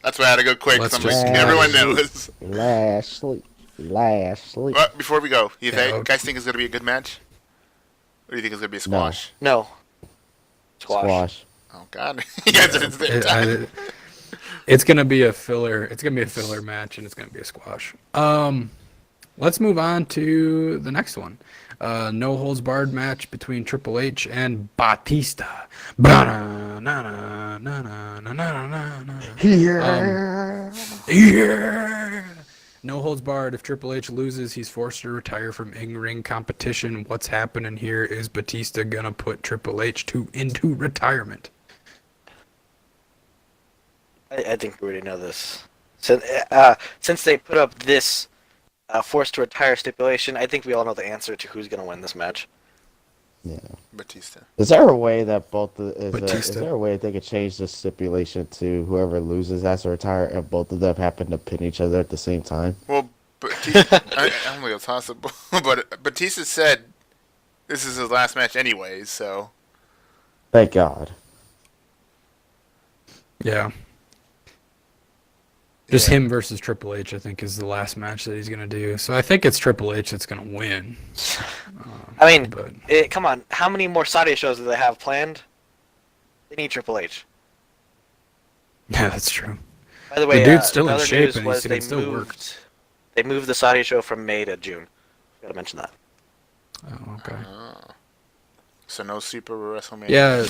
That's why I had to go quick, Let's so I'm just- like, everyone knows. Lashley. But before we go, you Yeah, guys think it's going to be a good match? Or do you think it's going to be a squash? No. Squash. Oh, God. You guys did it at the same time. It's gonna be a filler. It's gonna be a filler match, and it's gonna be a squash. Let's move on to the next one. No holds barred match between Triple H and Batista. Yeah. No holds barred. If Triple H loses, he's forced to retire from in-ring competition. What's happening here is Batista gonna put Triple H into retirement. I think we already know this. Since they put up this forced to retire stipulation, I think we all know the answer to who's going to win this match. Yeah. Batista. Is there a way that is Batista. there a way they could change the stipulation to whoever loses has to retire and both of them happen to pin each other at the same time? Well, Batista... I don't think it's possible. But Batista said this is his last match anyways, so... Thank God. Yeah. Just him versus Triple H, I think, is the last match that he's going to do. So I think it's Triple H that's going to win. I mean, But come on. How many more Saudi shows do they have planned? They need Triple H. Yeah, that's true. By the way, The dude's still in another shape news and was he they can still work. moved the Saudi show from May to June. Gotta mention that. Oh, okay. So no Super WrestleMania. Yeah.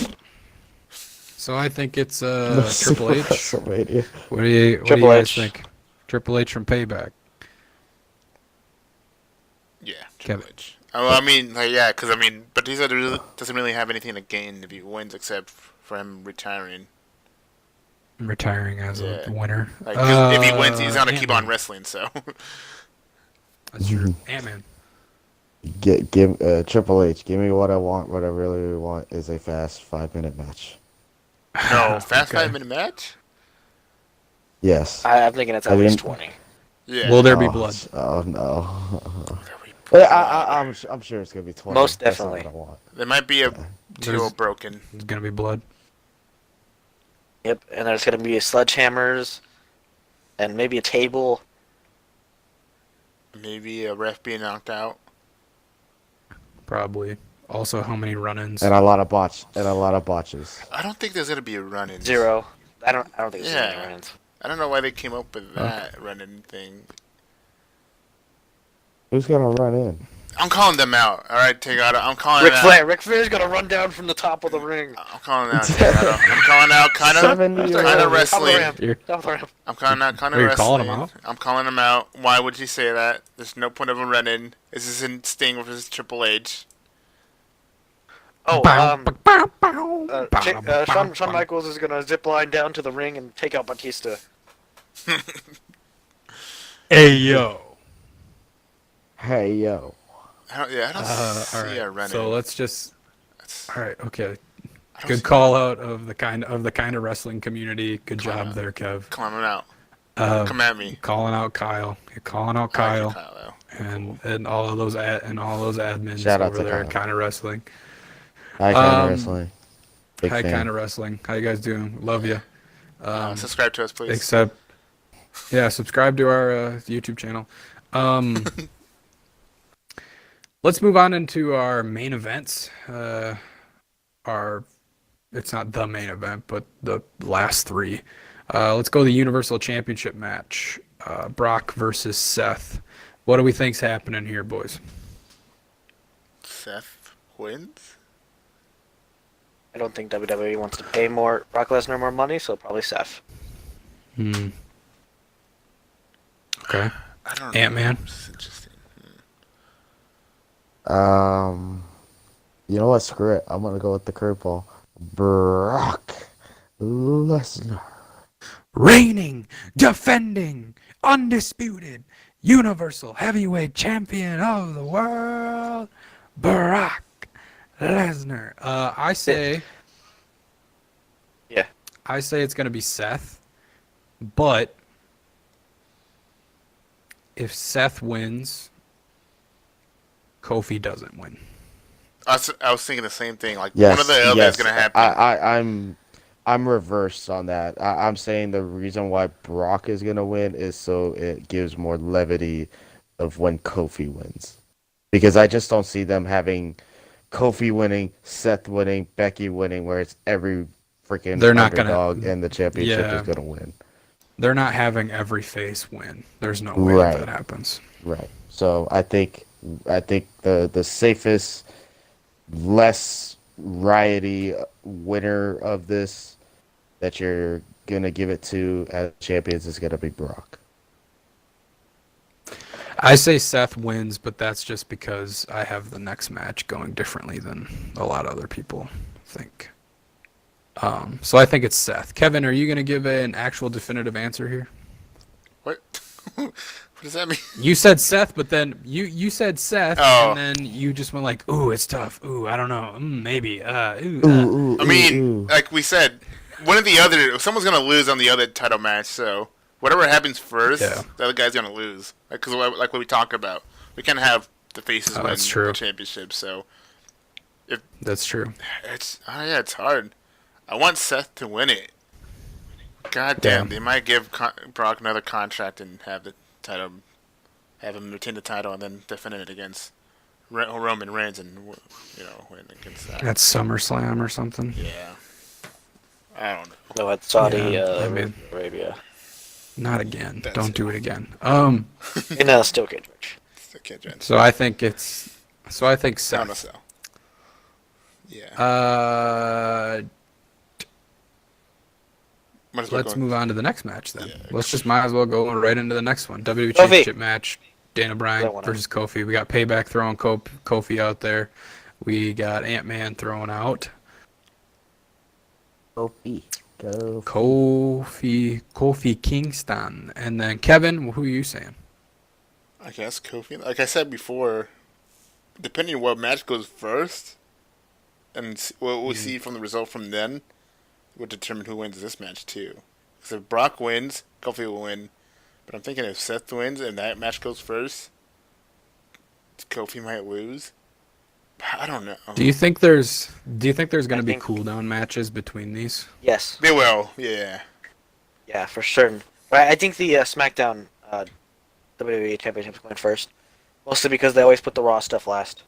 So I think it's Triple H. WrestleMania. What do you Triple guys H. think? Triple H from Payback. Yeah, Kevin. Triple H. Oh, I mean, like, yeah, because, I mean, but he said he doesn't really have anything to gain if he wins except for him retiring. Retiring as a winner. Like, 'cause if he wins, he's going to keep on Ant-Man. wrestling, so. That's true. Ant-Man. Give Triple H. Give me what I want. What I really want is a fast 5-minute match. No, fast Okay. 5-minute match? Yes. I'm thinking it's I at least didn't- 20. Yeah. Will there be blood? Oh no. Very I'm sure it's gonna be 20. Most That's not definitely. what I want. There might be a toe There's- broken. There's gonna be blood. Yep, and there's gonna be sledgehammers, and maybe a table. Maybe a ref being knocked out. Probably. Also, how many run-ins? And a lot of botches. I don't think there's going to be a run-in. 0. I don't think it's Yeah. any runs. I don't know why they came up with that run-in thing. Who's gonna run in? I'm calling them out. All right, Tegata. I'm calling Ric it out. Flair. Ric Flair's gonna run down from the top of the ring. I'm calling out Tegata. I'm calling out kind of 70-year-old. kind of Top of the wrestling. ramp. You're- Top of the ramp. I'm calling out kind of Are you wrestling. calling him out? I'm calling him out. Why would you say that? There's no point of a run-in. This isn't Sting versus Triple H. Oh, Shawn Shawn Michaels is gonna zip line down to the ring and take out Batista. Hey yo. Hey yo. I don't All see a right. run-in. So let's just. That's- All right. Okay. I don't Good see- call out of the kind of wrestling community. Good Call job out. there, Kev. Calling him out. Uh, Come at me. calling out Kyle. You're calling out I like Kyle. you, And all of those admins Shout out over to there at Kyle. Kind of Wrestling. Hi, kind Um, of wrestling. Big Hi, fan. Kind of Wrestling. How you guys doing? Love you. Subscribe to us, please. Except, yeah, subscribe to our YouTube channel. Let's move on into our main events. It's not the main event, but the last three. Let's go the Universal Championship match. Brock versus Seth. What do we think's happening here, boys? Seth wins? I don't think WWE wants to pay Brock Lesnar more money, so probably Seth. Okay. I don't know. Ant-Man. This is interesting. You know what? Screw it. I'm gonna go with the curveball. Brock Lesnar. Reigning, defending, undisputed, Universal Heavyweight Champion of the world, Brock Lesnar. I say Yeah. it's going to be Seth, but if Seth wins, Kofi doesn't win. I was thinking the same thing. Like, Yes, one of the other yes. is going to happen. I'm reversed on that. I'm saying the reason why Brock is gonna win is so it gives more levity of when Kofi wins, because I just don't see them having Kofi winning, Seth winning, Becky winning, where it's every freaking They're not gonna- underdog and the championship Yeah. is gonna win. They're not having every face win. There's no way Right. that happens. Right. So I think the safest, less riety winner of this that you're gonna give it to as champions is gonna be Brock. I say Seth wins, but that's just because I have the next match going differently than a lot of other people think. So I think it's Seth. Kevin, are you going to give an actual definitive answer here? What? What does that mean? You said Seth, but then you said Seth, Oh. and then you just went like, "Ooh, it's tough. Ooh, I don't know. Maybe. I mean, like we said, one of the other, someone's going to lose on the other title match, so whatever happens first, Yeah. the other guy's going to lose. Because like what we talk about, we can't have the faces win that's true. the championship, so That's true. it's hard. I want Seth to win it. God damn, Yeah. they might give Brock another contract and have the title, have him retain the title and then defend it against Roman Reigns and win against that. That's SummerSlam or something. Yeah. I don't know. No, it's Saudi Yeah, I mean- Arabia. Not again. That's Don't it. do it again. In a steel cage match. Still can't join. So I think I don't know, Seth. so. Yeah. Might as well Let's go- move on to the next match then. Yeah. Let's might as well go right into the next one. WWE Kofi. Championship match. Dana Bryan That one versus Kofi. We got Payback throwing Kofi out there. We got Ant-Man throwing out Kofi. Go. Kofi Kingston. And then Kevin, who are you saying? I guess Kofi. Like I said before, depending on what match goes first, and what we see from the result from then, would determine who wins this match too. Because if Brock wins, Kofi will win. But I'm thinking if Seth wins and that match goes first, Kofi might lose. I don't know. Do you think there's going to be think- cooldown matches between these? Yes. They will, yeah. Yeah, for certain. Right, I think the SmackDown WWE Championship is going first. Mostly because they always put the Raw stuff last.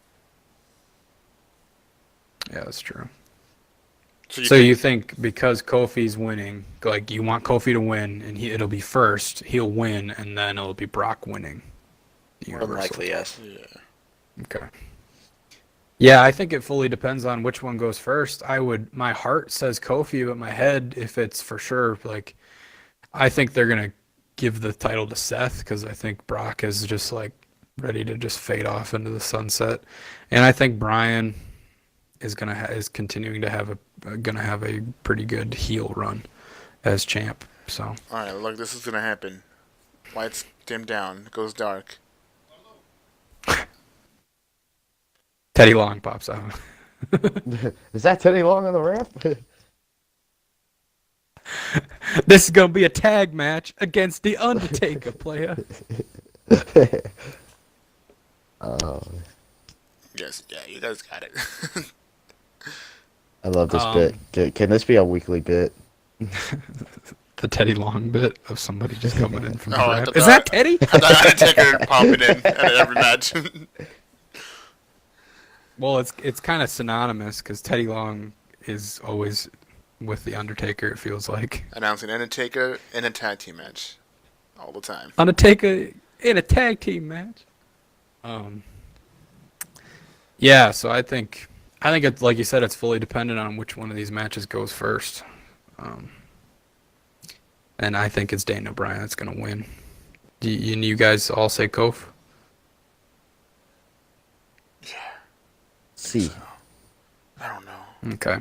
Yeah, that's true. So You think because Kofi's winning, like you want Kofi to win, and it'll be first, he'll win, and then it'll be Brock winning. The More than Universal. likely, yes. Yeah. Okay. Yeah, I think it fully depends on which one goes first. My heart says Kofi, but my head, if it's for sure, like, I think they're gonna give the title to Seth because I think Brock is just like ready to just fade off into the sunset, and I think Bryan is is continuing to have a pretty good heel run as champ. So Alright, look, this is gonna happen. Lights dim down. It goes dark. Teddy Long pops out. Is that Teddy Long on the ramp? This is gonna be a tag match against the Undertaker, player. Oh, Yes, yeah, you guys got it. I love this bit. Can this be a weekly bit? The Teddy Long bit of somebody just coming in from the Oh, I ramp. thought Is that- that Teddy? I thought Undertaker popping in at every match. Well, it's kind of synonymous because Teddy Long is always with the Undertaker. It feels like Announcing Undertaker in a tag team match. All the time. Undertaker in a tag team match. Yeah, so I think it's like you said, it's fully dependent on which one of these matches goes first. And I think it's Daniel Bryan that's gonna win. You guys all say Kof? See. I don't know. Okay.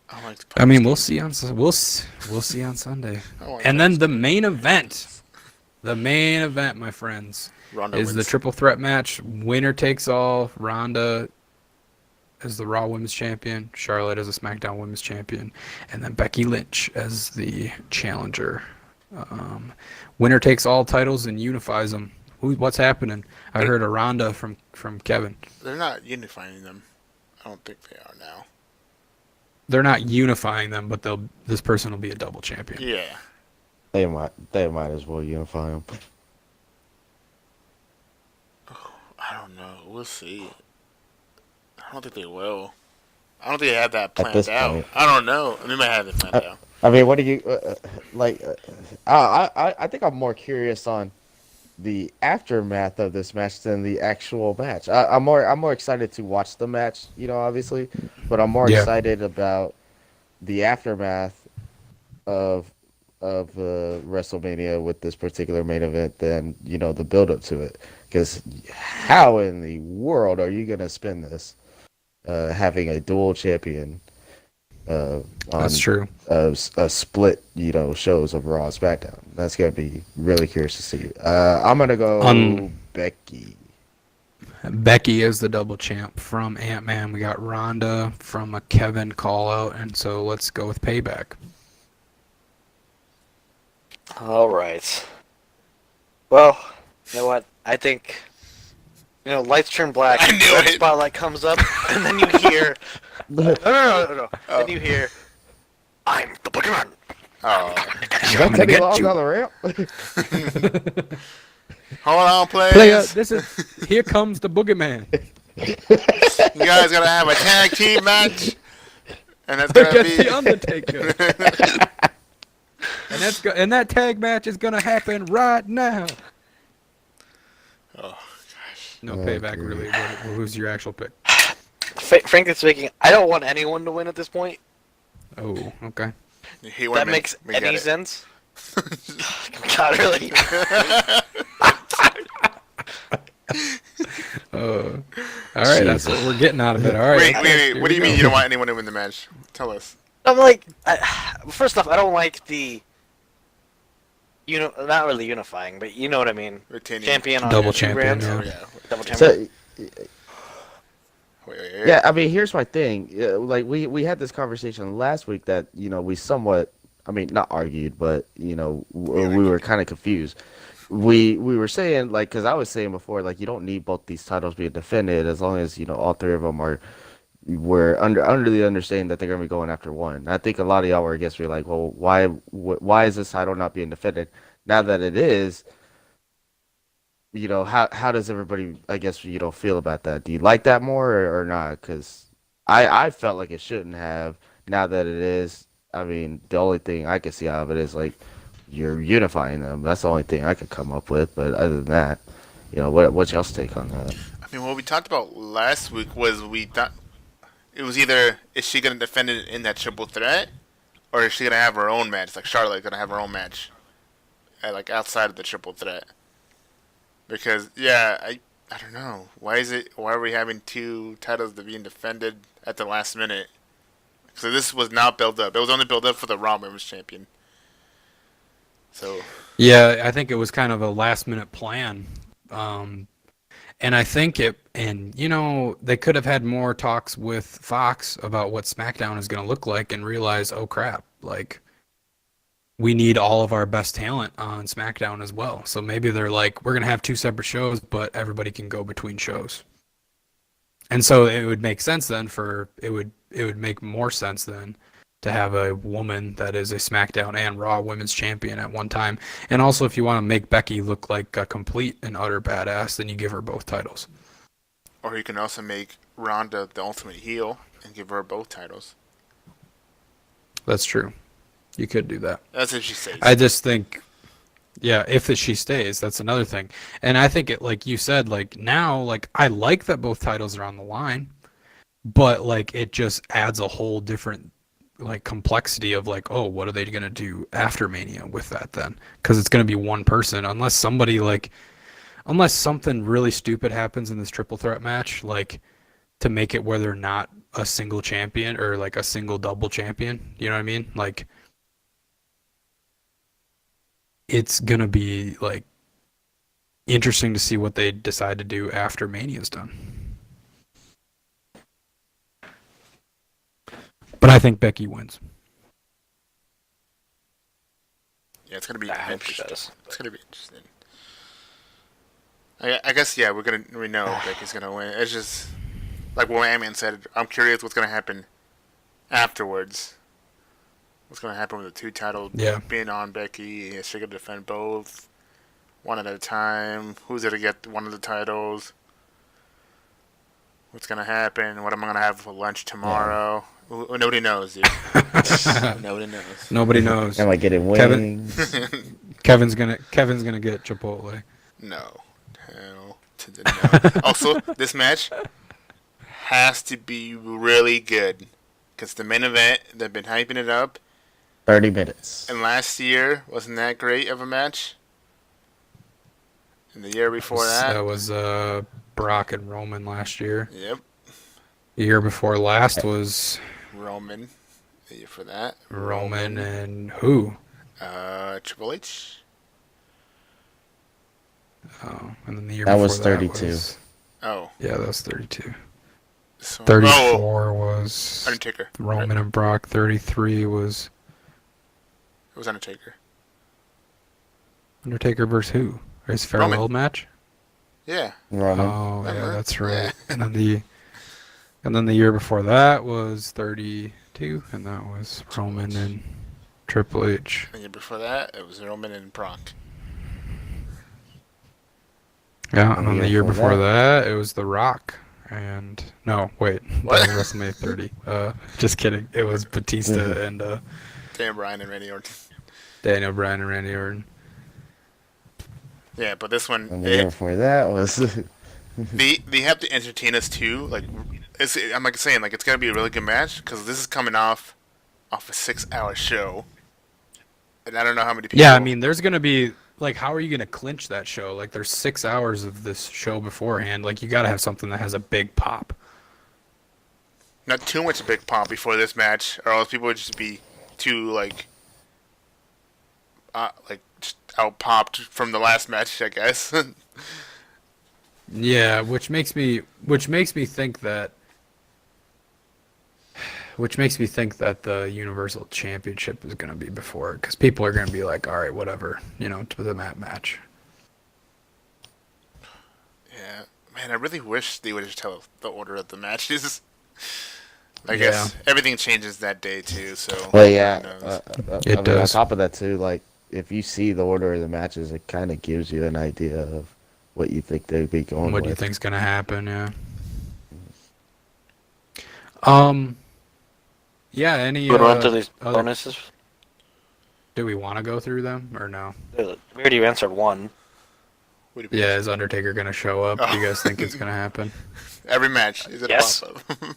I like to I mean, we'll see on see on Sunday. And then the main event. The main event, my friends, Ronda is the wins. triple threat match. Winner takes all. Ronda as the Raw Women's Champion, Charlotte as the SmackDown Women's Champion, and then Becky Lynch as the challenger. Winner takes all titles and unifies them. What's happening? I heard a Ronda from Kevin. They're not unifying them. I don't think they are now. They're not unifying them, but this person will be a double champion. Yeah. They might as well unify them. I don't know. We'll see. I don't think they will. I don't think they have that this planned out. point. I don't know. They might have it planned out. I mean, what do you like? I think I'm more curious on the aftermath of this match than the actual match. I'm more excited to watch the match, obviously, but I'm more excited about the aftermath of WrestleMania with this particular main event than the build up to it. Because how in the world are you gonna spin this having a dual champion? That's true. A split, shows of Raw and SmackDown. That's gonna be really curious to see. I'm gonna go Becky. Becky is the double champ from Ant-Man. We got Ronda from a Kevin call out, and so let's go with Payback. All right. Well, you know what? I think, lights turn black. I knew red it. Spotlight comes up, and then you hear. No. Then you hear. I'm the boogeyman. Oh. Is that gonna Teddy get Long you. on the ramp? Hold on, players. Player, here comes the boogeyman. You guys gotta have a tag team match. And that's gonna against be the Undertaker. And that tag match is gonna happen right now. Oh, No Oh, payback, dude. really. Who's your actual pick? Frankly speaking, I don't want anyone to win at this point. Oh, okay. you hate That women. makes We get any it. sense. God, really? All right, that's what we're getting out of it. All right. Wait, okay, wait, here what do we you mean go. you don't want anyone to win the match? Tell us. I'm like, first off, I don't like the, not really unifying, but you know what I mean. Retaining. Champion on Double two champion, brands. Oh yeah. yeah. Double champion. So Wait. yeah, I mean, here's my thing. Like we had this conversation last week that we somewhat, I mean, not argued, but we were kind of confused. We were saying like, because I was saying before, like you don't need both these titles being defended as long as all three of them were under the understanding that they're gonna be going after one. I think a lot of y'all were against me, like, well, why is this title not being defended? Now that it is, how does everybody, I guess, feel about that? Do you like that more or not? Because I felt like it shouldn't have. Now that it is, I mean, the only thing I can see out of it is like you're unifying them. That's the only thing I could come up with. But other than that, what's y'all's take on that? I mean, what we talked about last week was we thought it was either is she gonna defend it in that triple threat, or is she gonna have her own match? Like Charlotte gonna have her own match, like outside of the triple threat. Because I don't know why are we having two titles that being defended at the last minute? So this was not built up. It was only built up for the Raw Women's Champion. So Yeah, I think it was kind of a last minute plan. And I think they could have had more talks with Fox about what SmackDown is going to look like and realize, oh crap, like we need all of our best talent on SmackDown as well. So maybe they're like, we're going to have two separate shows, but everybody can go between shows. And so it would make sense then it would make more sense then to have a woman that is a SmackDown and Raw Women's Champion at one time. And also, if you want to make Becky look like a complete and utter badass, then you give her both titles. or you can also make Ronda the ultimate heel and give her both titles. That's true. You could do that. That's if she stays. I just think, yeah, if she stays, that's another thing. And I think it, like you said, like now, like I like that both titles are on the line, but like it just adds a whole different like complexity of like, oh, what are they going to do after Mania with that then? Because it's going to be one person, unless something really stupid happens in this triple threat match, like to make it where they're not a single champion or like a single double champion. You know what I mean? Like it's going to be like interesting to see what they decide to do after Mania's done. But I think Becky wins. Yeah, it's gonna be I hope she interesting. does. It's gonna be interesting. I guess we know Becky's gonna win. It's just like what Ant-Man said. I'm curious what's gonna happen afterwards. What's gonna happen with the two titles being on Becky? Is she gonna defend both, one at a time? Who's gonna get one of the titles? What's gonna happen? What am I gonna have for lunch tomorrow? Nobody knows, dude. Nobody knows. Nobody knows. Am I getting wings? Kevin's gonna get Chipotle. No. Hell to the no. Also, this match has to be really good. Because the main event, they've been hyping it up. 30 minutes. And last year, wasn't that great of a match? And the year before that? That was Brock and Roman last year. Yep. The year before last was Roman. The year for that? Roman and who? Triple H. Oh, and then the year That before was that 32. was... Oh. Yeah, that was 32. So, 34 was Undertaker. Roman Right. and Brock. 33 was It was Undertaker. Undertaker versus who? His farewell Roman. match? Yeah. Roman. Oh, yeah, Remember? that's right. Yeah. And then the year before that was 32, and that was Roman and Triple H. The year before that, it was Roman and Brock. Yeah, and then the year before that, it was The Rock and no, wait, What? that was WrestleMania 30. Just kidding. It was Batista and Daniel Bryan and Randy Orton. Daniel Bryan and Randy Orton. Yeah, but this one, And the year before that was. they have to entertain us too. Like, I'm like saying, like it's gonna be a really good match because this is coming off a 6-hour show, and I don't know how many people. Yeah, I mean, there's gonna be like, how are you gonna clinch that show? Like, there's 6 hours of this show beforehand. Like, you gotta have something that has a big pop. not too much big pop before this match, or else people would just be too like just out popped from the last match, I guess. Yeah, which makes me think that the Universal Championship is going to be before, because people are going to be like, all right, whatever, to the match. Yeah, man, I really wish they would just tell the order of the matches. I guess everything changes that day too, so. Well, yeah. It On does. top of that too, like if you see the order of the matches, it kind of gives you an idea of what you think they'd be going What with. do you think's going to happen? Yeah. Yeah. Any You want to run through these other- bonuses? do we want to go through them or no? We already answered one. What do you Yeah, is Undertaker going to show up? Do you guys think it's going to happen? Every match is it Yes. a pop up?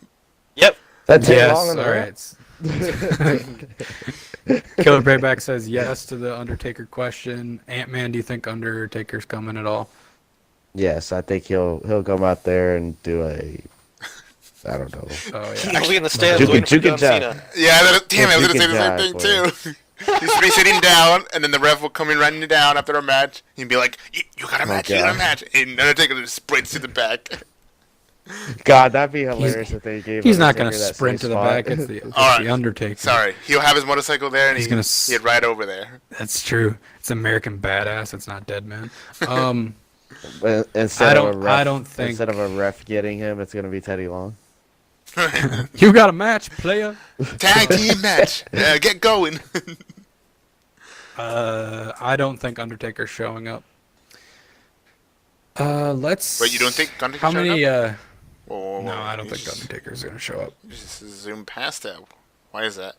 Yep. That take Yes. long All enough. right. Killer Payback says yes to the Undertaker question. Ant-Man, do you think Undertaker's coming at all? Yes, I think he'll come out there and do a. I don't know. Oh He'll yeah. be in the stands Juke- waiting for Juke John and Jack. Cena. Yeah, damn, I was You gonna say the can same thing jive too. He used to be sitting down, and then the ref will come in running down after a match. He'd be like, "You got a match, you got a God. match," and Undertaker just sprints to the back. God, that'd be hilarious if they gave. He's not going Undertaker to that sprint to same the spot. back. It's the Alright. Undertaker. Sorry, he'll have his motorcycle there, and He's gonna s- he'd ride over there. That's true. It's American Badass. It's not Dead Man. But instead of a ref, I don't think instead of a ref getting him, it's gonna be Teddy Long. you got a match, player. Tag team match. Yeah, get going. I don't think Undertaker's showing up. Let's. But you don't think Undertaker's how showing many? up? No, Whoa, I don't you think just- Undertaker's gonna show up. you just zoom past that. Why is that?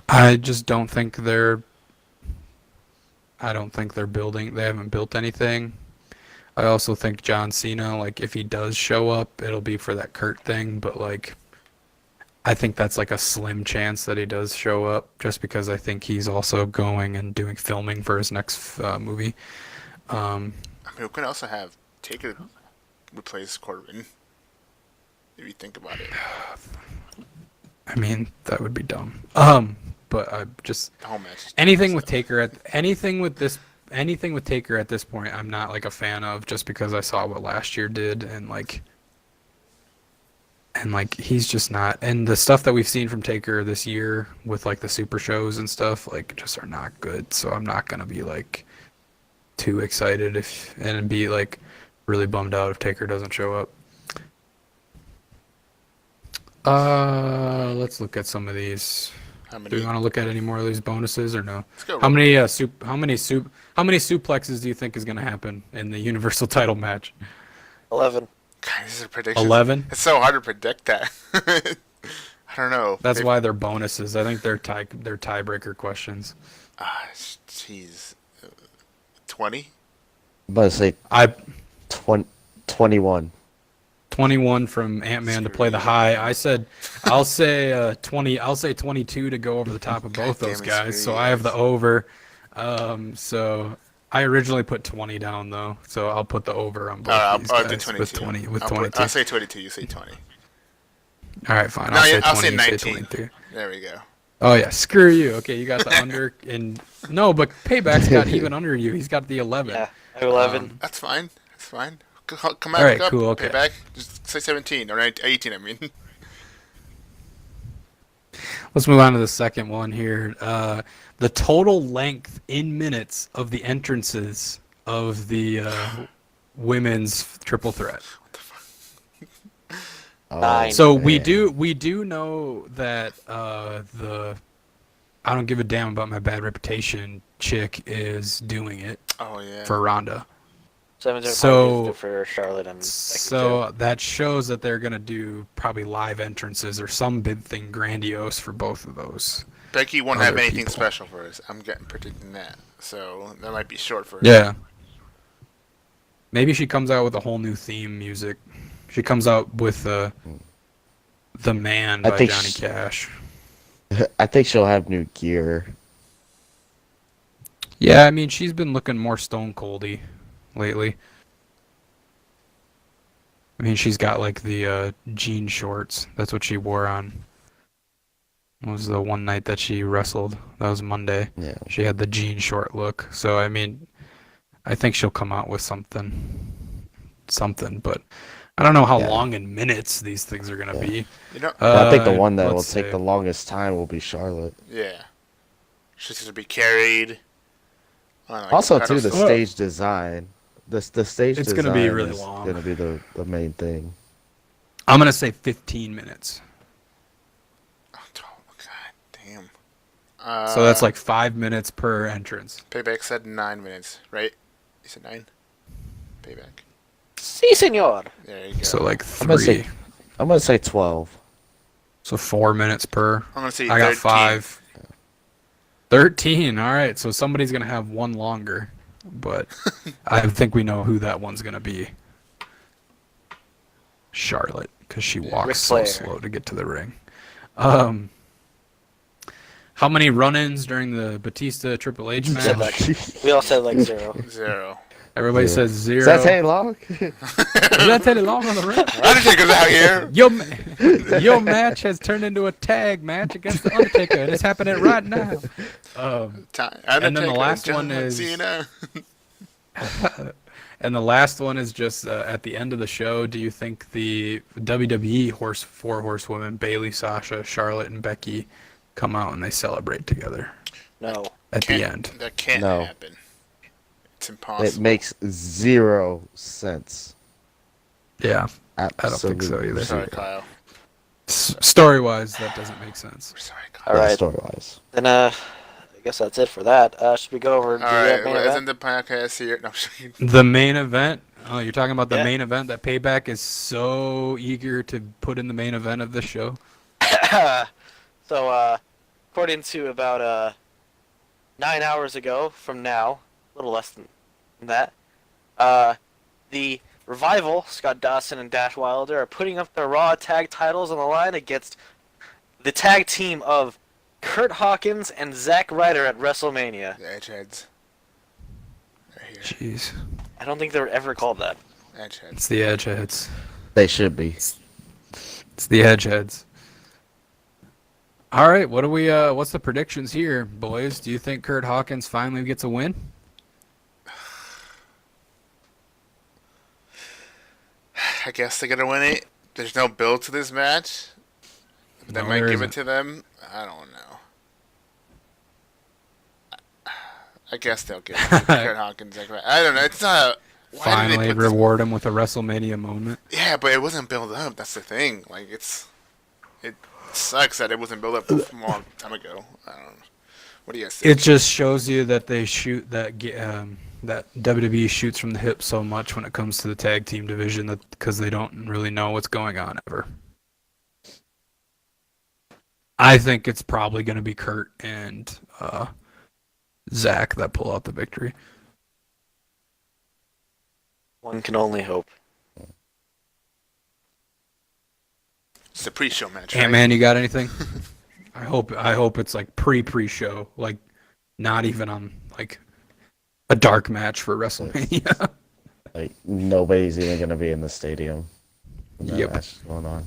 I just don't think they're. I don't think they're building. They haven't built anything. I also think John Cena, like, if he does show up, it'll be for that Kurt thing. But like, I think that's like a slim chance that he does show up, just because I think he's also going and doing filming for his next movie. I mean, we could also have Taker replace Corbin. If you think about it, I mean, that would be dumb. But I just the whole match. anything with Taker anything with Taker at this point, I'm not like a fan of, just because I saw what last year did, and like he's just not. And the stuff that we've seen from Taker this year with like the super shows and stuff, like, just are not good. So I'm not gonna be like too excited and be like really bummed out if Taker doesn't show up. Let's look at some of these. How Do many? we want to look at any more of these bonuses or no? Let's go. How many how many suplexes do you think is going to happen in the Universal title match? 11. God, these are predictions. 11? It's so hard to predict that. I don't know. That's Maybe- why they're bonuses. I think they're tiebreaker questions. Jeez. 20? I'm about to say I 21. 21 from Ant-Man to play the high. I said I'll say 20. I'll say 22 to go over the top of both God those damn it, guys. screw So you I have the guys. over. So I originally put 20 down though. So I'll put the over on both I'll these do guys 22. with 20 with I'll 22. I'll say 22. You say 20. All right, fine. No, I'll yeah, say 20. I'll say you 19. say 23. There we go. Oh yeah, screw you. Okay, you got the under, and no, but Payback's got even under you. He's got the 11. Yeah, I have 11. That's fine. That's fine. Come out. All right, up, cool, okay. Payback. Just say 17 or 18. I mean. Let's move on to the second one here. The total length in minutes of the entrances of the women's triple threat. Oh, 9. So man. we do know that the I don't give a damn about my bad reputation chick is doing it Oh yeah. for Ronda. 7's So, for Charlotte and Becky too. so that shows that they're gonna do probably live entrances or some big thing grandiose for both of those. Becky won't Other have anything people. special for us. I'm predicting that. So that might be short for her. Yeah. Maybe she comes out with a whole new theme music. She comes out with The Man I by think Johnny sh- Cash. I think she'll have new gear. Yeah, I mean she's been looking more stone coldy lately. I mean she's got like the jean shorts. That's what she wore on. It was the one night that she wrestled. That was Monday. Yeah. She had the jean short look. So I mean, I think she'll come out with something, but I don't know how Yeah. long in minutes these things are gonna be. You know? I think the one that will let's take see. the longest time will be Charlotte. Yeah. She's going to be carried. On, like, Also, the too, the pedestal. stage design. The stage It's design gonna be really is long. going to be the main thing. I'm gonna say 15 minutes. Oh, God damn. So that's like 5 minutes per entrance. Payback said 9 minutes, right? You said 9? Payback. Si, senor. There you go. So like I'm gonna say- 3. I'm going to say 12. So 4 minutes per. I'm going to say I got 13. 5. 13. All right. So somebody's gonna have one longer, but I think we know who that one's gonna be. Charlotte, because she walks Ric so Flair. slow to get to the ring. How many run-ins during the Batista Triple H Said match? like, we all said like 0. 0. Everybody Yeah. says 0. Is that Teddy Long? Is that Teddy Long on the ring? Undertaker's out here. Your match has turned into a tag match against the Undertaker, and it's happening right now. And then the last one is- Cena. And the last one is just at the end of the show. Do you think the WWE four horsewomen, Bailey, Sasha, Charlotte, and Becky, come out and they celebrate together No. at the end? That can't No. happen. It's It impossible. makes 0 sense. Yeah, I don't Absolutely. think so either. Sorry, Kyle. Story-wise, that doesn't make sense. We're sorry, Kyle. All right. Story-wise. Then I guess that's it for that. Should we go over to All the right, main well, event? isn't the podcast here? No, I'm joking. The main event. Oh, you're talking about the Yeah. main event that Payback is so eager to put in the main event of this show. So, according to about 9 hours ago from now, a little less than that, the Revival, Scott Dawson and Dash Wilder, are putting up their Raw tag titles on the line against the tag team of Kurt Hawkins and Zack Ryder at WrestleMania. The Edgeheads. They're here. Jeez, I don't think they were ever called that. Edgeheads. it's the Edgeheads. They should be. It's the Edgeheads. All right, what do we? What's the predictions here, boys? Do you think Kurt Hawkins finally gets a win? I guess they're gonna win it. There's no build to this match. They No, might there give isn't. it to them. I don't know. I guess they'll give it to Kurt Hawkins. I don't know. It's not. Why did Finally they put this- reward him with a WrestleMania moment. Yeah, but it wasn't built up. That's the thing. Like it sucks that it wasn't built up from a long time ago. I don't know. What do you guys think? It just shows you that they shoot that that WWE shoots from the hip so much when it comes to the tag team division that because they don't really know what's going on ever. I think it's probably going to be Kurt and Zach that pull out the victory. One can only hope. It's the pre-show match, right? Ant Man, you got anything? I hope it's like pre-show, like not even on like a dark match for WrestleMania. Like, nobody's even going to be in the stadium when that Yep. match is going on.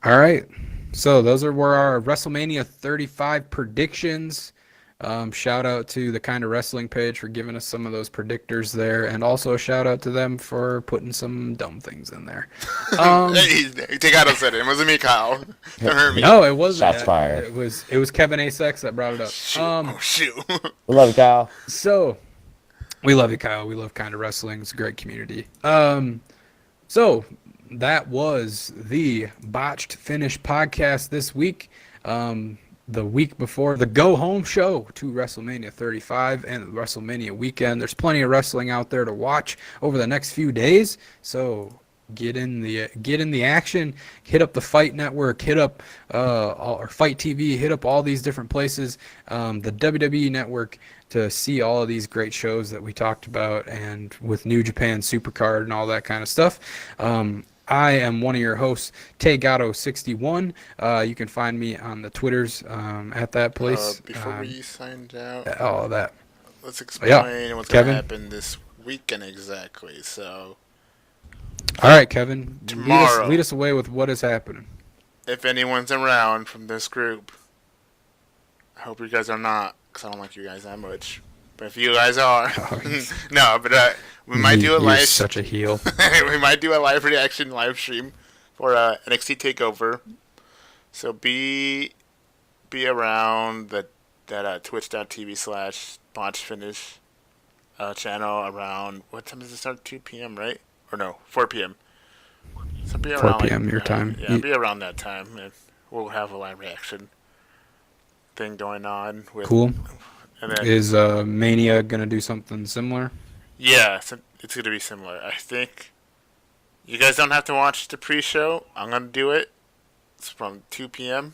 All right. So those were our WrestleMania 35 predictions. Shout out to the Kind of Wrestling page for giving us some of those predictors there, and also a shout out to them for putting some dumb things in there. Hey, Tagato said it. It wasn't me, Kyle. Don't hurt me. No, it wasn't. Shots fired. It was KevinAceX that brought it up. Shoot. Oh, shoot. We love you, Kyle. So we love you, Kyle. We love Kind of Wrestling. It's a great community. So that was the Botched Finish podcast this week. the week before the go-home show to WrestleMania 35 and the WrestleMania weekend. There's plenty of wrestling out there to watch over the next few days, so get in the action. Hit up the Fight Network, hit up or Fight TV, hit up all these different places, the WWE Network, to see all of these great shows that we talked about, and with New Japan Supercard and all that kind of stuff. I am one of your hosts, Tagato61. You can find me on the Twitters at that place. Before we signed out, all of that. let's explain what's going Kevin? to happen this weekend exactly. So, All right, Kevin. Tomorrow. Lead us away with what is happening. if anyone's around from this group, I hope you guys are not, because I don't like you guys that much. But if you guys are, no, but we might do a You're live. such a heel. We might do a live reaction live stream for NXT Takeover. So be around that twitch.tv/botchfinish channel around, what time does it start? 2 p.m. right? Or no, 4 p.m. So be 4 around p.m. your time. Yeah, be around that time, and we'll have a live reaction thing going on. Cool. And then, Is Mania going to do something similar? yeah, so it's going to be similar. I think you guys don't have to watch the pre-show. I'm going to do it. It's from 2 p.m.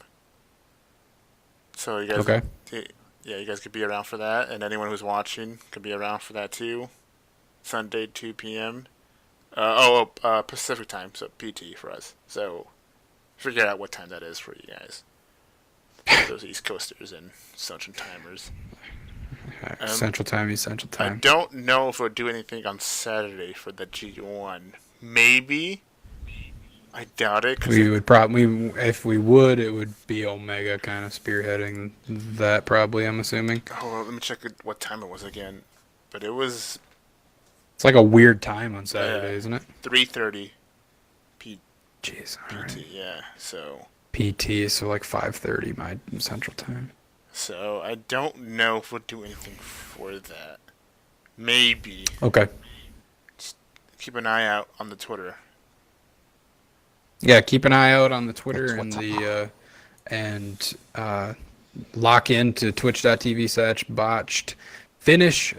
So you guys, Okay. Yeah, you guys could be around for that, and anyone who's watching could be around for that too. Sunday, 2 p.m. Pacific time, so PT for us. So figure out what time that is for you guys. Those East Coasters and Central Timers. Central Time, Central I Time. don't know if we'll do anything on Saturday for the G1. Maybe. I doubt it. We would probably, if we would, it would be Omega kind of spearheading that, probably, I'm assuming. Let me check what time it was again. But it was It's like a weird time on Saturday, isn't it? 3:30 Jeez, all PT. right. Yeah, so PT, so like 5:30 my Central Time. So I don't know if we'll do anything for that. Maybe. Okay. Just keep an eye out on the Twitter. Yeah, keep an eye out on the Twitter What's and lock into twitch.tv/botched finish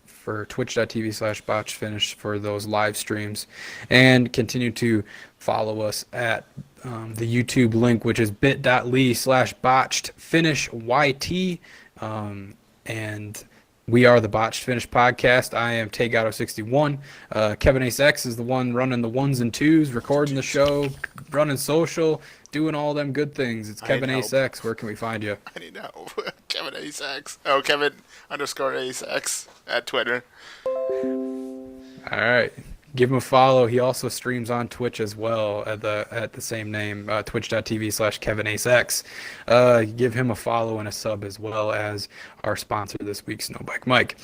for twitch.tv/botched finish for those live streams, and continue to follow us at the YouTube link, which is bit.ly/botched finish YT. And we are the Botched Finish Podcast. I am Tagato61. KevinAceX is the one running the ones and twos, recording the show, running social, doing all them good things. It's I need KevinAceX. Where can we find you? I need help. KevinAceX. Oh, Kevin_AceX at Twitter. All right. Give him a follow. He also streams on Twitch as well at the same name, twitch.tv/KevinAceX. Give him a follow and a sub, as well as our sponsor this week, Snowbike Mike.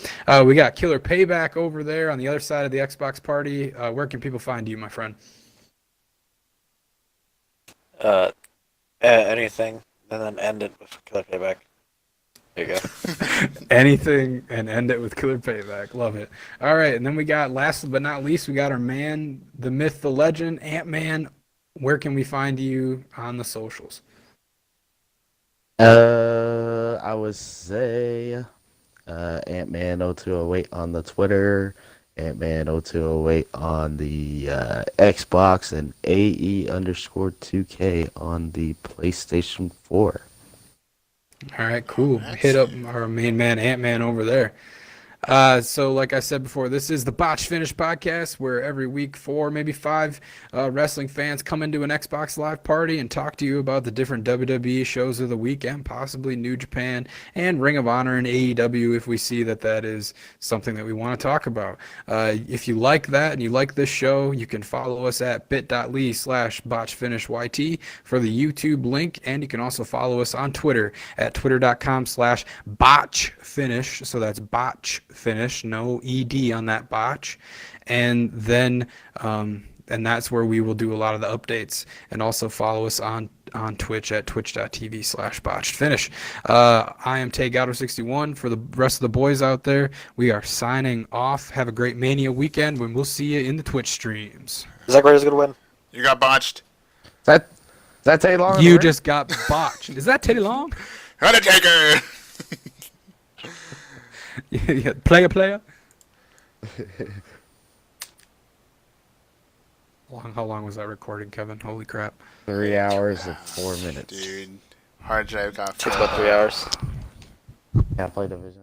We got KillerPayback over there on the other side of the Xbox party. Where can people find you, my friend? Anything, and then end it with KillerPayback. There you go. Anything, and end it with KillerPayback. Love it. All right, and then we got, last but not least, we got our man, the myth, the legend, Ant-Man. Where can we find you on the socials? I would say Ant-Man0208 on the Twitter, Ant-Man0208 on the Xbox, and AE_2K on the PlayStation 4. All right, cool. Hit up our main man, Ant-Man, over there. So like I said before, this is the Botched Finish Podcast, where every week 4, maybe 5 wrestling fans come into an Xbox Live party and talk to you about the different WWE shows of the week, and possibly New Japan and Ring of Honor and AEW if we see that is something that we want to talk about. If you like that and you like this show, you can follow us at bit.ly/botchfinishyt for the YouTube link, and you can also follow us on Twitter at twitter.com/botchfinish. So that's botch finish, no ed on that botch. And then and that's where we will do a lot of the updates, and also follow us on Twitch at twitch.tv/botchedfinish. I am Tagato61. For the rest of the boys out there, we are signing off. Have a great Mania weekend, when we'll see you in the Twitch streams. Zach Ryder's gonna win. You got botched. That's that Teddy Long? You just got botched. Is that Teddy Long? Undertaker! Yeah, player. How long was that recording, Kevin? Holy crap. 3 hours and 4 minutes. Dude, hard drive got Takes about 3 hours. Yeah, play division.